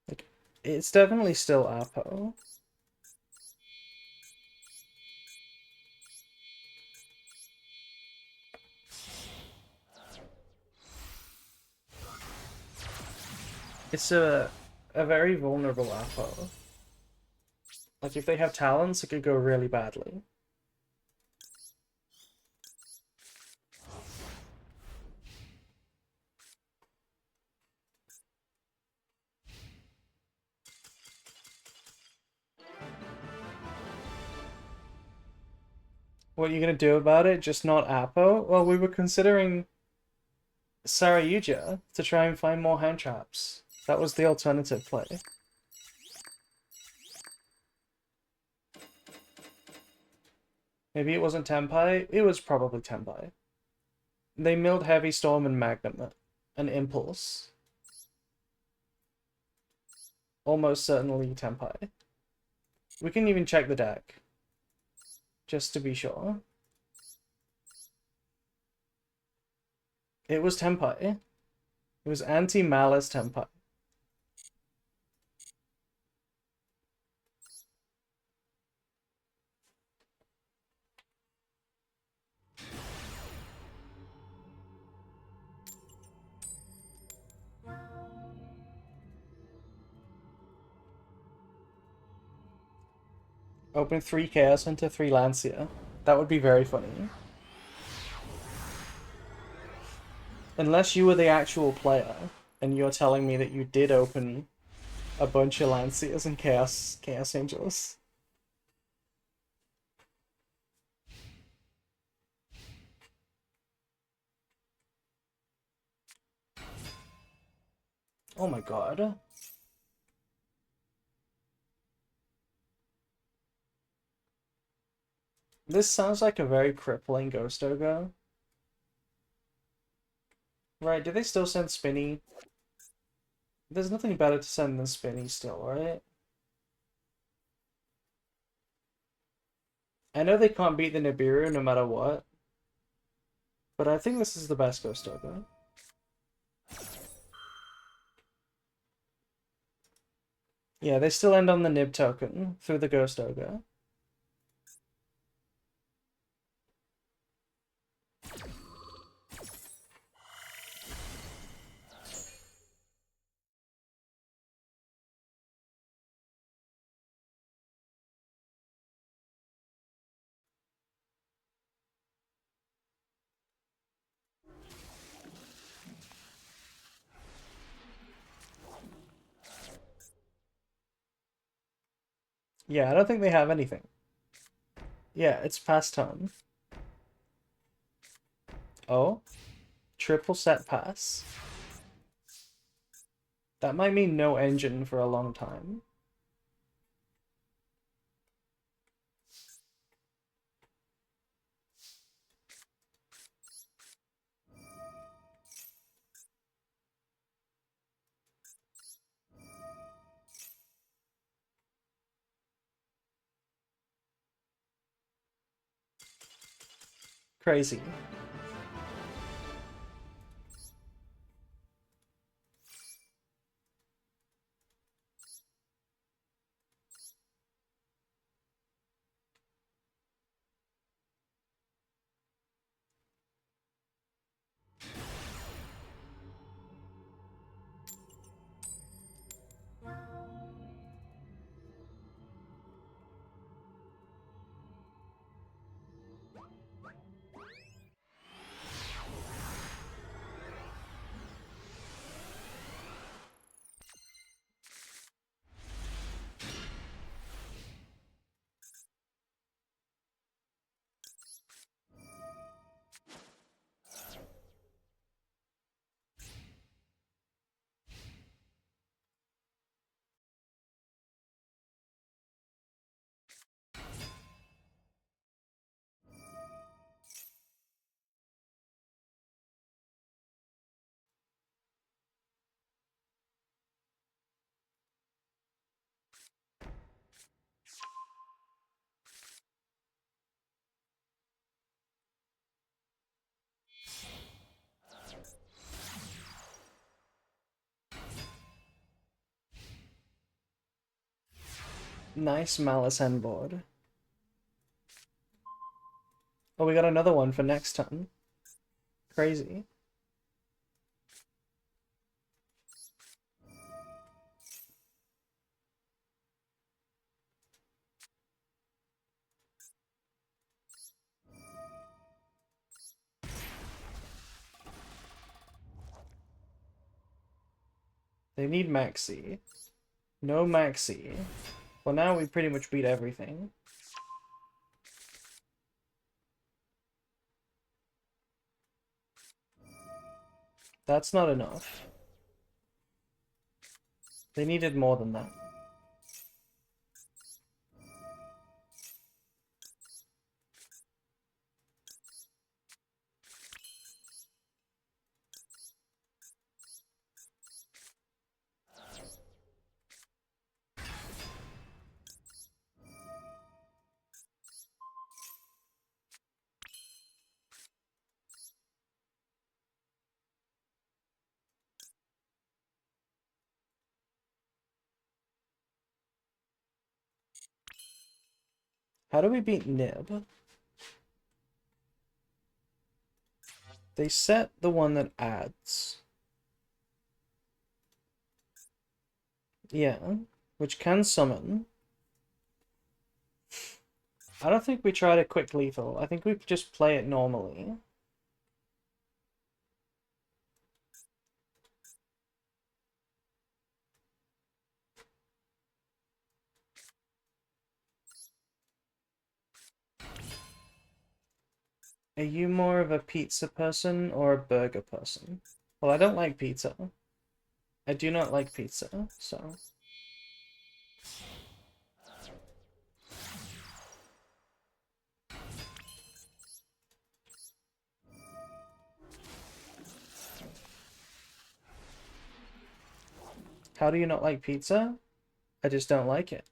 Like, it's definitely still Appo. It's a very vulnerable Appo. Like, if they have talents, it could go really badly. What are you gonna do about it? Just not Appo? Well, we were considering Saryuja to try and find more hand traps. That was the alternative play. Maybe it wasn't Tempai. It was probably Tempai. They milled Heavy Storm and Magnum and Impulse. Almost certainly Tempai. We can even check the deck. Just to be sure. It was Tempai. It was anti-malice Tempai. Open 3 Chaos into 3 Lancia. That would be very funny. Unless you were the actual player, and you're telling me that you did open a bunch of Lancias and Chaos Angels. Oh my god. This sounds like a very crippling Ghost Ogre. Right, do they still send Spinny? There's nothing better to send than Spinny still, right? I know they can't beat the Nibiru no matter what, but I think this is the best Ghost Ogre. Yeah, they still end on the Nib token through the Ghost Ogre. Yeah, I don't think they have anything. Yeah, it's past turn. Oh, triple set pass. That might mean no engine for a long time. Crazy. Nice Malice end board. Oh, we got another one for next turn. Crazy. They need Maxi. No Maxi. Well, now we pretty much beat everything. That's not enough. They needed more than that. How do we beat Nib? They set the one that adds. Yeah, which can summon. I don't think we tried a quick lethal. I think we just play it normally. Are you more of a pizza person or a burger person? Well, I don't like pizza. I do not like pizza, so... How do you not like pizza? I just don't like it.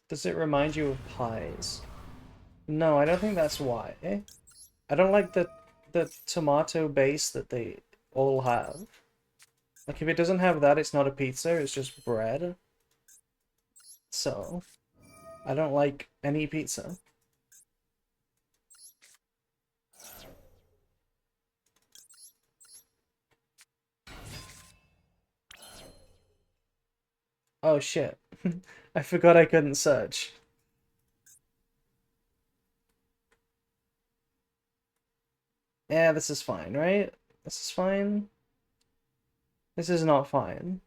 Does it remind you of pies? No, I don't think that's why. I don't like the tomato base that they all have. Like, if it doesn't have that, it's not a pizza, it's just bread. So, I don't like any pizza. Oh shit. I forgot I couldn't search. Yeah, this is fine, right? This is fine. This is not fine.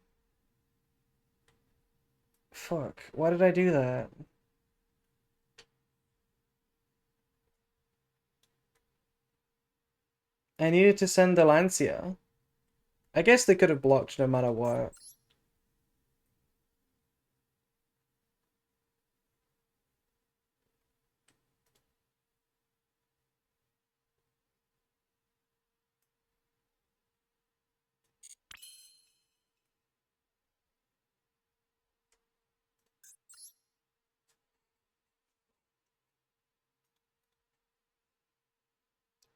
Fuck, why did I do that? I needed to send the Lancia. I guess they could have blocked no matter what.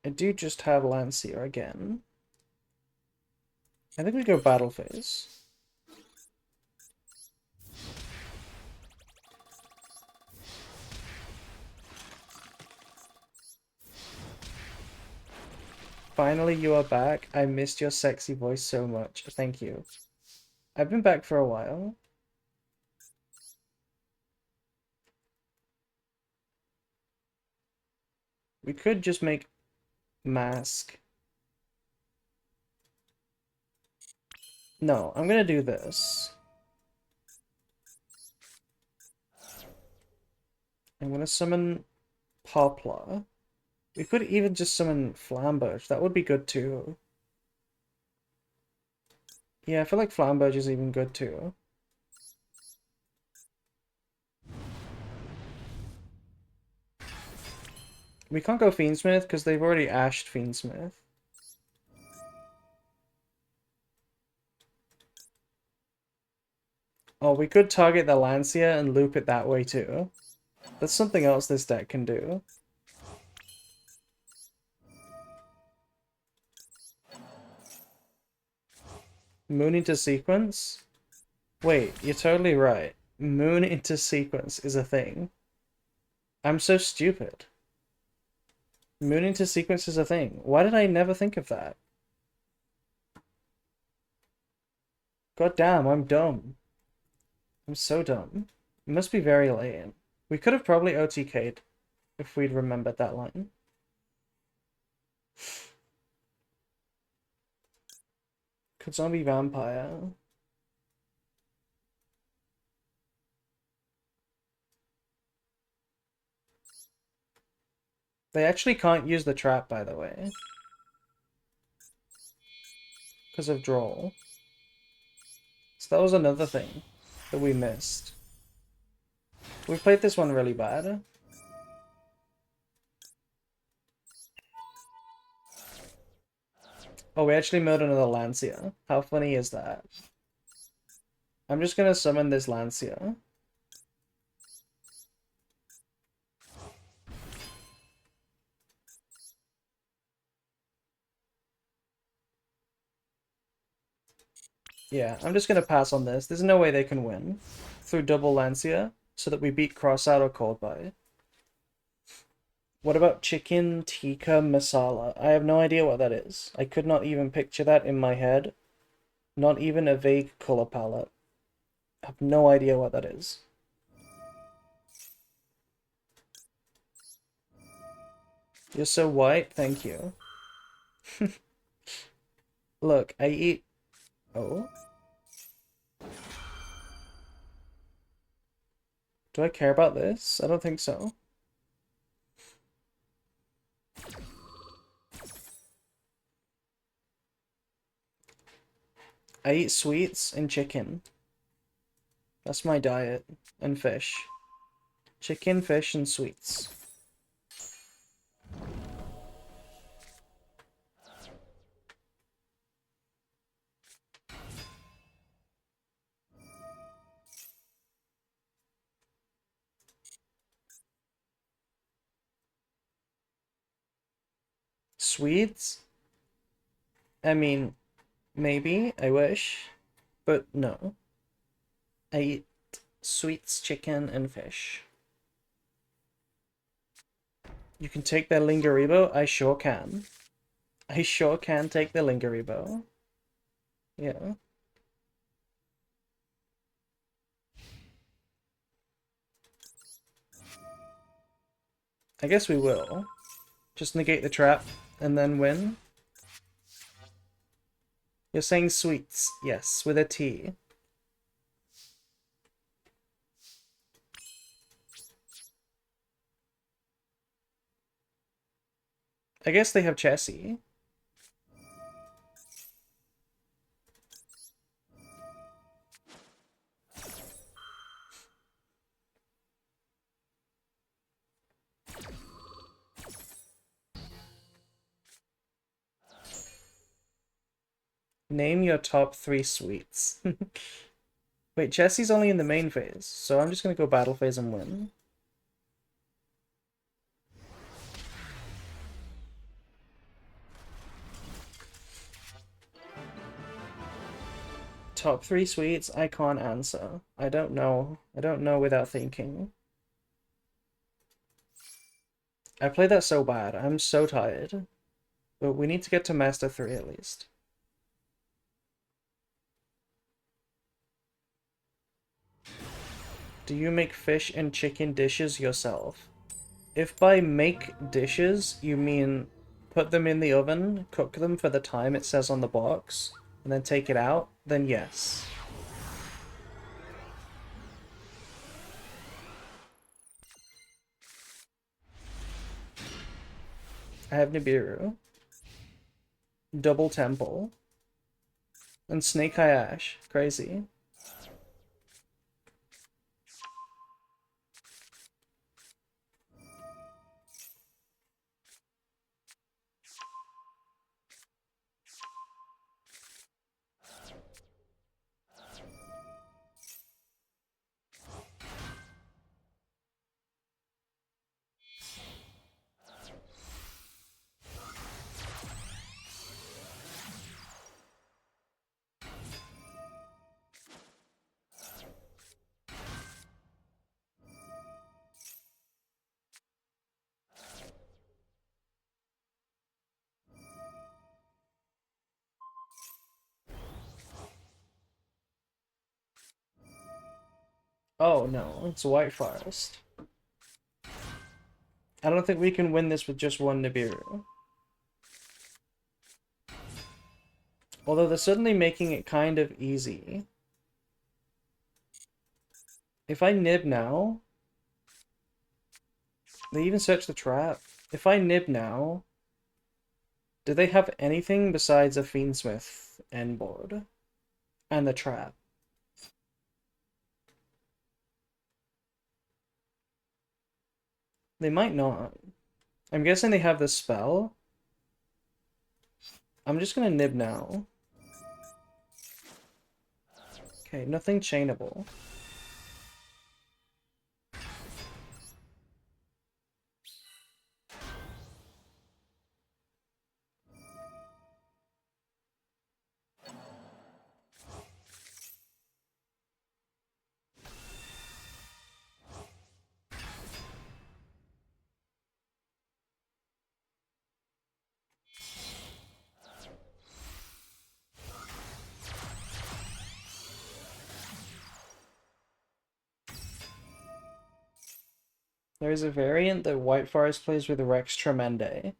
I do just have Lancia again. I think we go battle phase. Finally, you are back. I missed your sexy voice so much. Thank you. I've been back for a while. We could just make mask. No, I'm gonna do this. I'm gonna summon Poplar. We could even just summon Flamberge. That would be good too. Yeah, I feel like Flamberge is even good too. We can't go Fiendsmith because they've already ashed Fiendsmith. Oh, we could target the Lancia and loop it that way too. That's something else this deck can do. Moon into sequence? Wait, you're totally right. Moon into sequence is a thing. I'm so stupid. Moon into sequence is a thing. Why did I never think of that? God damn, I'm dumb. I'm so dumb. It must be very late. We could have probably OTK'd if we'd remembered that line. Could zombie vampire. They actually can't use the trap, by the way. Because of draw. So that was another thing that we missed. We played this one really bad. Oh, we actually murdered another Lancia. How funny is that? I'm just gonna summon this Lancia. Yeah, I'm just gonna pass on this. There's no way they can win through double Lancia so that we beat Crossout or Cold Bite. What about chicken tikka masala? I have no idea what that is. I could not even picture that in my head. Not even a vague color palette. I have no idea what that is. You're so white, thank you. Look, I eat... Oh? Do I care about this? I don't think so. I eat sweets and chicken. That's my diet. And fish. Chicken, fish, and sweets. Sweets? I mean, maybe. I wish. But no. I eat sweets, chicken, and fish. You can take their Lingaribo? I sure can. I sure can take the Lingaribo. Yeah. I guess we will. Just negate the trap and then win. You're saying sweets. Yes, with a T. I guess they have Chessie. Name your top 3 sweets. Wait, Chessie's only in the main phase, so I'm just gonna go battle phase and win. Top 3 sweets? I can't answer. I don't know. I don't know without thinking. I played that so bad. I'm so tired. But we need to get to Master 3 at least. Do you make fish and chicken dishes yourself? If by make dishes you mean put them in the oven, cook them for the time it says on the box, and then take it out, then yes. I have Nibiru, Double Temple, and Snake Eye Ash. Crazy. Oh no, it's White Forest. I don't think we can win this with just one Nibiru. Although they're certainly making it kind of easy. If I nib now... They even search the trap. If I nib now... Do they have anything besides a Fiendsmith end board? And the trap? They might not. I'm guessing they have the spell. I'm just gonna nib now. Okay, nothing chainable. There's a variant that White Forest plays with Rex Tremende.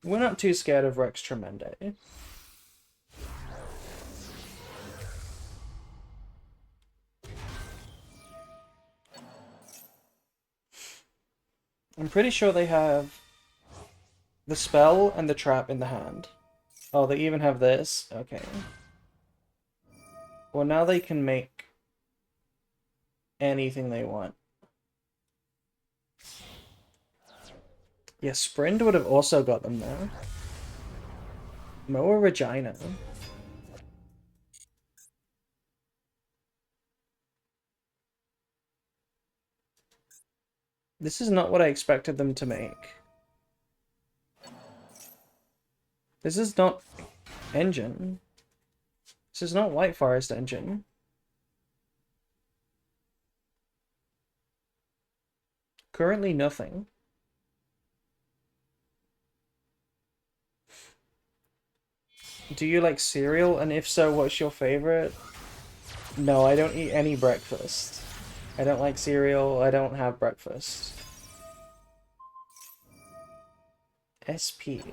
We're not too scared of Rex Tremende. I'm pretty sure they have the spell and the trap in the hand. Oh, they even have this? Okay. Well, now they can make anything they want. Yeah, Sprint would have also got them there. Moa Regina. This is not what I expected them to make. This is not engine. This is not White Forest engine. Currently nothing. Do you like cereal? And if so, what's your favorite? No, I don't eat any breakfast. I don't like cereal. I don't have breakfast. SP.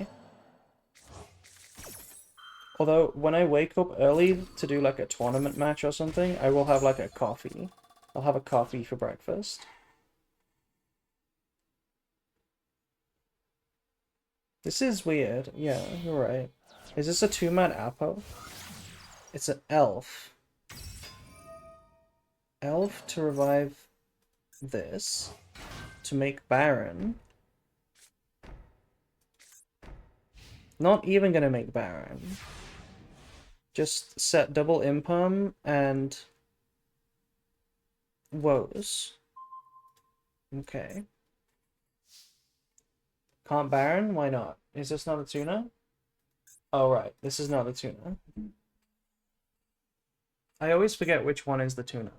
Although, when I wake up early to do like a tournament match or something, I will have like a coffee. I'll have a coffee for breakfast. This is weird. Yeah, you're right. Is this a 2-man Apo? It's an elf. Elf to revive this. To make Baron. Not even gonna make Baron. Just set double imperm and woes. Okay. Can't Baron? Why not? Is this not a tuna? Oh, right. This is not a tuna. I always forget which one is the tuna.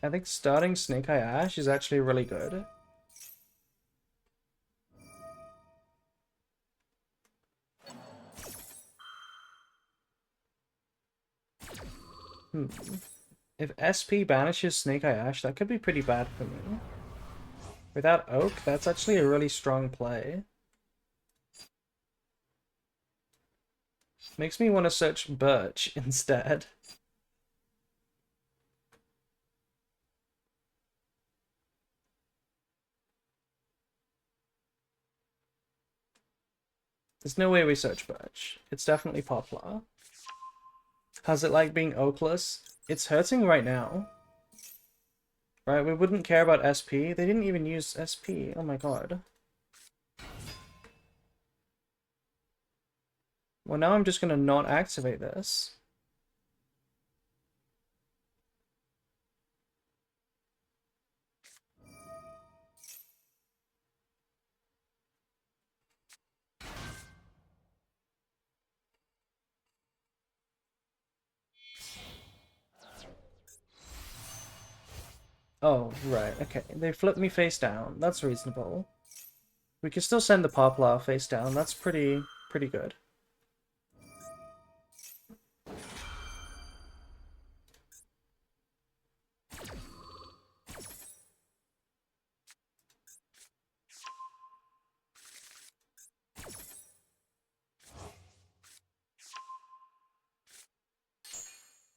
I think starting Snake Eye Ash is actually really good. If SP banishes Snake Eye Ash, that could be pretty bad for me. Without Oak, that's actually a really strong play. Makes me want to search Birch instead. There's no way we search Birch. It's definitely Poplar. How's it like being Oakless? It's hurting right now. Right, we wouldn't care about SP. They didn't even use SP. Oh my god. Well, now I'm just gonna not activate this. Oh, right, okay. They flipped me face down. That's reasonable. We can still send the Poplar face down. That's pretty good.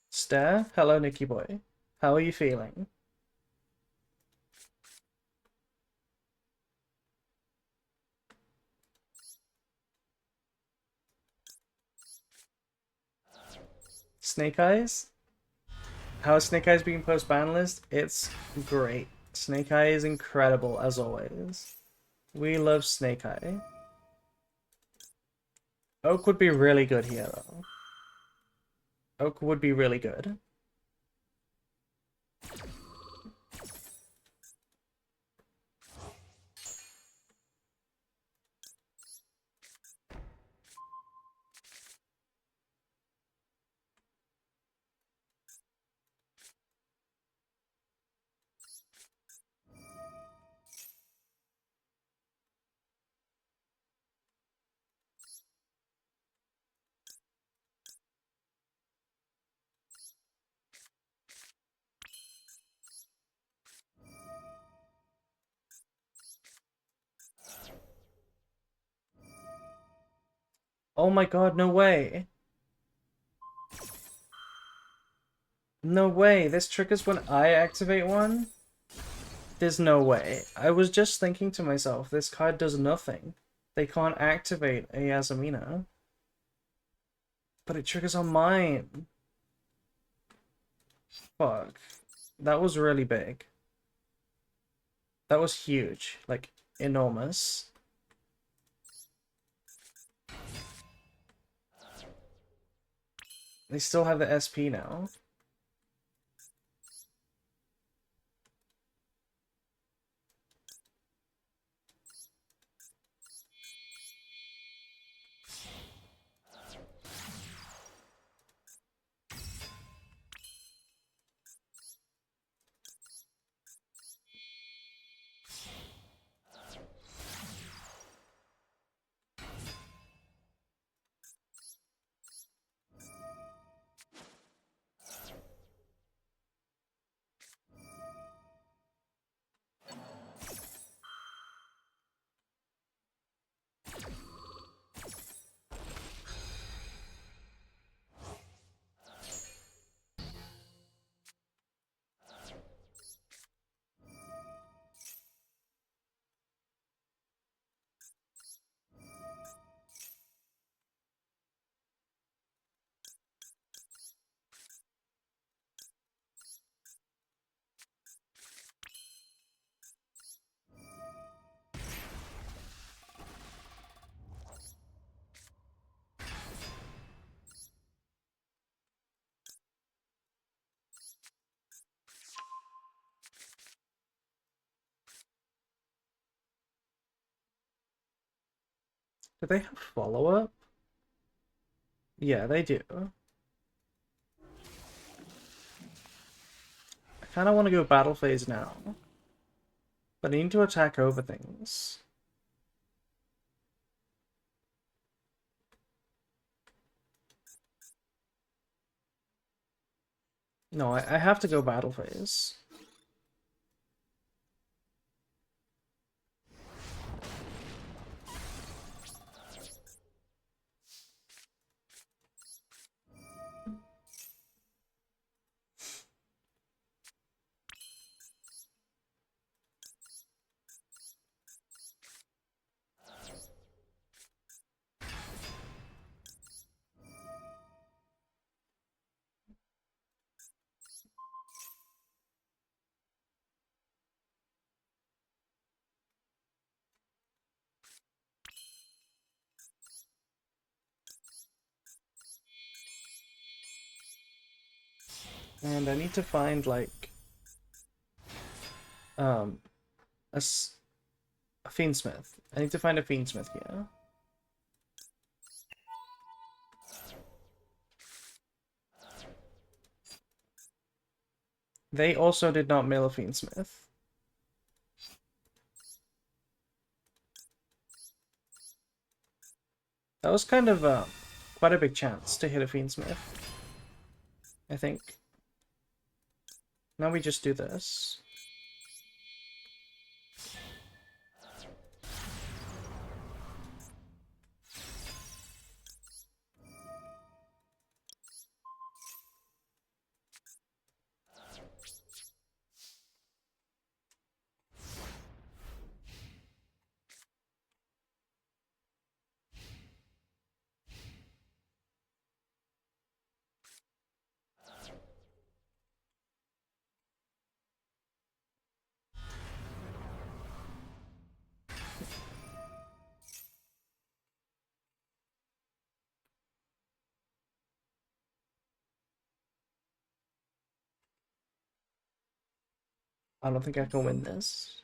Stare? Hello, Nicky boy. How are you feeling? Snake Eyes? How is Snake Eyes being post-ban list? It's great. Snake Eye is incredible, as always. We love Snake Eye. Oak would be really good here, though. Oak would be really good. Oh my god, no way. No way, this triggers when I activate one? There's no way. I was just thinking to myself, this card does nothing. They can't activate a Yasmina. But it triggers on mine. Fuck. That was really big. That was huge. Like, enormous. They still have the SP now. Do they have follow-up? Yeah, they do. I kind of want to go battle phase now. But I need to attack over things. No, I have to go battle phase. And I need to find, like, um, a Fiendsmith. I need to find a Fiendsmith here. They also did not mill a Fiendsmith. That was kind of quite a big chance to hit a Fiendsmith, I think. Now we just do this. I don't think I can win this.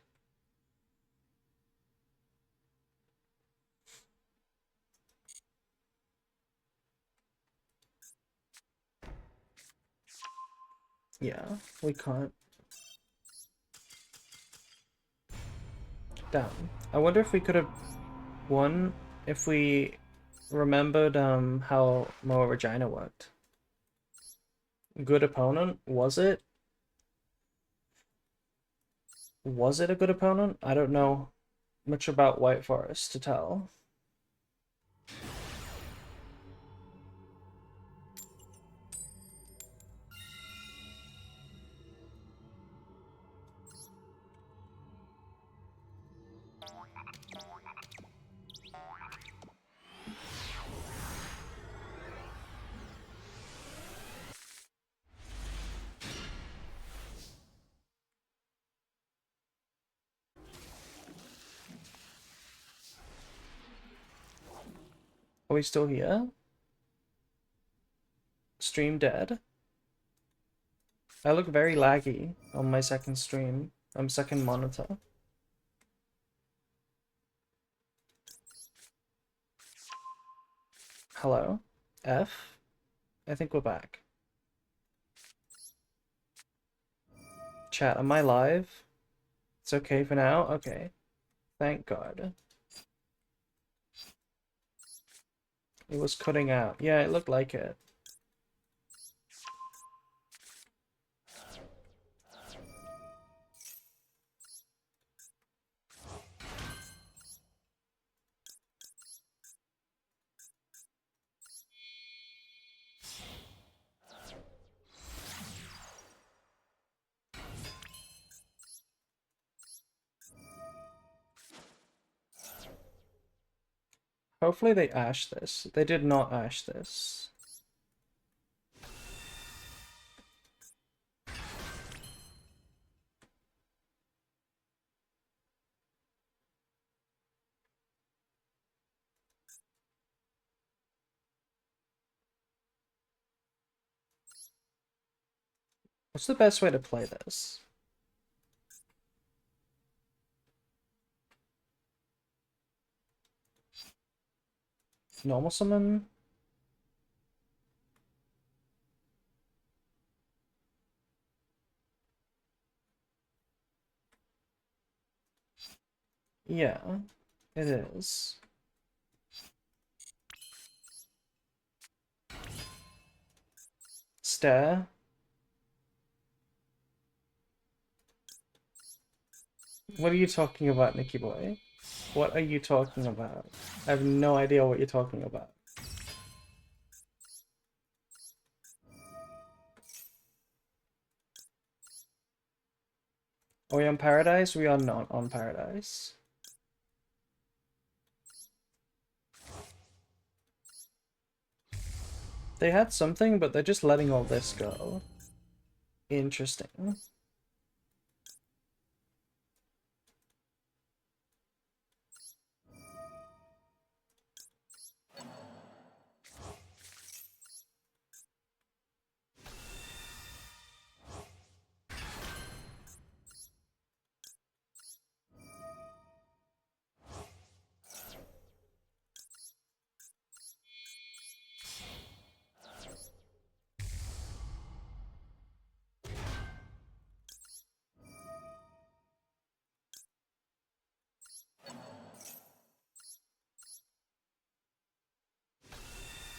Yeah, we can't. Damn. I wonder if we could have won if we remembered how Moa Regina worked. Good opponent? Was it? Was it a good opponent? I don't know much about White Forest to tell. Are we still here? Stream dead? I look very laggy on my second stream. Second monitor. Hello? F? I think we're back. Chat, am I live? It's okay for now? Okay. Thank God. It was cutting out. Yeah, it looked like it. Hopefully they ash this. They did not ash this. What's the best way to play this? Normal summon? Yeah, it is. Stare. What are you talking about, Nicky boy? What are you talking about? I have no idea what you're talking about. Are we on Paradise? We are not on Paradise. They had something, but they're just letting all this go. Interesting.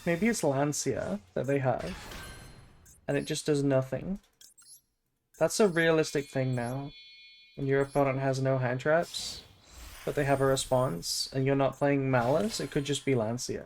Maybe it's Lancia that they have, and it just does nothing. That's a realistic thing now. When your opponent has no hand traps, but they have a response, and you're not playing Malice, it could just be Lancia.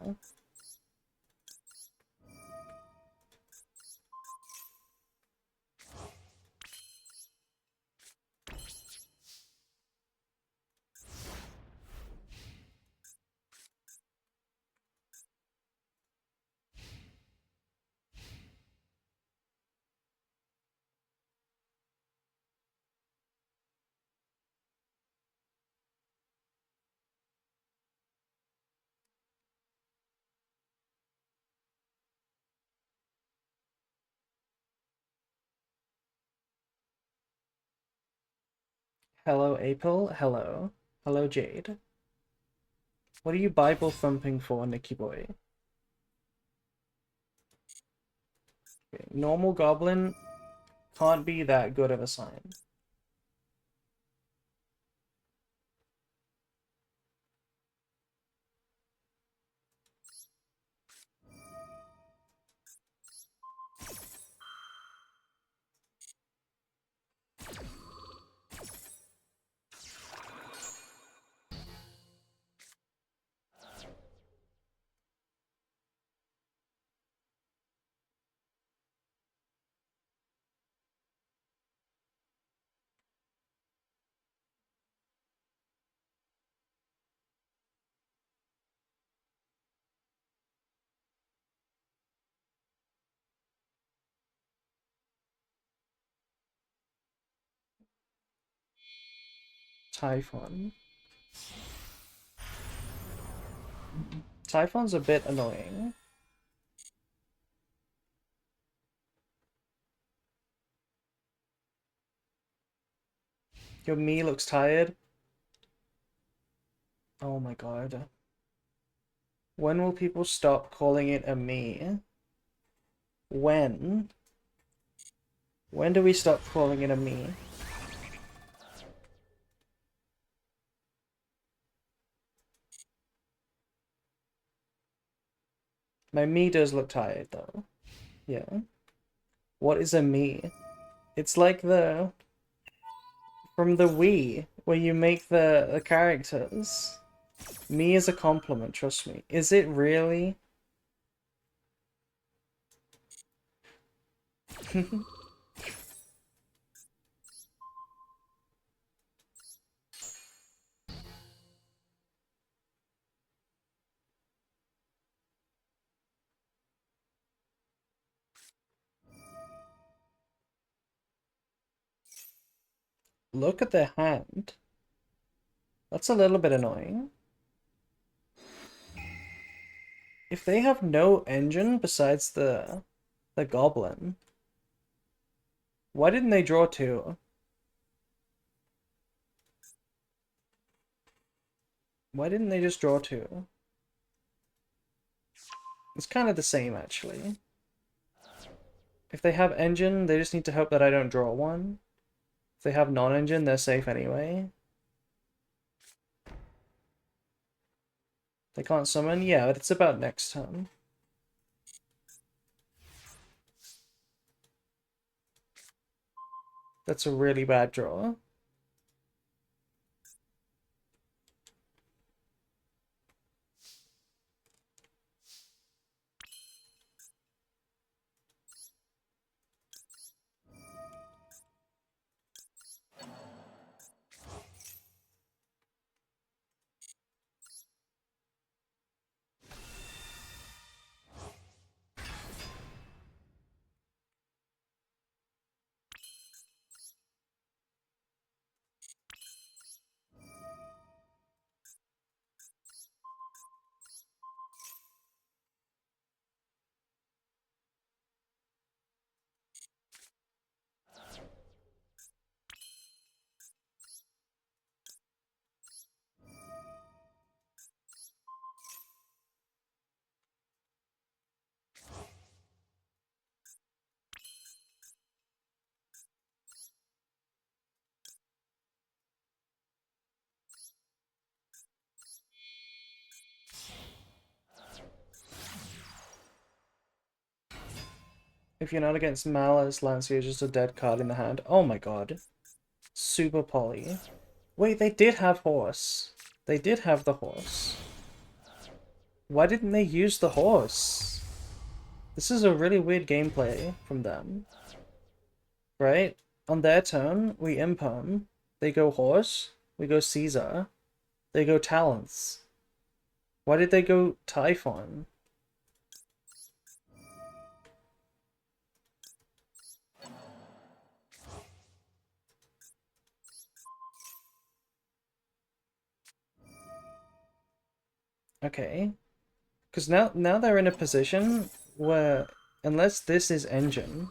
Hello, April. Hello. Hello, Jade. What are you Bible thumping for, Nicky boy? Okay, normal goblin can't be that good of a sign. Typhon. Typhon's a bit annoying. Your me looks tired. Oh my god. When will people stop calling it a me? When? When do we stop calling it a me? My me does look tired though. Yeah. What is a me? It's like the... from the Wii, where you make the characters. Me is a compliment, trust me. Is it really? Look at their hand. That's a little bit annoying. If they have no engine besides the goblin, why didn't they draw two? Why didn't they just draw two? It's kind of the same, actually. If they have engine, they just need to hope that I don't draw one. If they have non-engine, they're safe anyway. They can't summon? Yeah, but it's about next turn. That's a really bad draw. If you're not against Malice, Lancia is just a dead card in the hand. Oh my god. Super poly. Wait, they did have horse. They did have the horse. Why didn't they use the horse? This is a really weird gameplay from them. Right? On their turn, we imperm. They go horse. We go Caesar. They go talents. Why did they go Typhon? Okay. Because now they're in a position where, unless this is engine,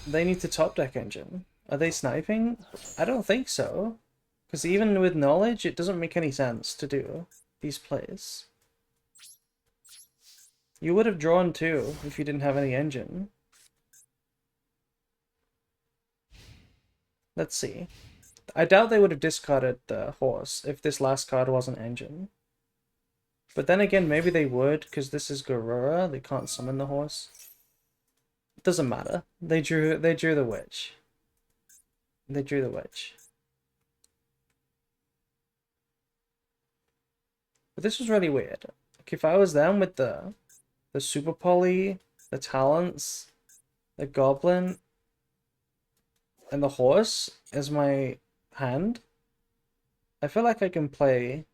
they need to top deck engine. Are they sniping? I don't think so. Because even with knowledge, it doesn't make any sense to do these plays. You would have drawn two if you didn't have any engine. Let's see. I doubt they would have discarded the horse if this last card wasn't engine. But then again, maybe they would, because this is Garura. They can't summon the horse. It doesn't matter. They drew the witch. They drew the witch. But this was really weird. Like if I was them with the super poly, the talents, the goblin, and the horse as my hand, I feel like I can play.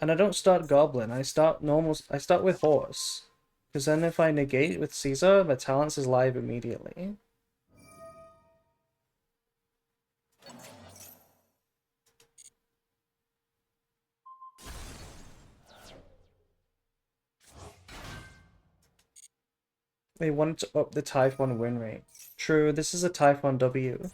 And I don't start goblin, I start with horse. Because then if I negate with Caesar, the talents is live immediately. They wanted to up the Type 1 win rate. True, this is a Type 1 W.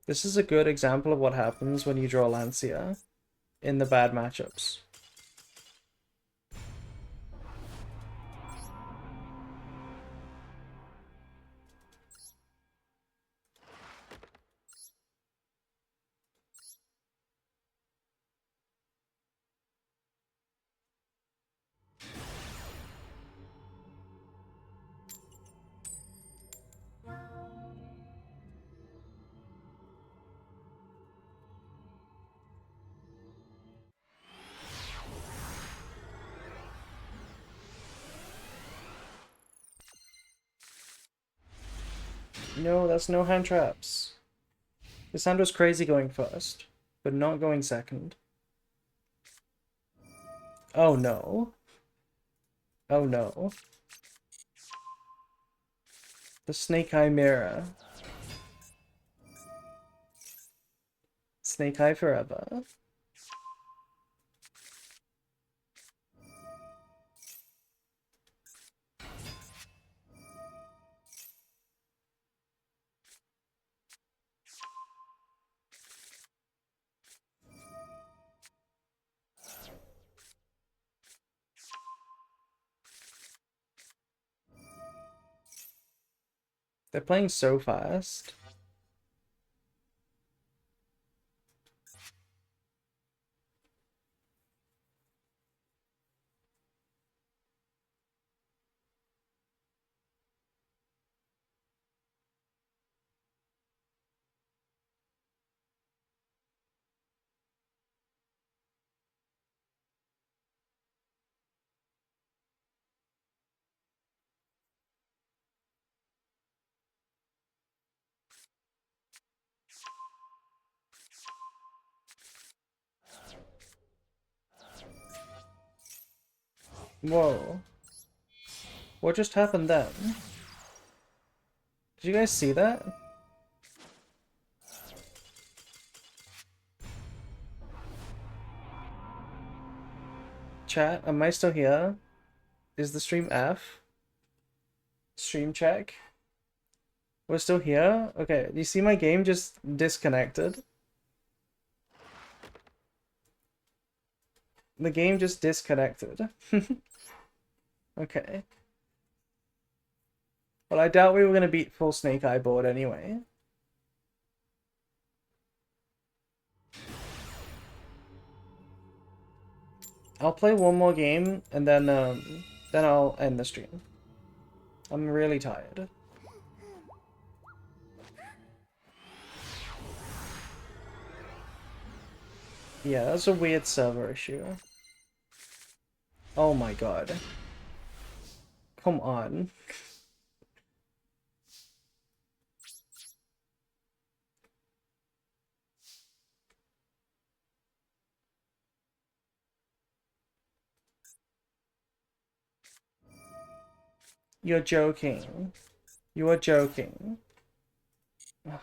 This is a good example of what happens when you draw Lancia in the bad matchups. No, that's no hand traps. This hand was crazy going first, but not going second. Oh no. Oh no. The Snake Eye Mirror. Snake Eye forever. They're playing so fast. Whoa. What just happened then? Did you guys see that? Chat, am I still here? Is the stream F? Stream check? We're still here? Okay, you see my game just disconnected? The game just disconnected. Okay. Well, I doubt we were gonna beat full Snake Eye board anyway. I'll play one more game and then I'll end the stream. I'm really tired. Yeah, that's a weird server issue. Oh my god. Come on. You're joking. You are joking. Ugh.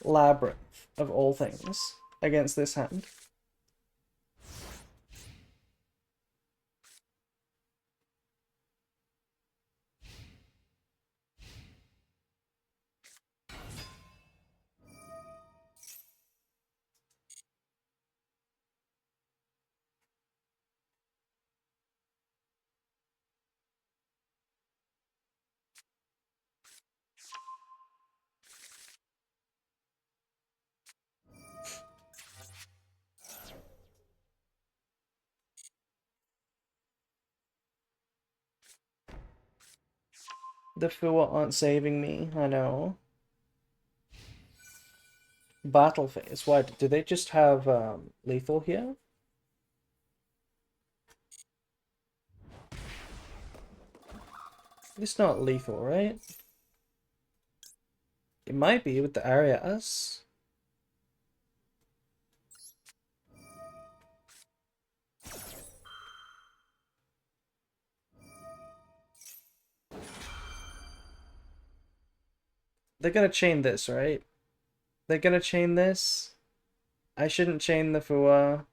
Labyrinth, of all things, against this hand. The Fua aren't saving me, I know. Battle phase. Why? Do they just have lethal here? It's not lethal, right? It might be with the Arias. They're gonna chain this, right? They're gonna chain this. I shouldn't chain the Fua.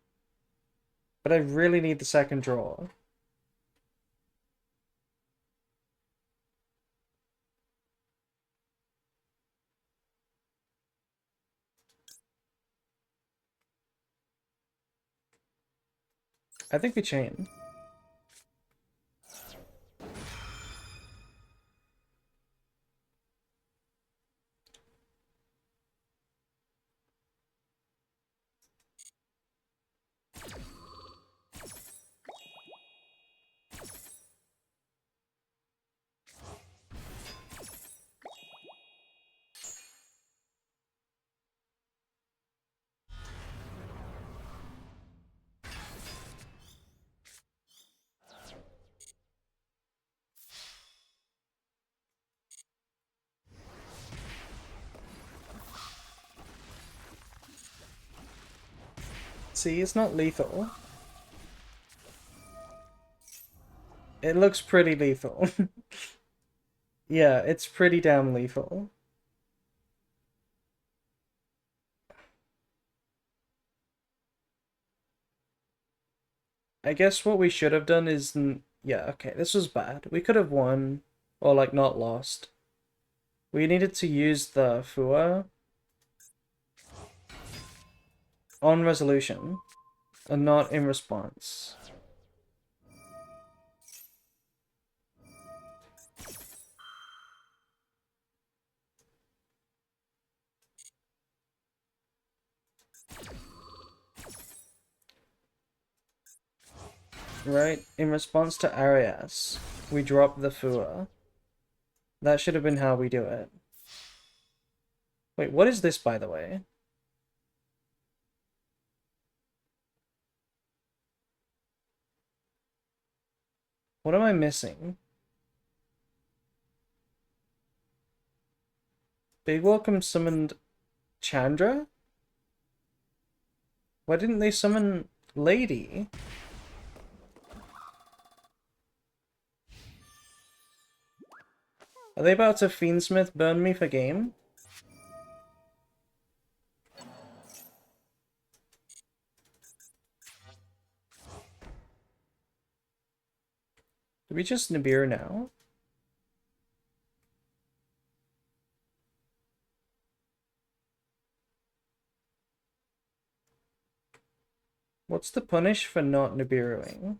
But I really need the second draw. I think we chain. See, it's not lethal. It looks pretty lethal. Yeah, it's pretty damn lethal. I guess what we should have done is... Yeah, okay, this was bad. We could have won, or like not lost. We needed to use the Fua on resolution, and not in response. Right? In response to Arias, we drop the Fua. That should have been how we do it. Wait, what is this, by the way? What am I missing? Big Welcome summoned Chandra? Why didn't they summon Lady? Are they about to Fiendsmith burn me for game? Do we just Nibiru now? What's the punish for not Nibiruing?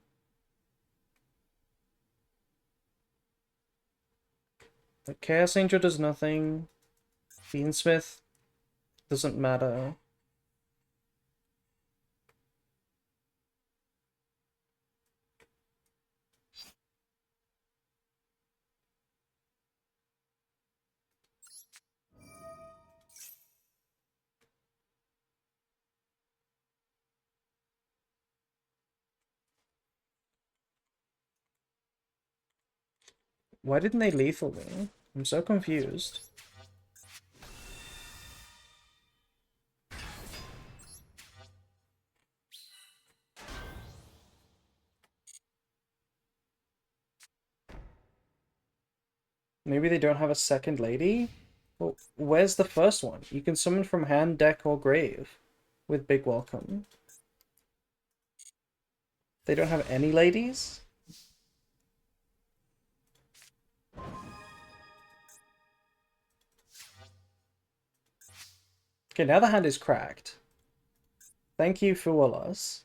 The Chaos Angel does nothing. Fiendsmith doesn't matter. Why didn't they lethal me? I'm so confused. Maybe they don't have a second lady? Well, where's the first one? You can summon from hand, deck, or grave with Big Welcome. They don't have any ladies? Okay, now the hand is cracked. Thank you for Wallace.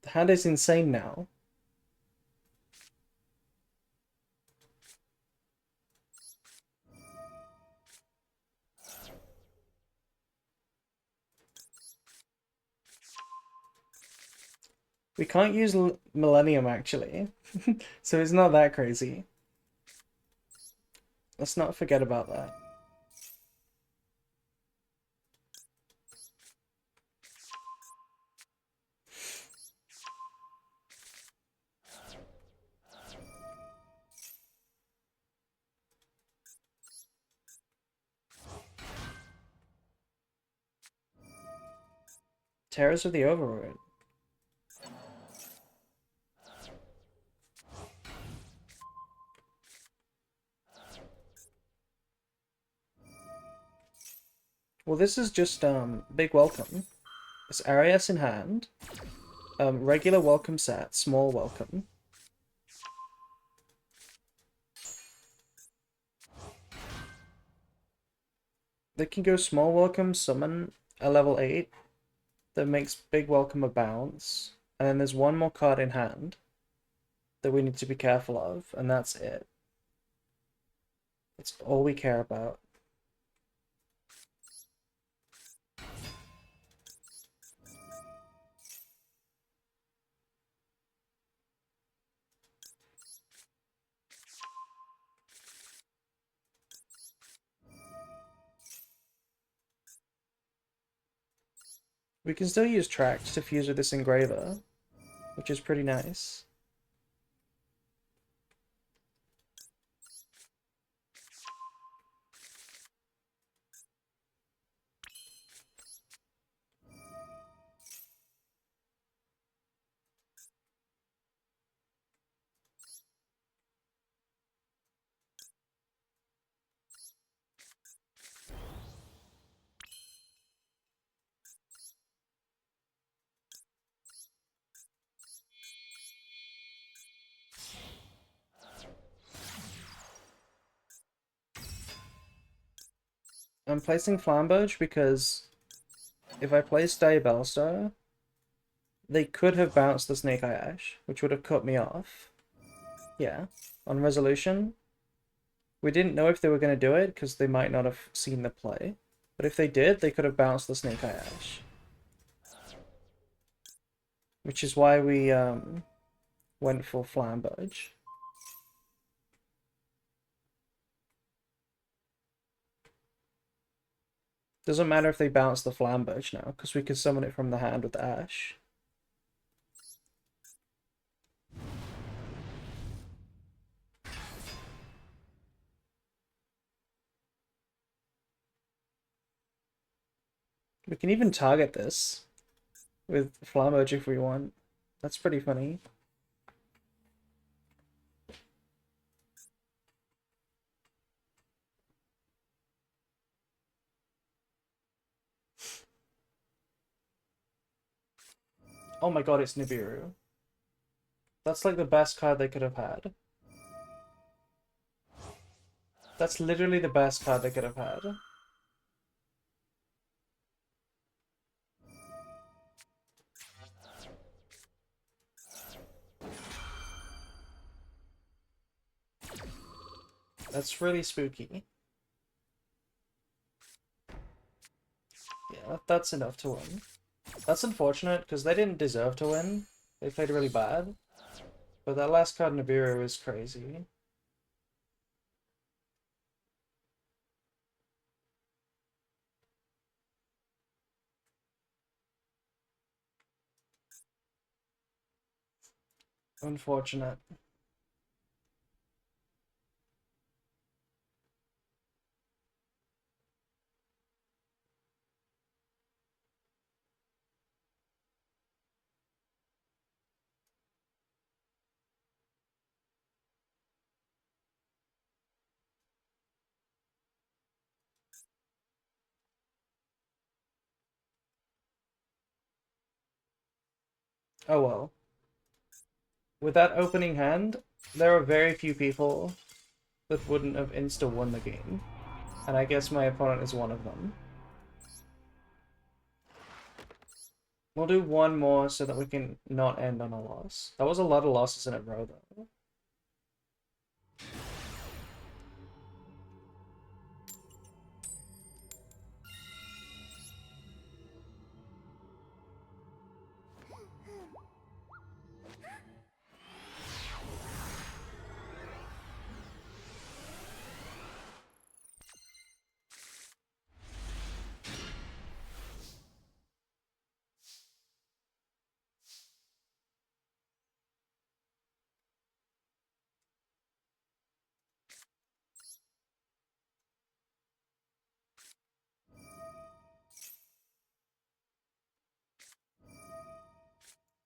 The hand is insane now. We can't use Millennium, actually. So it's not that crazy. Let's not forget about that. Terrors of the Overlord. Well, this is just big welcome. It's Arias in hand. Regular welcome set, small welcome. They can go small welcome, summon a level 8 that makes big welcome a bounce. And then there's one more card in hand that we need to be careful of, and that's it. That's all we care about. We can still use Tract to fuse with this Engraver, which is pretty nice. I'm placing Flamberge because if I place Diabellstar, they could have bounced the Snake Eye Ash, which would have cut me off. Yeah. On resolution, we didn't know if they were going to do it because they might not have seen the play. But if they did, they could have bounced the Snake Eye Ash. Which is why we went for Flamberge. Doesn't matter if they bounce the Flamberge now, because we can summon it from the hand with the Ash. We can even target this with Flamberge if we want. That's pretty funny. Oh my god, it's Nibiru. That's like the best card they could have had. That's literally the best card they could have had. That's really spooky. Yeah, that's enough to win. That's unfortunate, because they didn't deserve to win. They played really bad. But that last card Nibiru is crazy. Unfortunate. Oh well. With that opening hand, there are very few people that wouldn't have insta-won the game. And I guess my opponent is one of them. We'll do one more so that we can not end on a loss. That was a lot of losses in a row, though.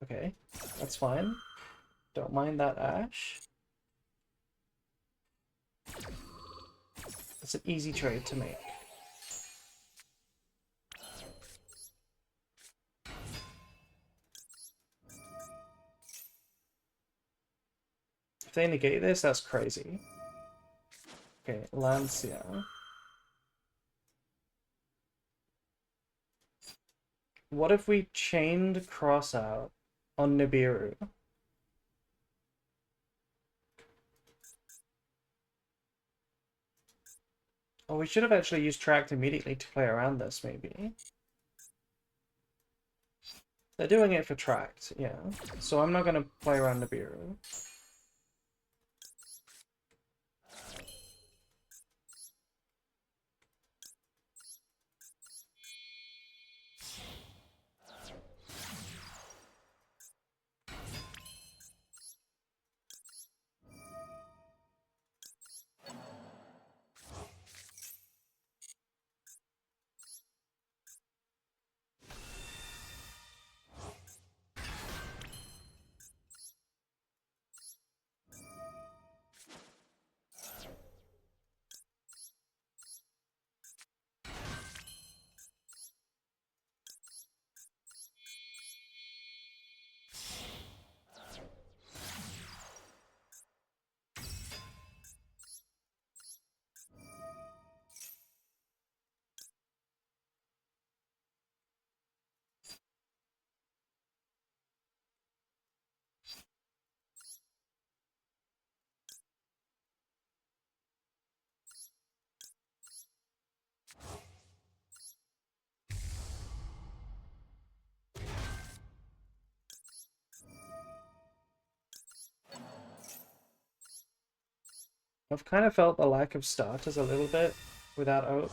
Okay, that's fine. Don't mind that Ash. It's an easy trade to make. If they negate this, that's crazy. Okay, Lancia. What if we chained Cross out on Nibiru? Oh, we should have actually used Tract immediately to play around this, maybe. They're doing it for Tract, yeah. So I'm not going to play around Nibiru. I've kind of felt the lack of starters a little bit without Oak.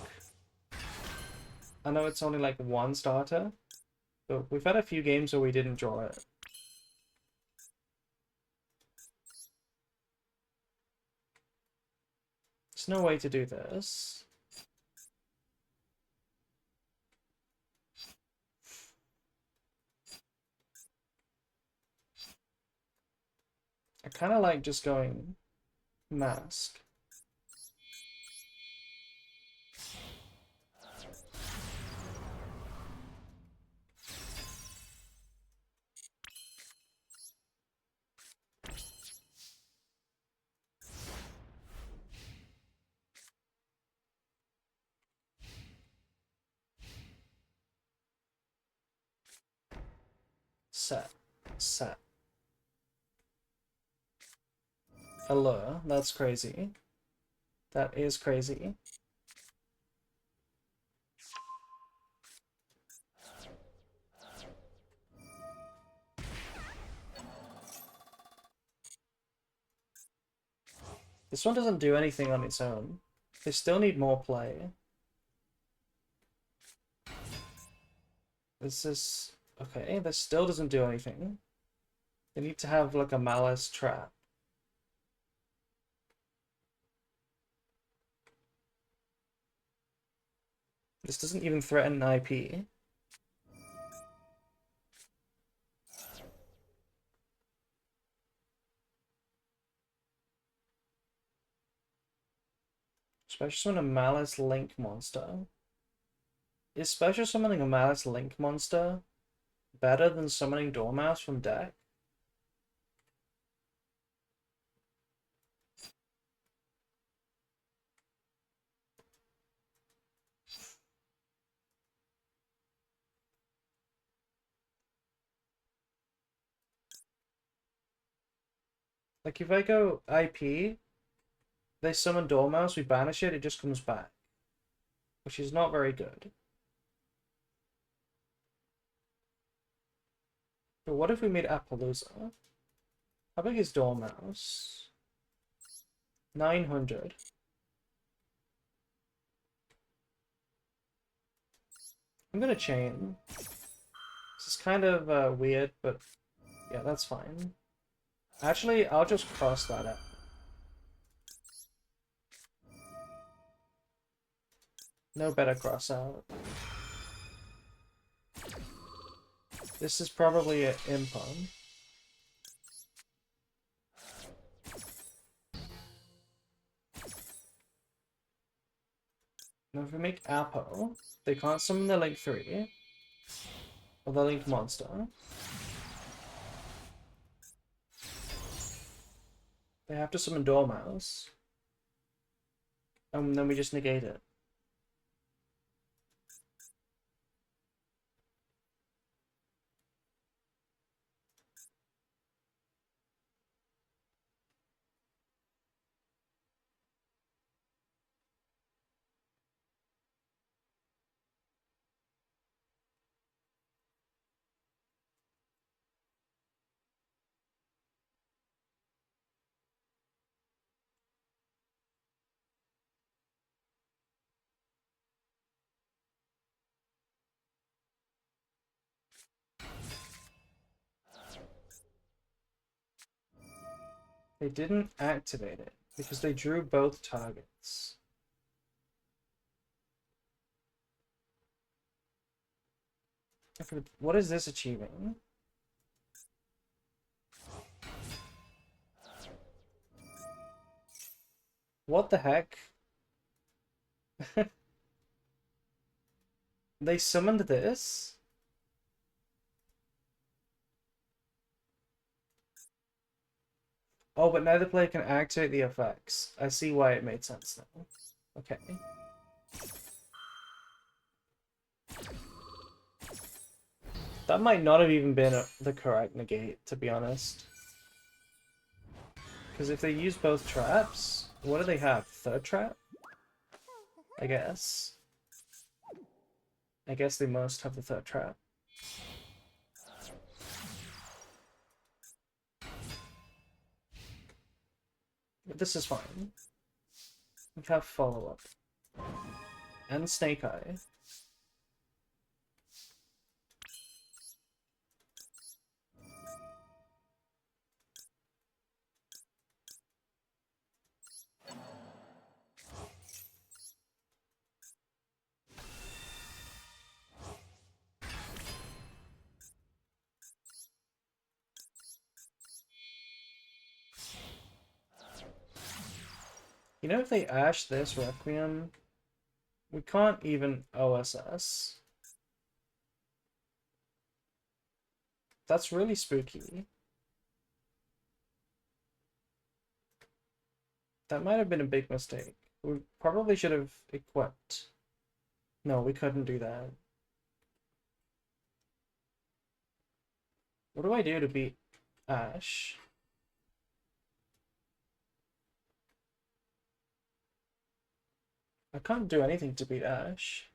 I know it's only like one starter, but we've had a few games where we didn't draw it. There's no way to do this. I kind of like just going Mask. Set. Allure, that's crazy. That is crazy. This one doesn't do anything on its own. They still need more play. This is... okay, this still doesn't do anything. They need to have like a malice trap. This doesn't even threaten IP. Special summon a malice link monster. Is special summoning a malice link monster better than summoning Dormouse from deck? Like if I go IP, they summon Dormouse, we banish it, it just comes back. Which is not very good. But what if we made Appaloosa? How big is Dormouse? 900. I'm gonna chain. This is kind of weird, but yeah, that's fine. Actually, I'll just cross that out. No better cross out. This is probably an impon. Now if we make Apo, they can't summon the Link 3. Or the Link monster. They have to summon Dormouse. And then we just negate it. They didn't activate it because they drew both targets. What is this achieving? What the heck? They summoned this? Oh, but neither player can activate the effects. I see why it made sense now. Okay. That might not have even been the correct negate, to be honest. Because if they use both traps, what do they have? Third trap? I guess. I guess they must have the third trap. But this is fine. We have follow-up. And Snake Eye. You know, if they Ash this Requiem, we can't even OSS. That's really spooky. That might have been a big mistake. We probably should have equipped. No, we couldn't do that. What do I do to beat Ash? I can't do anything to beat Ash.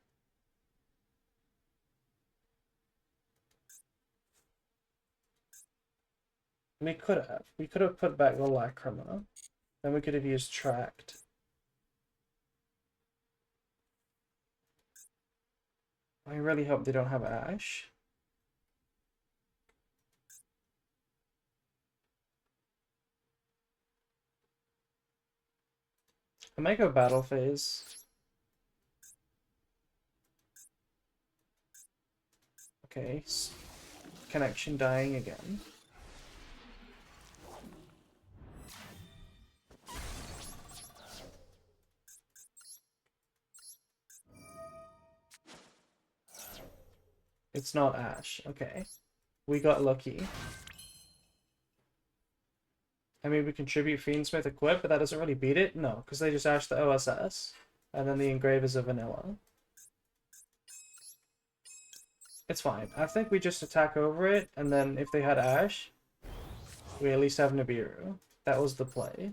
We could have. We could have put back the Lacrima. Then we could have used Tract. I really hope they don't have Ash. I might go Battle Phase. Okay. Connection dying again. It's not Ash. Okay. We got lucky. I mean, we contribute Fiendsmith equip, but that doesn't really beat it. No, because they just Ash the OSS. And then the Engravers are vanilla. It's fine. I think we just attack over it, and then if they had Ash, we at least have Nibiru. That was the play.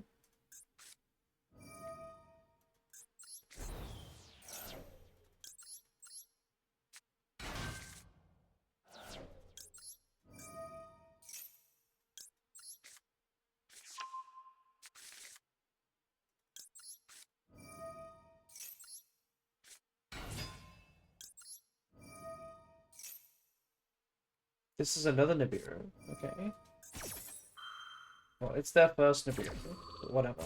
This is another Nibiru. Okay. Well, it's their first Nibiru. But whatever.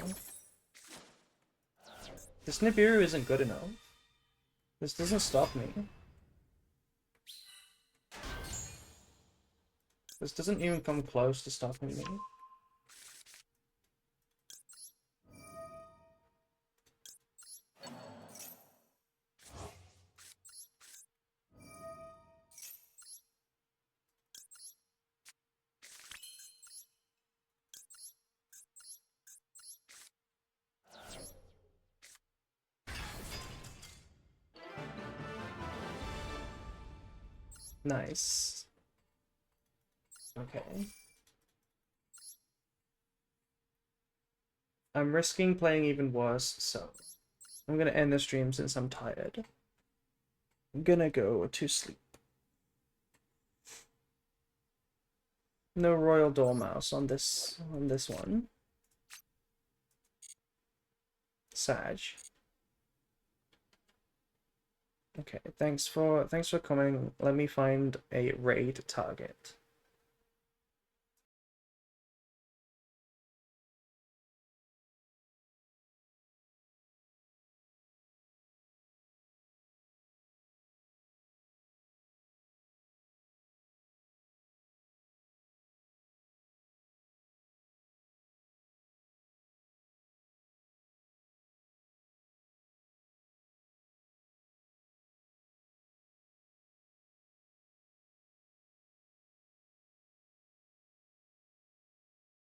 This Nibiru isn't good enough. This doesn't stop me. This doesn't even come close to stopping me. Nice. Okay. I'm risking playing even worse, so I'm gonna end the stream since I'm tired. I'm gonna go to sleep. No Royal Dormouse on this one. Sag. Okay, thanks for coming. Let me find a raid target.